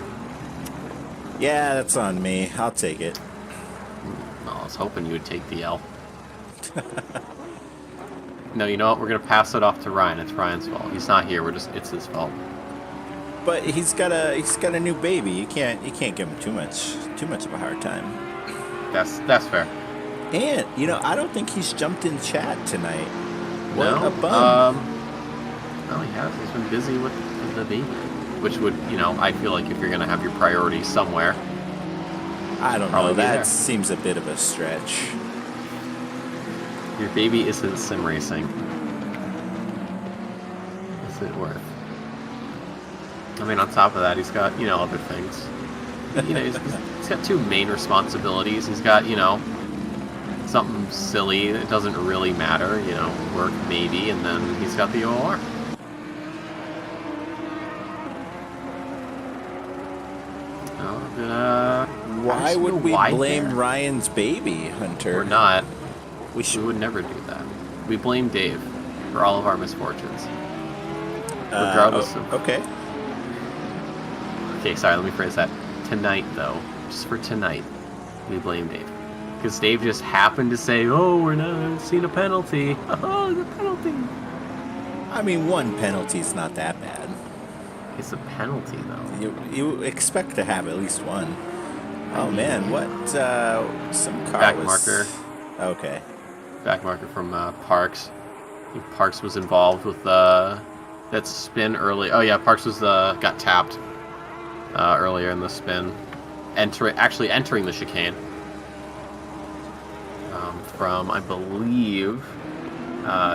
Yeah, that's on me. I'll take it. Oh, I was hoping you would take the L. No, you know what? We're gonna pass it off to Ryan. It's Ryan's fault. He's not here. It's his fault. But he's got a new baby. You can't give him too much of a hard time. That's fair. And I don't think he's jumped in chat tonight. What No, a bum. No, he has. He's been busy with the baby, which would, I feel like if you're gonna have your priorities somewhere, I don't know. That seems a bit of a stretch. your baby isn't sim racing. Is it worth? I mean, on top of that, he's got, other things. He's got two main responsibilities. He's got, something silly that doesn't really matter, work maybe, and then he's got the OR. Why would we blame there? Ryan's baby, Hunter? We're not. We We would never do that. We blame Dave for all of our misfortunes. Regardless of... Okay. Okay, sorry, let me phrase that. Tonight, though, just for tonight, we blame Dave. Because Dave just happened to say, oh, we're not seeing a penalty. Oh, the penalty. I mean, one penalty's not that bad. It's a penalty, though. You expect to have at least one. Oh, man, what? Some car Back was... marker. Okay. Back marker from Parks. I think Parks was involved with that spin early. Oh, yeah, Parks was got tapped earlier in the spin. Actually entering the chicane. From, I believe,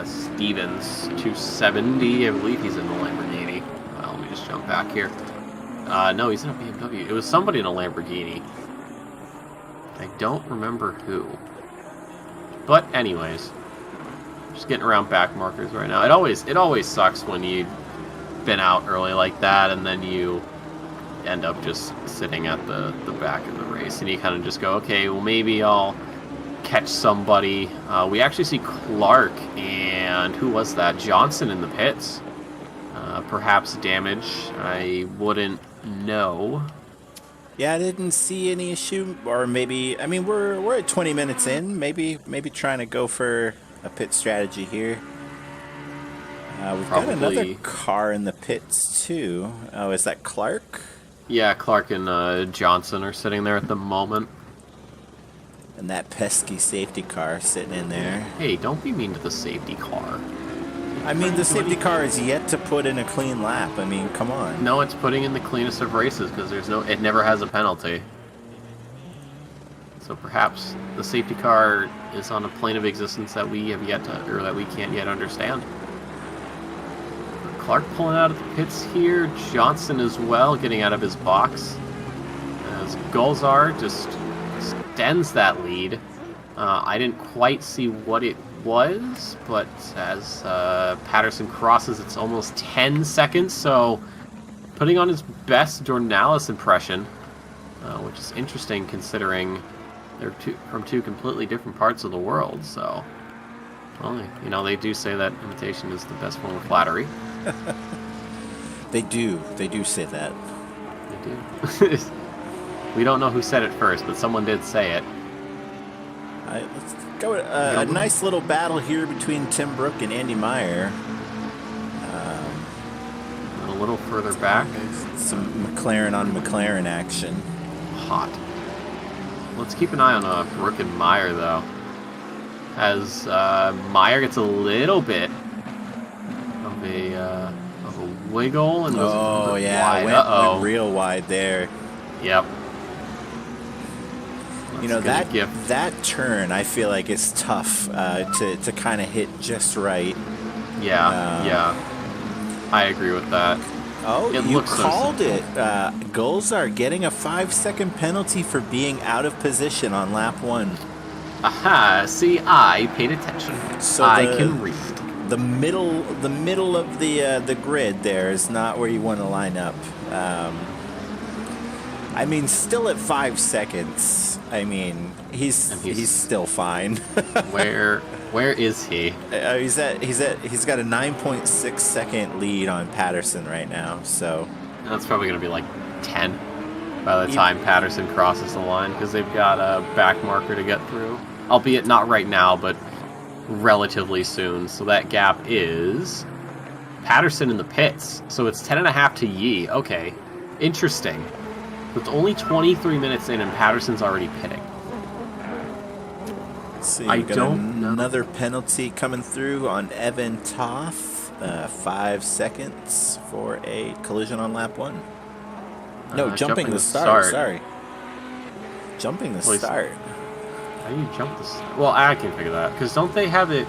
Stevens 270. I believe he's in the Lamborghini. Let me just jump back here. No, he's in a BMW. It was somebody in a Lamborghini. I don't remember who. But anyways, just getting around back markers right now. It always sucks when you've been out early like that and then you end up just sitting at the back of the race and you kind of just go, okay, well maybe I'll catch somebody. We actually see Clark and who was that? Johnson in the pits. Perhaps damage. I wouldn't know. Yeah, I didn't see any issue, or maybe, I mean, we're at 20 minutes in. Maybe trying to go for a pit strategy here. We've got another car in the pits too. Oh, is that Clark? Yeah, Clark and Johnson are sitting there at the moment. And that pesky safety car sitting in there. Hey, don't be mean to the safety car. I mean, the safety car is yet to put in a clean lap. I mean, come on. No, it's putting in the cleanest of races because it never has a penalty. So perhaps the safety car is on a plane of existence that we have yet to, or that we can't yet understand. Clark pulling out of the pits here. Johnson as well, getting out of his box. As Gulzar just extends that lead. I didn't quite see what it was, but as Patterson crosses, it's almost 10 seconds, so putting on his best Dornalis impression, which is interesting considering they're from two completely different parts of the world, so, well, you know, they do say that imitation is the best form of flattery. They do say that. They do. We don't know who said it first, but someone did say it. Let's go a nice little battle here between Tim Brook and Andy Meyer. A little further back. Some McLaren on McLaren action. Hot. Let's keep an eye on Brook and Meyer, though. As Meyer gets a little bit of a wiggle and goes oh yeah, wide. went real wide there. Yep. You know, that turn, I feel like is tough to kind of hit just right. Yeah, yeah. I agree with that. Oh, you called it. Gulzar getting a 5-second penalty for being out of position on lap 1. Aha, see, I paid attention. So I can read. The middle of the grid there is not where you want to line up. I mean, still at 5 seconds. I mean, he's still fine. Where is he? He's got a 9.6 second lead on Patterson right now. So that's probably going to be like 10 by the time Patterson crosses the line because they've got a back marker to get through, albeit not right now, but relatively soon. So that gap is Patterson in the pits. So it's 10.5 to Yi. Okay, interesting. It's only 23 minutes in and Patterson's already pitting. Let's see, I don't know. Another penalty coming through on Evan Toth. 5 seconds for a collision on lap 1. No, jumping the start. Sorry. Jumping the start. How do you jump the start? Well, I can figure that. Because don't they have it...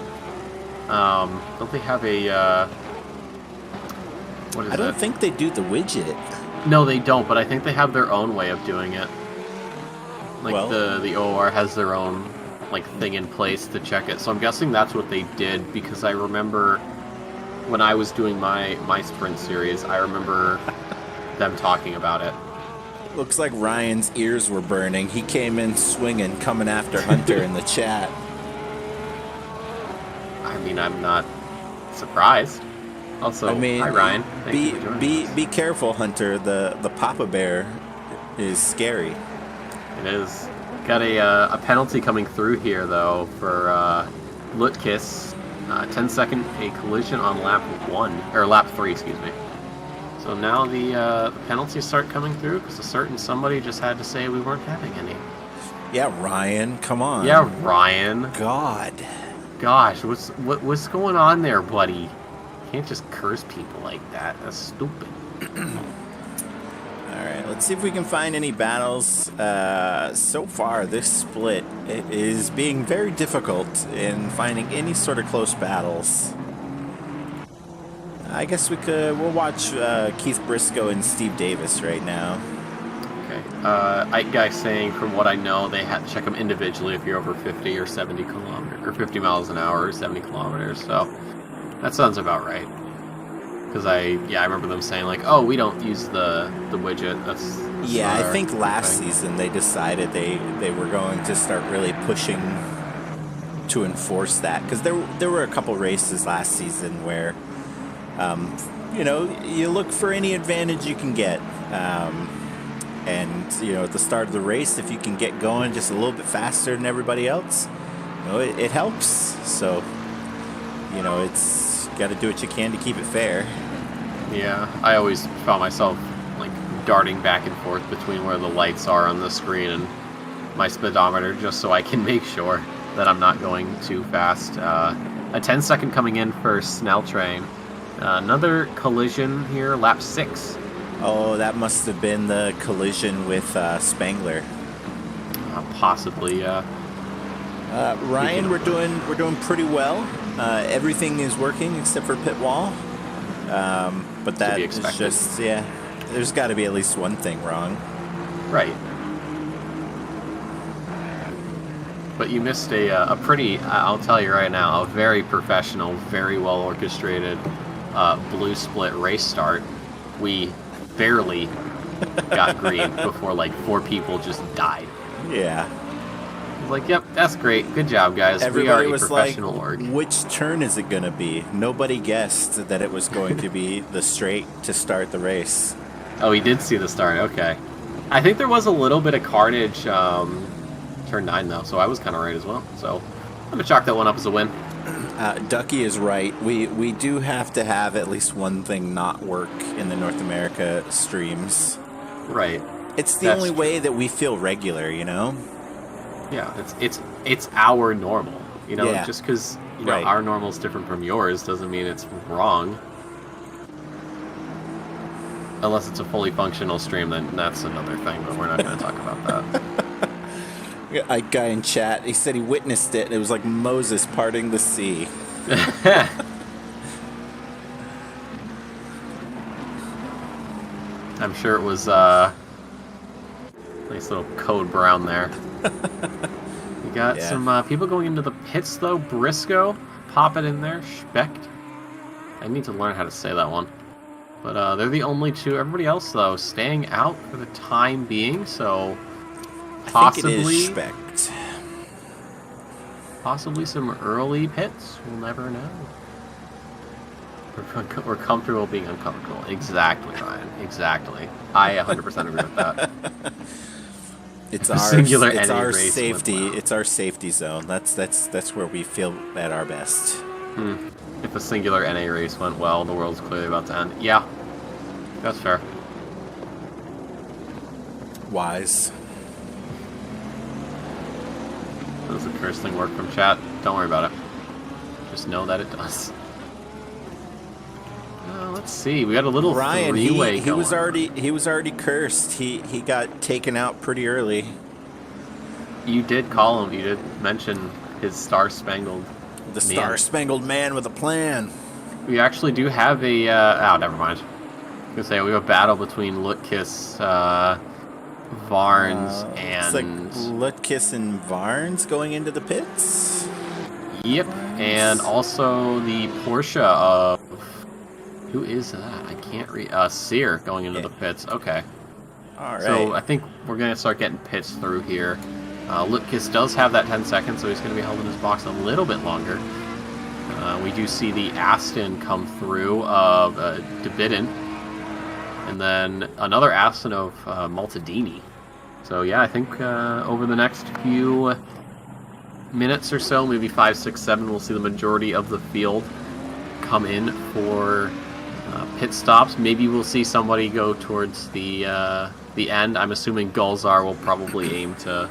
don't they have a... what is I don't think they do the widget. No, they don't, but I think they have their own way of doing it. Like, well, the OOR has their own, like, thing in place to check it. So I'm guessing that's what they did, because I remember when I was doing my Sprint Series, I remember them talking about it. Looks like Ryan's ears were burning. He came in swinging, coming after Hunter in the chat. I mean, I'm not surprised. Also, I mean, hi Ryan. Be careful, Hunter. The Papa Bear is scary. It is. Got a penalty coming through here though for Lutkis. 10-second a collision on lap 1 or lap 3, excuse me. So now the penalties start coming through because a certain somebody just had to say we weren't having any. Yeah, Ryan, come on. Yeah, Ryan. God. Gosh, what's going on there, buddy? Can't just curse people like that. That's stupid. Alright, let's see if we can find any battles. So far, this split is being very difficult in finding any sort of close battles. I guess we'll watch Keith Briscoe and Steve Davis right now. Okay. Ike Guy saying, from what I know, they have to check them individually if you're over 50 or 70 kilometers, or 50 miles an hour or 70 kilometers. So that sounds about right. Because I remember them saying like, oh, we don't use the widget. That's yeah, I think last season they decided they were going to start really pushing to enforce that, because there were a couple races last season where you look for any advantage you can get, and at the start of the race, if you can get going just a little bit faster than everybody else, it helps. So it's got to do what you can to keep it fair. Yeah, I always found myself like darting back and forth between where the lights are on the screen and my speedometer, just so I can make sure that I'm not going too fast. A 10-second coming in for Snell Train. Another collision here, lap 6. Oh, that must have been the collision with Spangler. Possibly, yeah. Ryan, we're doing pretty well. Everything is working except for pit wall. But that is just, there's got to be at least one thing wrong. Right. But you missed a pretty, I'll tell you right now, a very professional, very well orchestrated blue split race start. We barely got green before like 4 people just died. Yeah. I was like, yep, that's great. Good job, guys. Everybody we are was a professional like, org. which turn is it going to be? Nobody guessed that it was going to be the straight to start the race. Oh, he did see the start. Okay. I think there was a little bit of carnage turn 9, though, so I was kind of right as well. So I'm going to chalk that one up as a win. Ducky is right. We do have to have at least one thing not work in the North America streams. Right. It's the only way that we feel regular, Yeah, it's our normal. Yeah. Just because Right. our normal is different from yours doesn't mean it's wrong. Unless it's a fully functional stream, then that's another thing. But we're not going to talk about that. A guy in chat, he said he witnessed it. It was like Moses parting the sea. I'm sure it was nice little code brown there. We got some people going into the pits though. Briscoe, pop it in there. Specht. I need to learn how to say that one. But they're the only 2. Everybody else though staying out for the time being. So possibly, I think it is Specht. Possibly some early pits. We'll never know. We're comfortable being uncomfortable. Exactly, Ryan. Exactly. I 100% agree with that. It's A our singular it's NA our race safety. went well. It's our safety zone. That's where we feel at our best. If a singular NA race went well, the world's clearly about to end. Yeah, that's fair. Wise. Does the curse thing work from chat? Don't worry about it. Just know that it does. Let's see. We got a little Ryan, three-way he was going. already cursed. He got taken out pretty early. You did call him. You did mention his star-spangled. The Star-Spangled Man with a plan. We actually do have a. Never mind. I was gonna say we have a battle between Lutkiss, Varnes, It's like and Lutkiss and Varnes going into the pits. Yep, and also the Porsche of who is that? I can't read. Sear going into the pits. Okay. All right. So I think we're gonna start getting pits through here. Lutkiss does have that 10 seconds, so he's gonna be held in his box a little bit longer. We do see the Aston come through of DeBidden, and then another Aston of Maltadini. So yeah, I think over the next few minutes or so, maybe 5, 6, 7, we'll see the majority of the field come in for pit stops. Maybe we'll see somebody go towards the end. I'm assuming Gulzar will probably aim to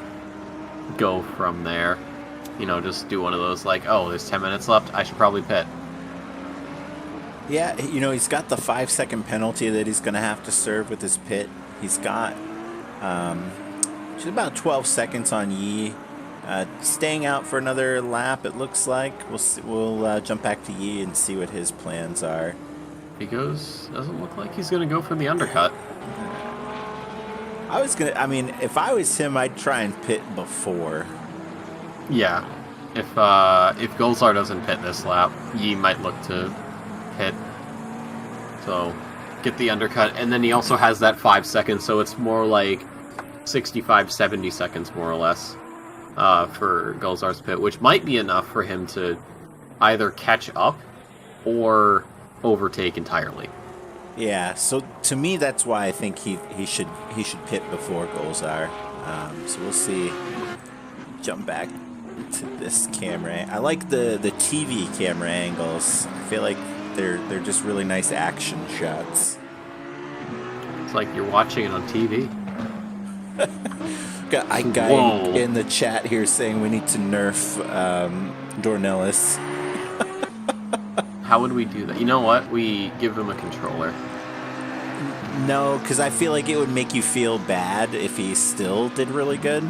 go from there. Just do one of those like, oh, there's 10 minutes left, I should probably pit. Yeah, he's got the 5-second penalty that he's going to have to serve with his pit. He's got just about 12 seconds on Yi. Staying out for another lap, it looks like. We'll jump back to Yi and see what his plans are. Doesn't look like he's going to go for the undercut. If I was him, I'd try and pit before. Yeah. If Gulzar doesn't pit this lap, Yi might look to pit. So get the undercut, and then he also has that 5 seconds, so it's more like 65, 70 seconds more or less for Gulzar's pit, which might be enough for him to either catch up or overtake entirely. Yeah, so to me, that's why I think he should pit before Gulzar. So we'll see. Jump back to this camera. I like the TV camera angles. I feel like they're just really nice action shots. It's like you're watching it on TV. Got a guy Whoa. in the chat here saying we need to nerf Dornelis. How would we do that? You know what? We give him a controller. No, because I feel like it would make you feel bad if he still did really good.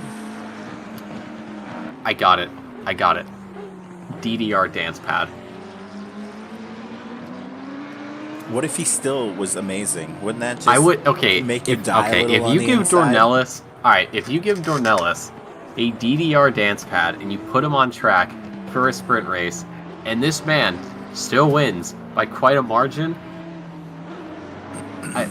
I got it. DDR dance pad. What if he still was amazing? Wouldn't that just I would make you die a little if on you the give inside? Dornelis if you give Dornelis a DDR dance pad and you put him on track for a sprint race, and this man still wins by quite a margin, I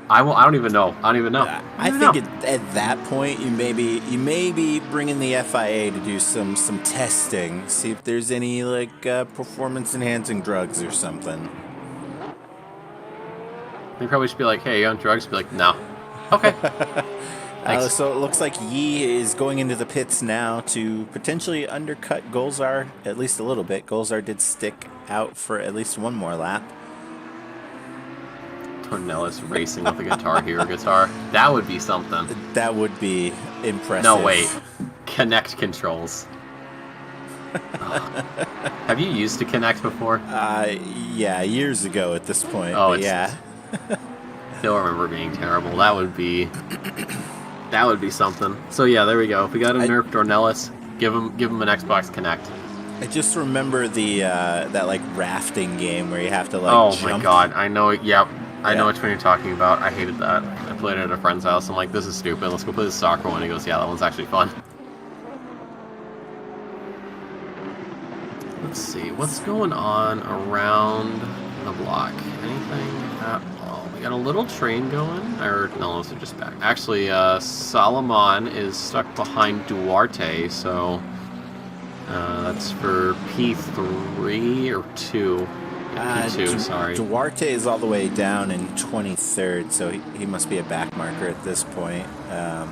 don't even know. I think at that point you maybe bring in the FIA to do some testing, see if there's any like performance enhancing drugs or something. They probably should be like, "Hey, you on drugs?" Be like, "No." Okay. Thanks. So it looks like Yi is going into the pits now to potentially undercut Gulzar at least a little bit. Gulzar did stick out for at least one more lap. Dornelis racing with a Guitar Hero guitar. That would be something. That would be impressive. No, wait. Kinect controls. Have you used a Kinect before? Yeah, years ago at this point. Oh, but it's yeah. Still remember being terrible. That would be something. So yeah, there we go. If we got a nerf Dornelis, give him an Xbox Kinect. I just remember the that like rafting game where you have to like Oh jump. my god, I know. Yep, I know Yeah. which one you're talking about. I hated that. I played it at a friend's house. I'm like, this is stupid. Let's go play the soccer one. He goes, yeah, that one's actually fun. Let's see, what's going on around the block? Anything at all? We got a little train going, or no, those are just back. Actually, Salomon is stuck behind Duarte, so that's for P3 or 2. Yeah, P2, sorry. Duarte is all the way down in 23rd, so he must be a back marker at this point. Yeah,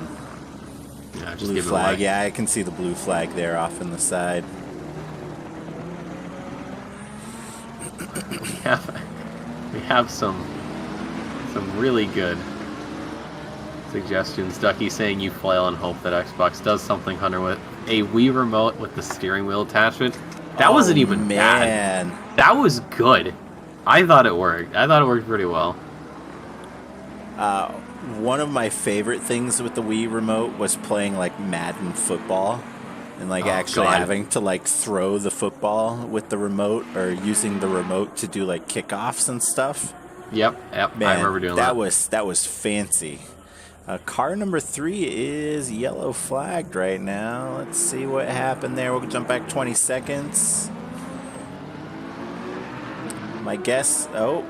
just Blue give it flag, away. yeah, I can see the blue flag there off in the side. We have some really good suggestions. Ducky saying you flail and hope that Xbox does something, Hunter, with a Wii remote with the steering wheel attachment. That wasn't even bad. Man. That was good. I thought it worked. I thought it worked pretty well. One of my favorite things with the Wii remote was playing like Madden football and like actually God. having to like throw the football with the remote or using the remote to do like kickoffs and stuff. Yep. Man, I remember doing that. that was fancy. Car number 3 is yellow flagged right now. Let's see what happened there. We'll jump back 20 seconds. My guess. Oh,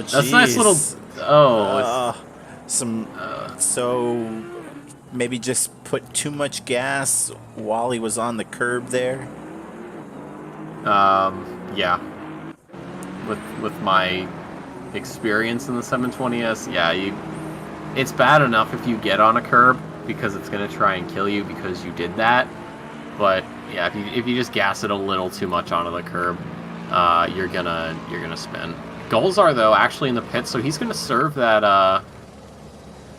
geez. That's a nice little. So maybe just put too much gas while he was on the curb there. Yeah. With my experience in the 720S, yeah, it's bad enough if you get on a curb because it's gonna try and kill you because you did that. But yeah, if you just gas it a little too much onto the curb, you're gonna spin. Gulzar though actually in the pit, so he's gonna serve that.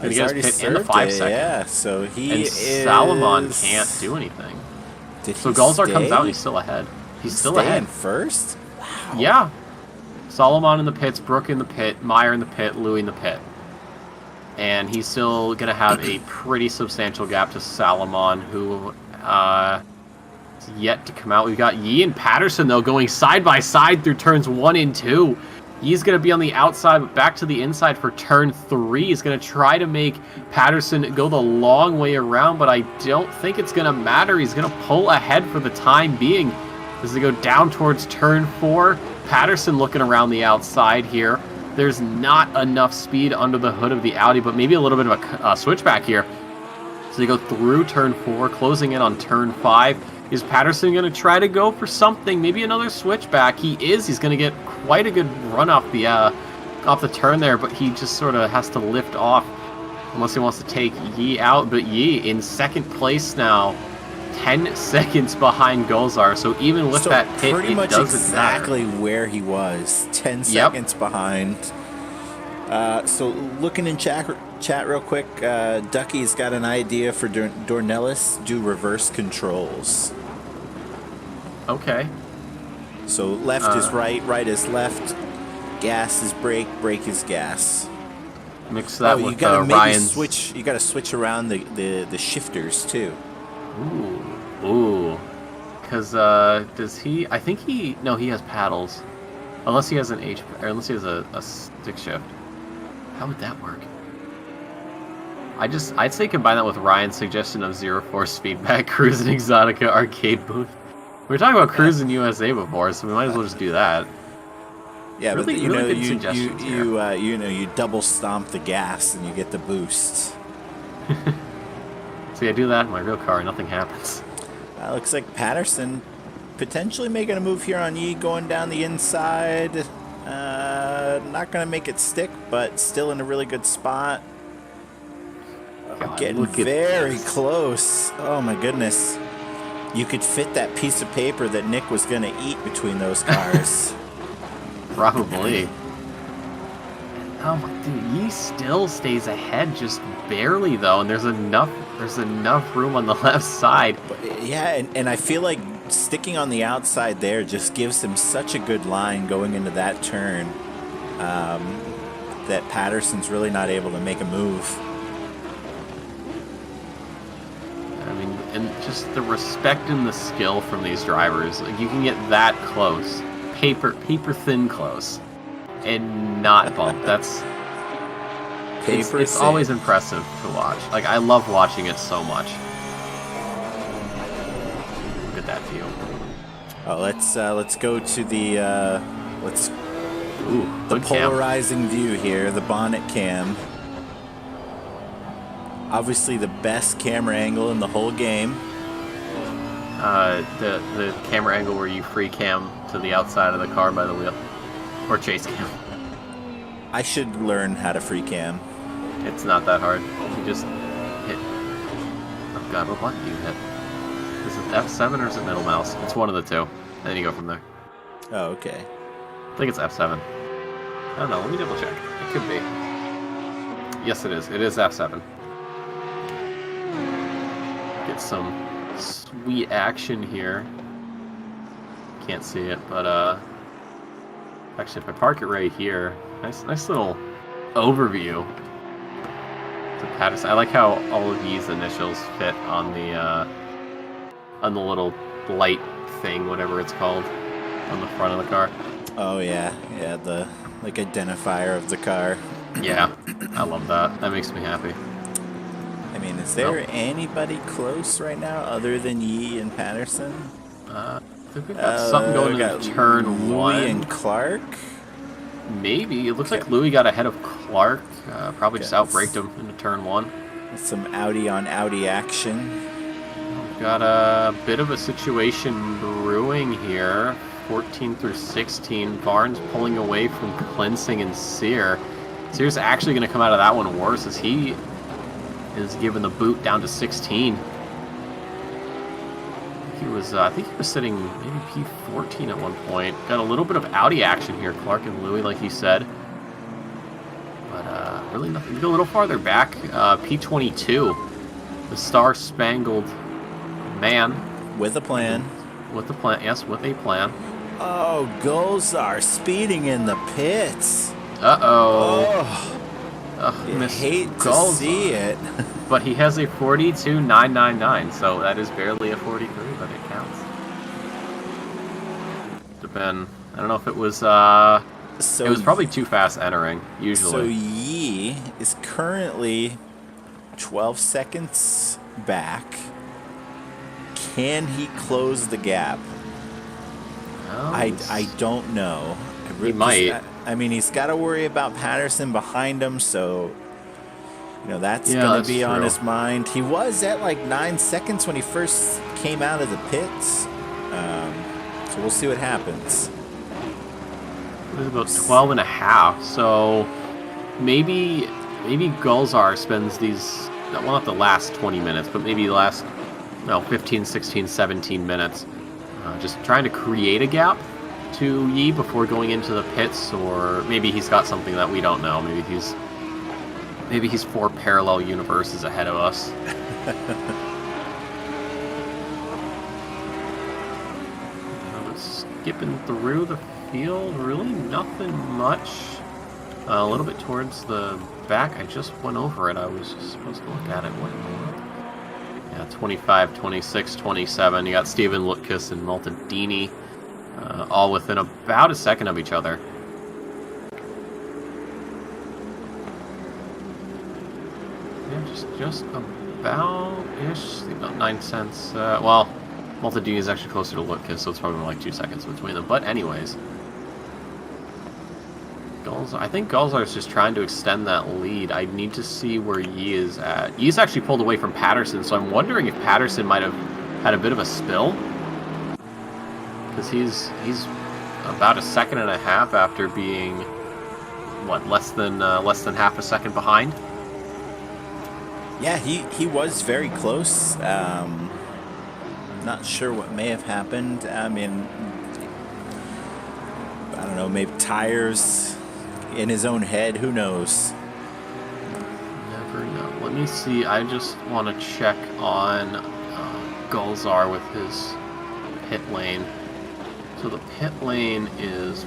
He's He already pit in the served 5 it, second. yeah. So he And is. Salomon can't do anything. Did So he Gulzar stay? comes out and he's still ahead. He's still Stay ahead. in first. Wow. Yeah. Solomon in the pits, Brooke in the pit, Meyer in the pit, Louis in the pit. And he's still going to have a pretty substantial gap to Salomon, who is yet to come out. We've got Yi and Patterson, though, going side by side through turns 1 and 2. Yi's going to be on the outside, but back to the inside for turn 3. He's going to try to make Patterson go the long way around, but I don't think it's going to matter. He's going to pull ahead for the time being as they go down towards turn 4. Patterson looking around the outside here. There's not enough speed under the hood of the Audi, but maybe a little bit of a switchback here. So they go through turn 4, closing in on turn 5. Is Patterson going to try to go for something? Maybe another switchback. He is. He's going to get quite a good run off the turn there, but he just sort of has to lift off unless he wants to take Yi out. But Yi in second place now, 10 seconds behind Golzar. So even with that pit, pretty it much doesn't exactly matter. where he was, 10 seconds behind. So looking in chat real quick, Ducky's got an idea for Dornelis, do reverse controls. Okay. So left is right, right is left, gas is brake, brake is gas. Mix that you with gotta maybe Ryan's. switch. You got to switch around the shifters too. Ooh. Because does he? I think he. No, he has paddles. Unless he has an or unless he has a stick shift. How would that work? I'd say combine that with Ryan's suggestion of 0 force feedback, Cruise and Exotica arcade booth. We were talking about Cruise in USA before, so we might as well just do that. Yeah, Really- but really good suggestions here. you double stomp the gas and you get the boost. So yeah, do that in my real car, nothing happens. Looks like Patterson potentially making a move here on Yi, going down the inside. Not going to make it stick, but still in a really good spot. God, Getting look at very this. close. Oh my goodness. You could fit that piece of paper that Nick was going to eat between those cars. Probably. Oh my dude, Yi still stays ahead just barely though, and there's enough room on the left side. Yeah, and I feel like sticking on the outside there just gives him such a good line going into that turn that Patterson's really not able to make a move. I mean, and just the respect and the skill from these drivers. Like you can get that close, paper thin close, and not bump. That's it's always impressive to watch. Like I love watching it so much. Look at that view. Oh, let's go to the the good cam. polarizing view here, the bonnet cam. Obviously the best camera angle in the whole game. The camera angle where you free cam to the outside of the car by the wheel, or chase cam. I should learn how to free cam. It's not that hard. You just hit. Oh god, what button do you hit? Is it F7 or is it middle mouse? It's one of the two. And then you go from there. Oh, okay. I think it's F7. I don't know. Let me double check. It could be. Yes, it is. It is F7. Get some sweet action here. Can't see it, but actually, if I park it right here, nice little overview to Patterson. I like how all of these initials fit on the little light thing, whatever it's called, on the front of the car. Oh yeah, the like identifier of the car. Yeah, I love that. That makes me happy. I mean, is there anybody close right now other than Yi and Patterson? I think we've got something going into turn Louis 1. and Clark. Maybe. It looks like Louis got ahead of Clark. Probably just Okay. outbraked him into turn 1. Some Audi on Audi action. Got a bit of a situation brewing here. 14 through 16. Barnes pulling away from Klinsing and Sear. Sear's actually going to come out of that one worse as he is given the boot down to 16. I think he was sitting maybe P14 at one point. Got a little bit of Audi action here, Clark and Louis, like you said. But really nothing. Go a little farther back. P22, the star-spangled man. With a plan. With the plan, yes, with a plan. Oh, Golzar speeding in the pits. Uh-oh. Oh, you Missed hate to Golzar. see it. But he has a 42.999, so that is barely a 43, but it counts. Depend. I don't know if it was. So it was probably too fast entering. So Usually. Yi is currently 12 seconds back. Can he close the gap? I don't know. He might. I mean, he's got to worry about Patterson behind him, so You know, that's Yeah, going that's to be on true. his mind. He was at like 9 seconds when he first came out of the pits. So we'll see what happens. It was about 12 and a half, so maybe Gulzar spends these, well, not the last 20 minutes, but maybe the last 15, 16, 17 minutes just trying to create a gap to Yi before going into the pits, or maybe he's got something that we don't know. Maybe he's 4 parallel universes ahead of us. Skipping through the field, really nothing much. A little bit towards the back. I just went over it. I was just supposed to look at it. What in the world? Yeah, 25, 26, 27. You got Steven Lutkus and Maltadini all within about a second of each other. Yeah, just about-ish. About 9 cents. Well, Maltadini is actually closer to Lutkus, so it's probably more like 2 seconds between them. But anyways, I think Gulzar is just trying to extend that lead. I need to see where Yi is at. Yi's actually pulled away from Patterson, so I'm wondering if Patterson might have had a bit of a spill, because he's about a second and a half after being less than half a second behind. Yeah, he was very close. Not sure what may have happened. I mean, I don't know, maybe tires in his own head. Who knows? Never know. Let me see. I just want to check on Gulzar with his pit lane. So the pit lane is,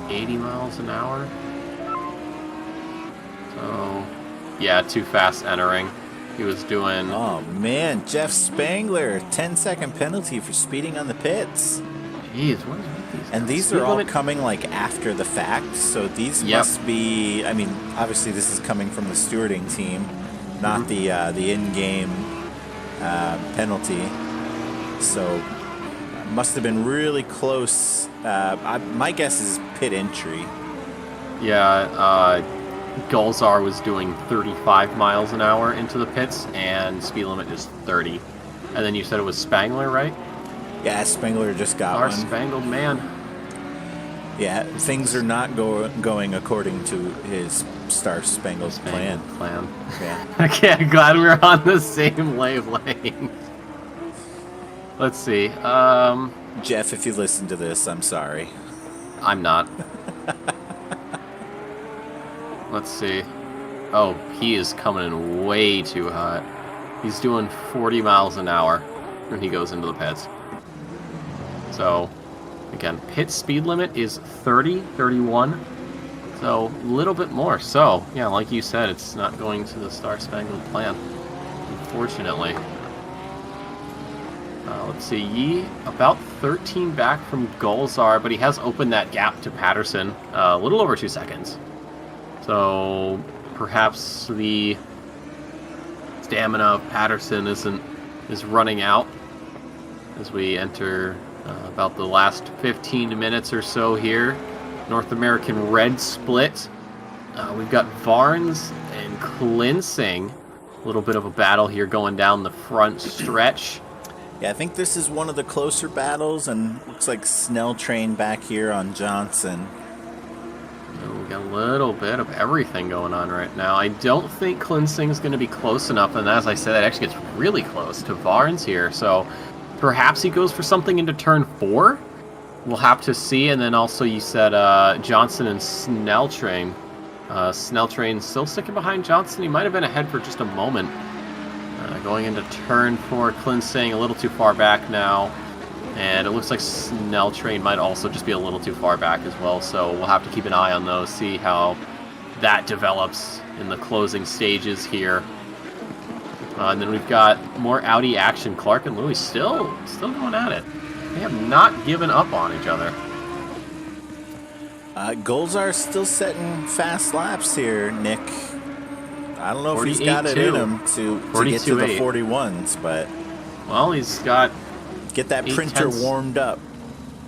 80 miles an hour? So, yeah, too fast entering. He was doing... Oh, man. Jeff Spangler, 10-second penalty for speeding on the pits. Jeez, what is with these guys? And these Speed are all limit- coming, like, after the fact. So these Yep. must be... I mean, obviously this is coming from the stewarding team, not the in-game penalty. So must have been really close. My guess is pit entry. Yeah, Gulzar was doing 35 miles an hour into the pits, and speed limit is 30. And then you said it was Spangler, right? Yeah, Spangler just got Our one. spangled man. Yeah, things are not going according to his Star-Spangled plan. Yeah. Okay, I'm glad we're on the same wavelength. Let's see. Jeff, if you listen to this, I'm sorry. I'm not. Let's see. Oh, he is coming in way too hot. He's doing 40 miles an hour when he goes into the pits. So, again, pit speed limit is 30, 31. So, a little bit more. So, yeah, like you said, it's not going to the Star-Spangled Plan, unfortunately. Let's see, Yi about 13 back from Gulzar, but he has opened that gap to Patterson a little over 2 seconds. So perhaps the stamina of Patterson is running out as we enter about the last 15 minutes or so here. North American Red split. We've got Varnes and Klinsing. A little bit of a battle here going down the front stretch. Yeah, I think this is one of the closer battles, and looks like Snell Train back here on Johnson. We got a little bit of everything going on right now. I don't think Klinsing's going to be close enough, and as I said, that actually gets really close to Varnes here. So perhaps he goes for something into turn 4. We'll have to see. And then also you said Johnson and Snell Train. Snell Train still sticking behind Johnson. He might have been ahead for just a moment. Going into turn 4, Klinsing a little too far back now. And it looks like Snell Train might also just be a little too far back as well. So we'll have to keep an eye on those, see how that develops in the closing stages here. And then we've got more Audi action. Clark and Louis still going at it. They have not given up on each other. Gulzar still setting fast laps here, Nick. I don't know if he's got it 48.2. in him to get to the 42.8. 41s, but Well, he's got... get that 8 printer tenths. warmed up.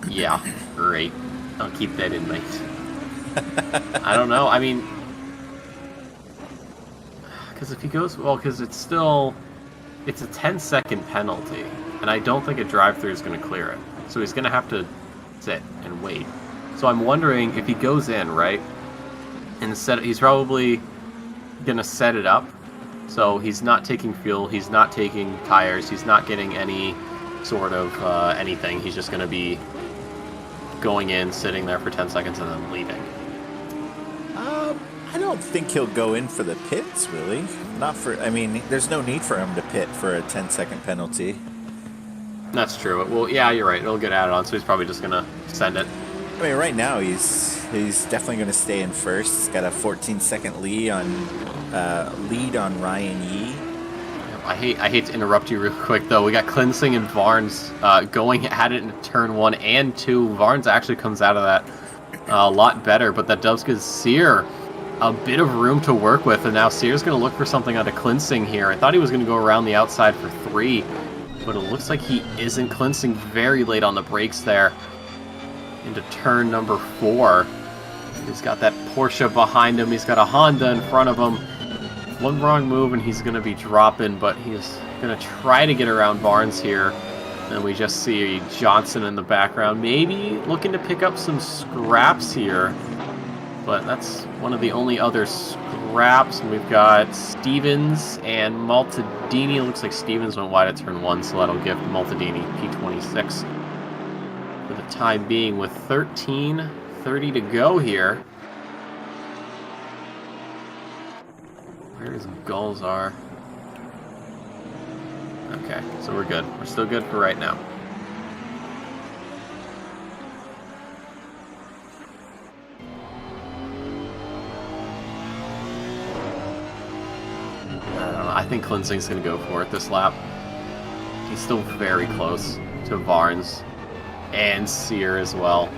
Yeah, great. I'll keep that in mind. I don't know. I mean, Because if he goes, well, because it's a 10-second penalty, and I don't think a drive-through is going to clear it. So he's going to have to sit and wait. So I'm wondering if he goes in, right, and he's probably going to set it up. So he's not taking fuel, he's not taking tires, he's not getting any sort of anything. He's just going to be going in, sitting there for 10 seconds, and then leaving. I don't think he'll go in for the pits, really. Not for, I mean, there's no need for him to pit for a 10-second penalty. That's true. Well, yeah, you're right. It'll get added on, so he's probably just going to send it. I mean, right now he's definitely going to stay in first. He's got a 14-second lead on Ryan Yee. I hate to interrupt you real quick, though. We got Klinsing and Varnes going at it in turn 1 and 2. Varnes actually comes out of that a lot better, but that does give Sear a bit of room to work with, and now Sear's going to look for something out of Klinsing here. I thought he was going to go around the outside for 3, but it looks like he isn't. Klinsing very late on the brakes there into turn number 4. He's got that Porsche behind him. He's got a Honda in front of him. One wrong move and he's going to be dropping, but he's going to try to get around Barnes here. And we just see Johnson in the background, maybe looking to pick up some scraps here. But that's one of the only other scraps. And we've got Stevens and Maltadini. Looks like Stevens went wide at turn 1, so that'll give Maltadini P26 for the time being with 13:30 to go here. Where his goals are. Okay, so we're good. We're still good for right now. I think Klinsing's going to go for it this lap. He's still very close to Varnes and Sear as well.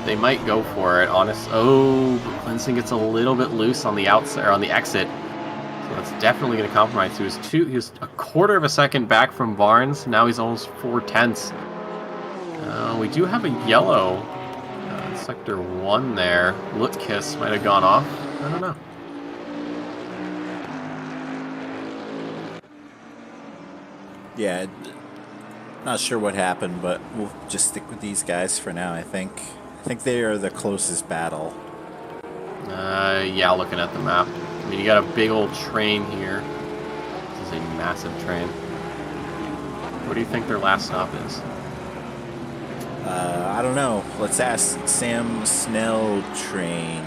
They might go for it, honest. Oh, but Klinsing gets a little bit loose on the outside or on the exit. So that's definitely going to compromise. He was a quarter of a second back from Varnes. Now he's almost 4/10. We do have a yellow sector 1 there. Lutkiss might have gone off. I don't know. Yeah, not sure what happened, but we'll just stick with these guys for now, I think. I think they are the closest battle. Yeah, looking at the map. I mean, you got a big old train here. This is a massive train. What do you think their last stop is? I don't know. Let's ask Sam Snell Train.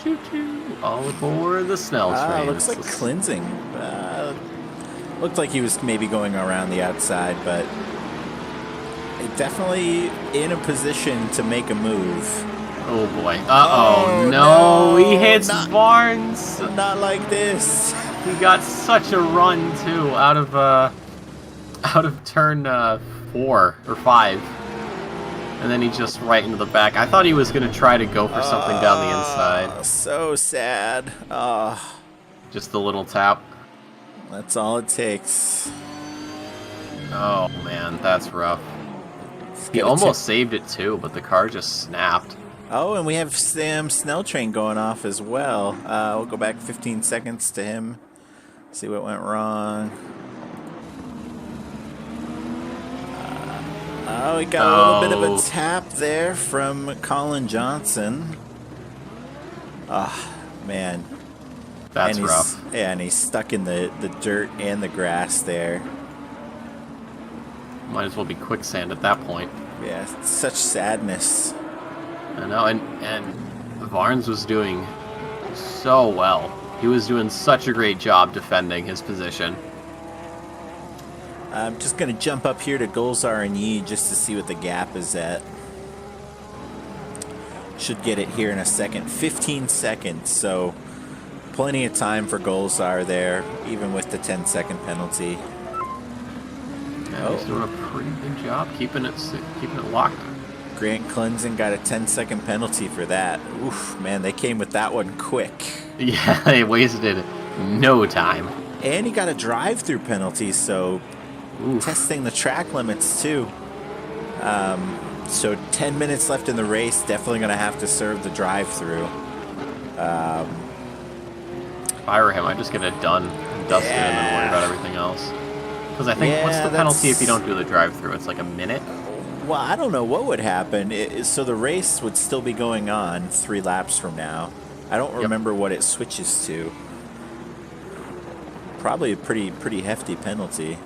Choo-choo. All aboard the Snell train. Looks like Klinsing. Looked like he was maybe going around the outside, but definitely in a position to make a move. Oh boy. Uh-oh. No, he hits Barnes. Not like this. He got such a run too out of turn 4 or 5. And then he just right into the back. I thought he was going to try to go for something down the inside. So sad. Just a little tap. That's all it takes. Oh man, that's rough. He almost saved it too, but the car just snapped. Oh, and we have Sam Snell Train going off as well. We'll go back 15 seconds to him. See what went wrong. We got a little bit of a tap there from Colin Johnson. Man. That's rough. Yeah, and he's stuck in the dirt and the grass there. Might as well be quicksand at that point. Yeah, it's such sadness. I know, and Varnes was doing so well. He was doing such a great job defending his position. I'm just going to jump up here to Golzar and Yee just to see what the gap is at. Should get it here in a second. 15 seconds, so plenty of time for Golzar there, even with the 10-second penalty. Yeah, he's doing a pretty good job keeping it locked. Grant Klinsing got a 10-second penalty for that. Oof, man, they came with that one quick. Yeah, they wasted no time. And he got a drive-through penalty, so testing the track limits too. So 10 minutes left in the race, definitely going to have to serve the drive-through. if I were him, I'd just get it done, and dust it, and then worry about everything else. Because I think, what's the penalty if you don't do the drive-through? It's like a minute? Well, I don't know what would happen. So the race would still be going on 3 laps from now. I don't remember what it switches to. Probably a pretty hefty penalty.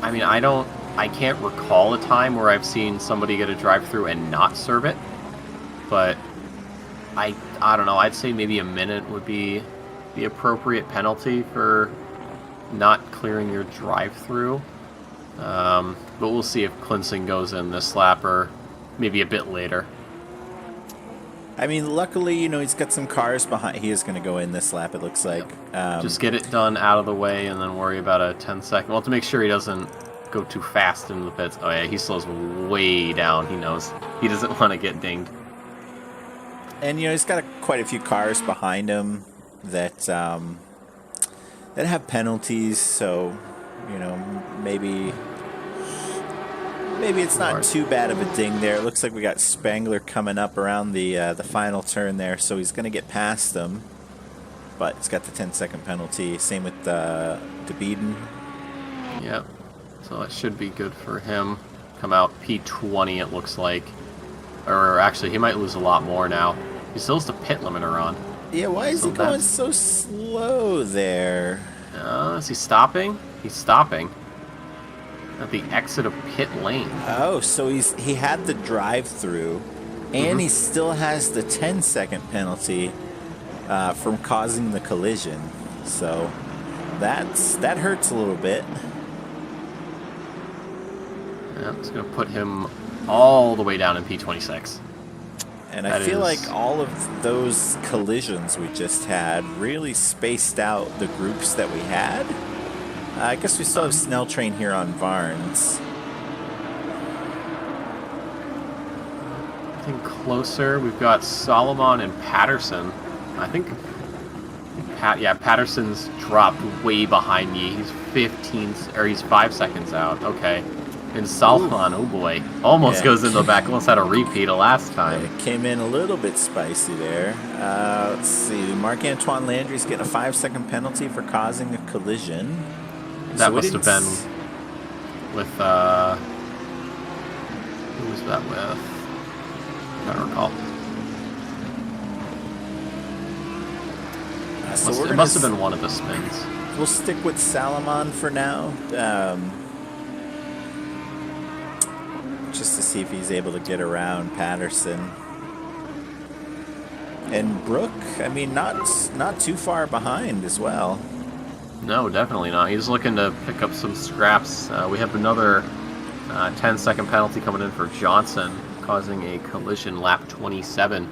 I mean, I can't recall a time where I've seen somebody get a drive-through and not serve it. But I don't know. I'd say maybe a minute would be the appropriate penalty for not clearing your drive-through. But we'll see if Clinton goes in this lap or maybe a bit later. I mean, luckily, you know, he's got some cars behind. He is going to go in this lap, it looks like. Just get it done out of the way and then worry about a 10-second. Well, to make sure he doesn't go too fast into the pits. Oh, yeah, he slows way down. He knows. He doesn't want to get dinged. And, you know, he's got quite a few cars behind him that that have penalties, so, you know, maybe it's not too bad of a ding there. It looks like we got Spangler coming up around the final turn there, so he's going to get past them. But he's got the 10-second penalty. Same with DeBeeden. Yep. So that should be good for him. Come out P20, it looks like. Or actually, he might lose a lot more now. He still has the pit limiter on. Yeah, why is he going so slow there? Is he stopping? He's stopping. At the exit of pit lane. Oh, so he had the drive-through, and he still has the 10-second penalty from causing the collision. So that hurts a little bit. Yeah, it's going to put him all the way down in P26. And I feel like all of those collisions we just had really spaced out the groups that we had. I guess we still have Snell Train here on Varnes. I think closer, we've got Solomon and Patterson. I think Patterson's dropped way behind me. He's 5 seconds out. Okay. And Solomon, oh boy, almost goes in the back. Almost had a repeat of last time. It came in a little bit spicy there. Let's see. Marc-Antoine Landry's getting a 5-second penalty for causing a collision. That must have been with, who was that with? I don't recall. It must have been one of the spins. We'll stick with Salomon for now. Just to see if he's able to get around Patterson. And Brooke, I mean, not too far behind as well. No, definitely not. He's looking to pick up some scraps. We have another 10-second penalty coming in for Johnson, causing a collision lap 27.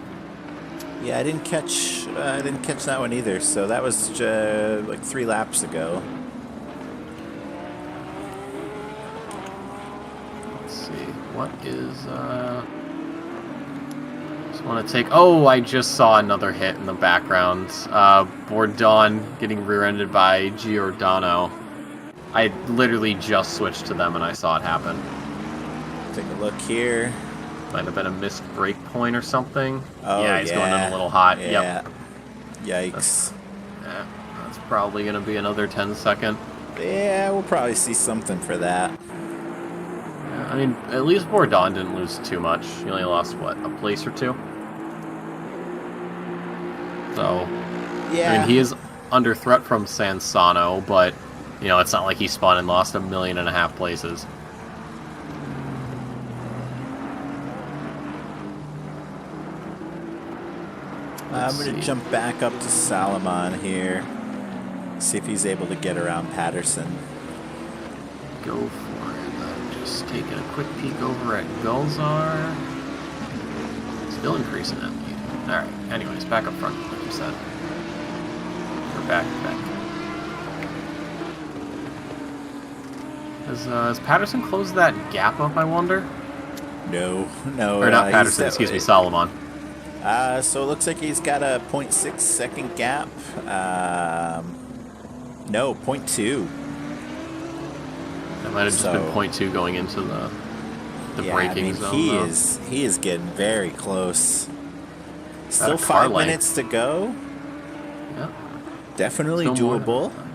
Yeah, I didn't catch that one either. So that was like 3 laps ago. Let's see. What is just want to take... Oh, I just saw another hit in the background. Bourdon getting rear-ended by Giordano. I literally just switched to them and I saw it happen. Take a look here. Might have been a missed break point or something. Oh, yeah, he's going in a little hot. Yeah. Yep. Yikes. That's probably going to be another 10-second. Yeah, we'll probably see something for that. I mean, at least Bourdon didn't lose too much. He only lost, what, a place or 2? So, yeah. I mean, he is under threat from Sansano, but, you know, it's not like he spun and lost 1.5 million places. I'm going to jump back up to Salomon here. See if he's able to get around Patterson. Go for it. Just taking a quick peek over at Gulzar. Still increasing that lead. Alright, anyways, back up front, like you said. We're back. Has Patterson closed that gap up, I wonder? No. Or not Patterson, excuse me, Solomon. So it looks like he's got a 0.6 second gap. No, 0.2. That might have just been 0.2 going into the braking zone. He is getting very close. Still 5 minutes to go. Yeah. Definitely Still more doable. than-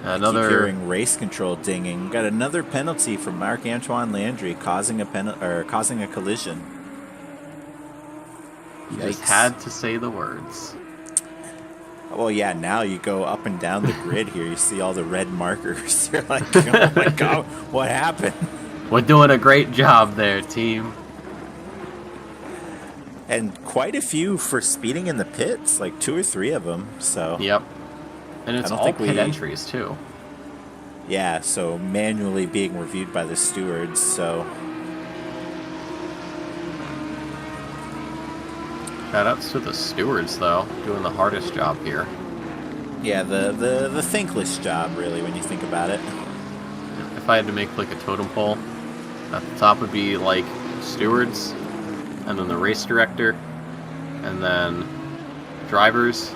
Keep Another hearing race control dinging. Got another penalty from Marc-Antoine Landry, causing a collision. you just Yikes. had to say the words. Well, yeah. Now you go up and down the grid here. You see all the red markers. You're like, oh my god, what happened? We're doing a great job there, team. And quite a few for speeding in the pits, like 2 or 3 of them. So Yep. And it's don't all think pit we- entries too. yeah, so manually being reviewed by the stewards. So Shoutouts to the stewards though, doing the hardest job here. yeah, the thankless job really when you think about it. If I had to make like a totem pole, at the top would be like stewards, and then the race director, and then drivers,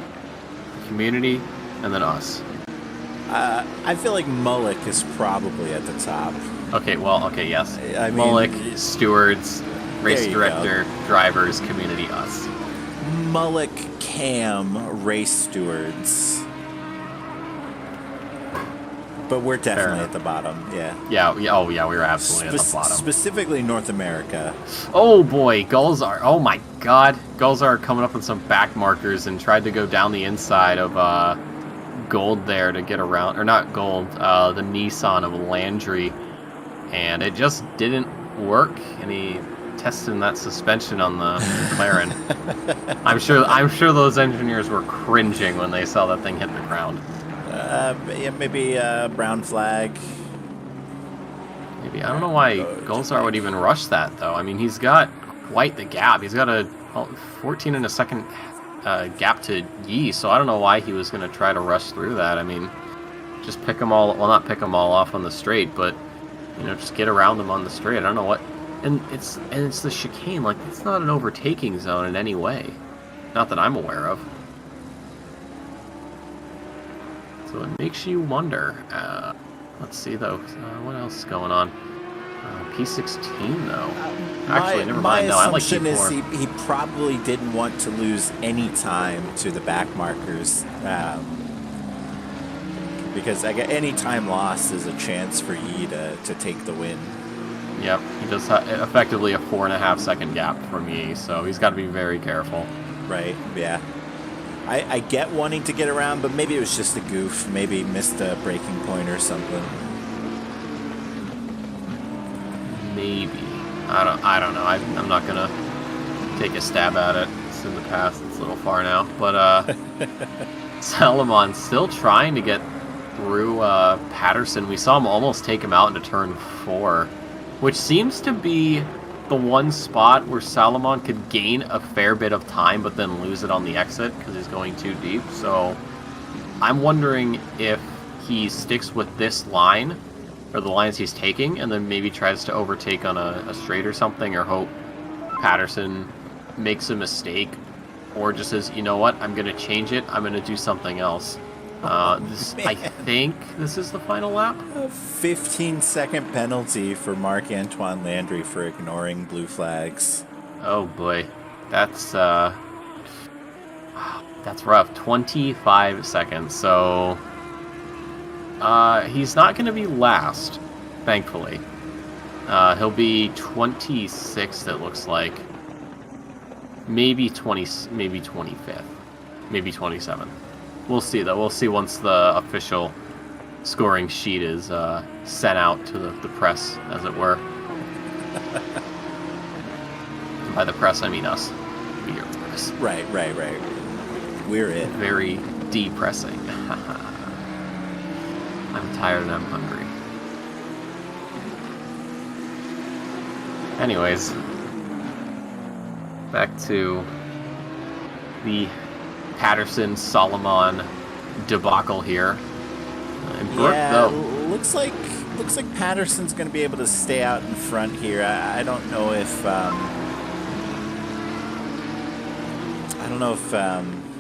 the community, and then us. I feel like Mullock is probably at the top. Okay, yes. I mean- Mullock, stewards, race There you director, drivers, community, us. Mullock, Cam, race stewards. But we're definitely enough. at the bottom, yeah. Yeah, we were absolutely at the bottom. Specifically North America. Oh boy, Gulzar. Oh my god. Gulzar coming up with some back markers and tried to go down the inside of Gold there to get around, or not Gold, the Nissan of Landry. And it just didn't work, and he tested that suspension on the McLaren. I'm sure those engineers were cringing when they saw that thing hit the ground. Yeah, maybe brown flag. Maybe. I don't know why Gulzar would even rush that, though. I mean, he's got quite the gap. He's got a 14 and a second gap to Yi, so I don't know why he was going to try to rush through that. I mean, just pick them all, well, not pick them all off on the straight, but, you know, just get around them on the straight. I don't know what, and it's the chicane, like, it's not an overtaking zone in any way. Not that I'm aware of. So it makes you wonder. Let's see, though. What else is going on? P16, though. Actually, never mind. No, I like assumption is P4. he probably didn't want to lose any time to the back markers. Because any time lost is a chance for Yi to take the win. Yep, he does effectively a 4.5 second gap from Yi, so he's got to be very careful. Right, yeah. I get wanting to get around, but maybe it was just a goof. Maybe missed a braking point or something. Maybe. I don't know. I'm not gonna take a stab at it. It's in the past. It's a little far now. But Salomon still trying to get through Patterson. We saw him almost take him out into turn 4, which seems to be the one spot where Salomon could gain a fair bit of time, but then lose it on the exit because he's going too deep. So I'm wondering if he sticks with this line, or the lines he's taking, and then maybe tries to overtake on a straight or something, or hope Patterson makes a mistake, or just says, you know what, I'm going to change it, I'm going to do something else. I think this is the final lap. A 15-second penalty for Marc-Antoine Landry for ignoring blue flags. Oh boy, that's rough. 25 seconds. So he's not going to be last, thankfully. He'll be 26th. It looks like. Maybe 20. Maybe 25th. Maybe 27th. We'll see, though. We'll see once the official scoring sheet is sent out to the press, as it were. By the press, I mean us. We are the press. Right. We're it. Very depressing. I'm tired and I'm hungry. Anyways, back to the Patterson-Solomon debacle here. And Brooke, Yeah, though, looks like Patterson's going to be able to stay out in front here. I don't know if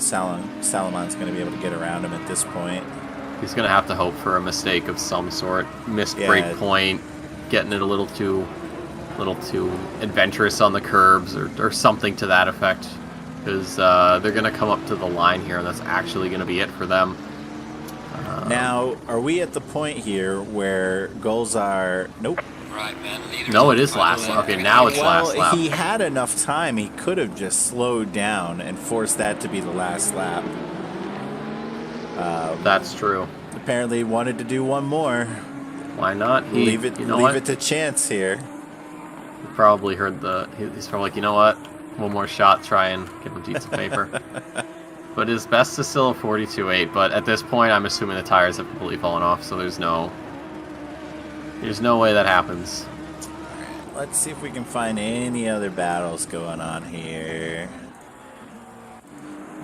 Salomon's going to be able to get around him at this point. he's going to have to hope for a mistake of some sort. Missed Yeah. break point, getting it a little too little too adventurous on the curbs or something to that effect. Because they're going to come up to the line here, and that's actually going to be it for them. Now, are we at the point here where goals are... Nope. No, it is last lap. Okay, now it's last lap. He had enough time. He could have just slowed down and forced that to be the last lap. That's true. Apparently he wanted to do one more. Why not? Leave it to chance here. He probably heard he's probably like, you know what? One more shot, try and give him a piece of paper. But his best is still a 42.8, but at this point I'm assuming the tires have completely fallen off, so there's no way that happens. Let's see if we can find any other battles going on here.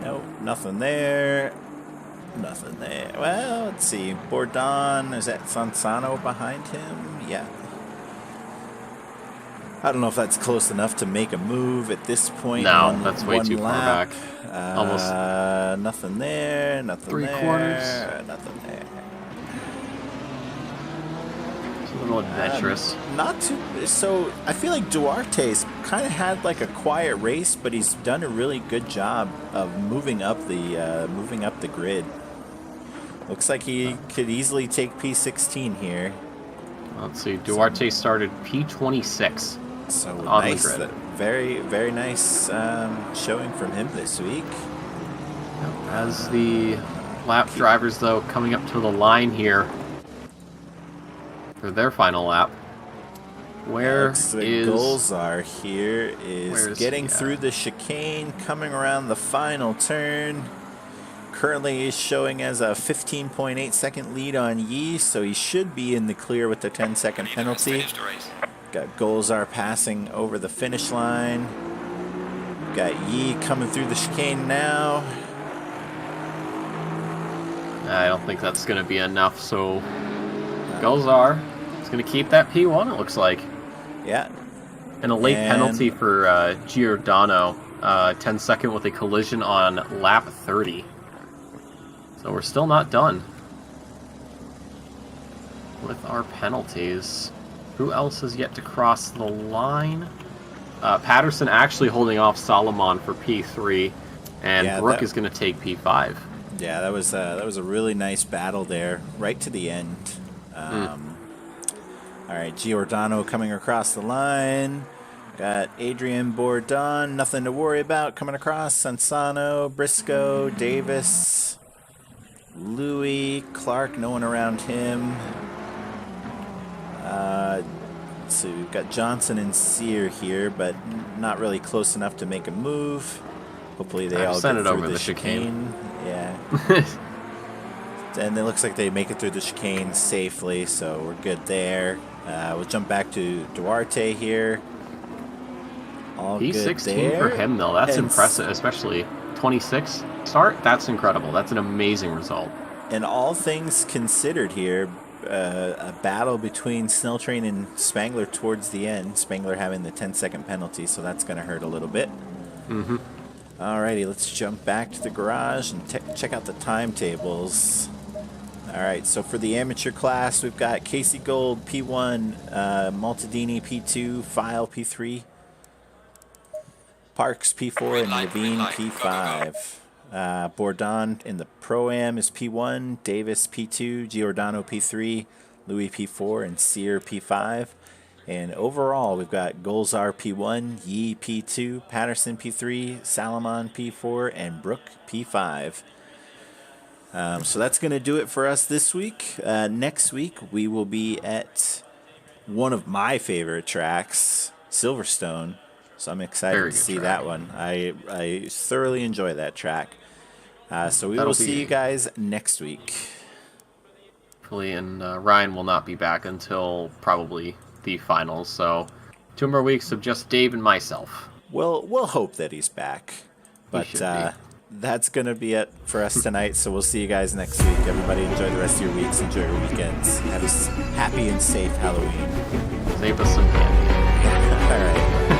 Nope, nothing there. Nothing there. Well, let's see. Bourdon, is that Sansano behind him? Yeah. I don't know if that's close enough to make a move at this point. No, that's way too far lap. back. Almost. Nothing there. Nothing Three there. quarters. Nothing there. It's a little adventurous. Not too. So I feel like Duarte's kind of had like a quiet race, but he's done a really good job of moving up the grid. Looks like he could easily take P16 here. Let's see. Duarte started P26. So on nice. the grid. Very, very nice showing from him this week. As the lap drivers, though, coming up to the line here for their final lap. Where the goals are here is getting he at? through the chicane, coming around the final turn. Currently he's showing as a 15.8 second lead on Yi, so he should be in the clear with the 10-second penalty. Got Golzar passing over the finish line. Got Yi coming through the chicane now. I don't think that's going to be enough, so Golzar is going to keep that P1, it looks like. Yeah. And a late penalty for Giordano, 10-second with a collision on lap 30. So we're still not done with our penalties. Who else has yet to cross the line? Patterson actually holding off Solomon for P3, and Brooke is going to take P5. Yeah, that was a really nice battle there, right to the end. All right, Giordano coming across the line. Got Adrian Bourdon, nothing to worry about coming across. Sansano, Briscoe, Davis, Louis, Clark, no one around him. So we've got Johnson and Sear here, but not really close enough to make a move. Hopefully they all get through the chicane. Yeah. And it looks like they make it through the chicane safely, so we're good there. We'll jump back to Duarte here. All good P16 there. for him, though. That's impressive, especially 26 start. That's incredible. That's an amazing result. And all things considered here, a battle between Snell Train and Spangler towards the end. Spangler having the 10-second penalty, so that's going to hurt a little bit. Mm-hmm. Alrighty, let's jump back to the garage and check out the timetables. Alright, so for the amateur class, we've got Casey Gold, P1, Maltadini, P2, File, P3, Parks, P4, and Levine, P5. Bourdon in the Pro-Am is P1, Davis P2, Giordano P3, Louis P4, and Sear P5. And overall, we've got Golzar P1, Yi P2, Patterson P3, Salomon P4, and Brooke P5. So that's going to do it for us this week. Next week, we will be at one of my favorite tracks, Silverstone. So I'm excited to see that one. I thoroughly enjoy that track. So we will see you guys next week. Hopefully, and Ryan will not be back until probably the finals. So 2 more weeks of just Dave and myself. We'll hope that he's back. But that's going to be it for us tonight. So we'll see you guys next week. Everybody enjoy the rest of your weeks. Enjoy your weekends. Have a happy and safe Halloween. Save us some candy. All right.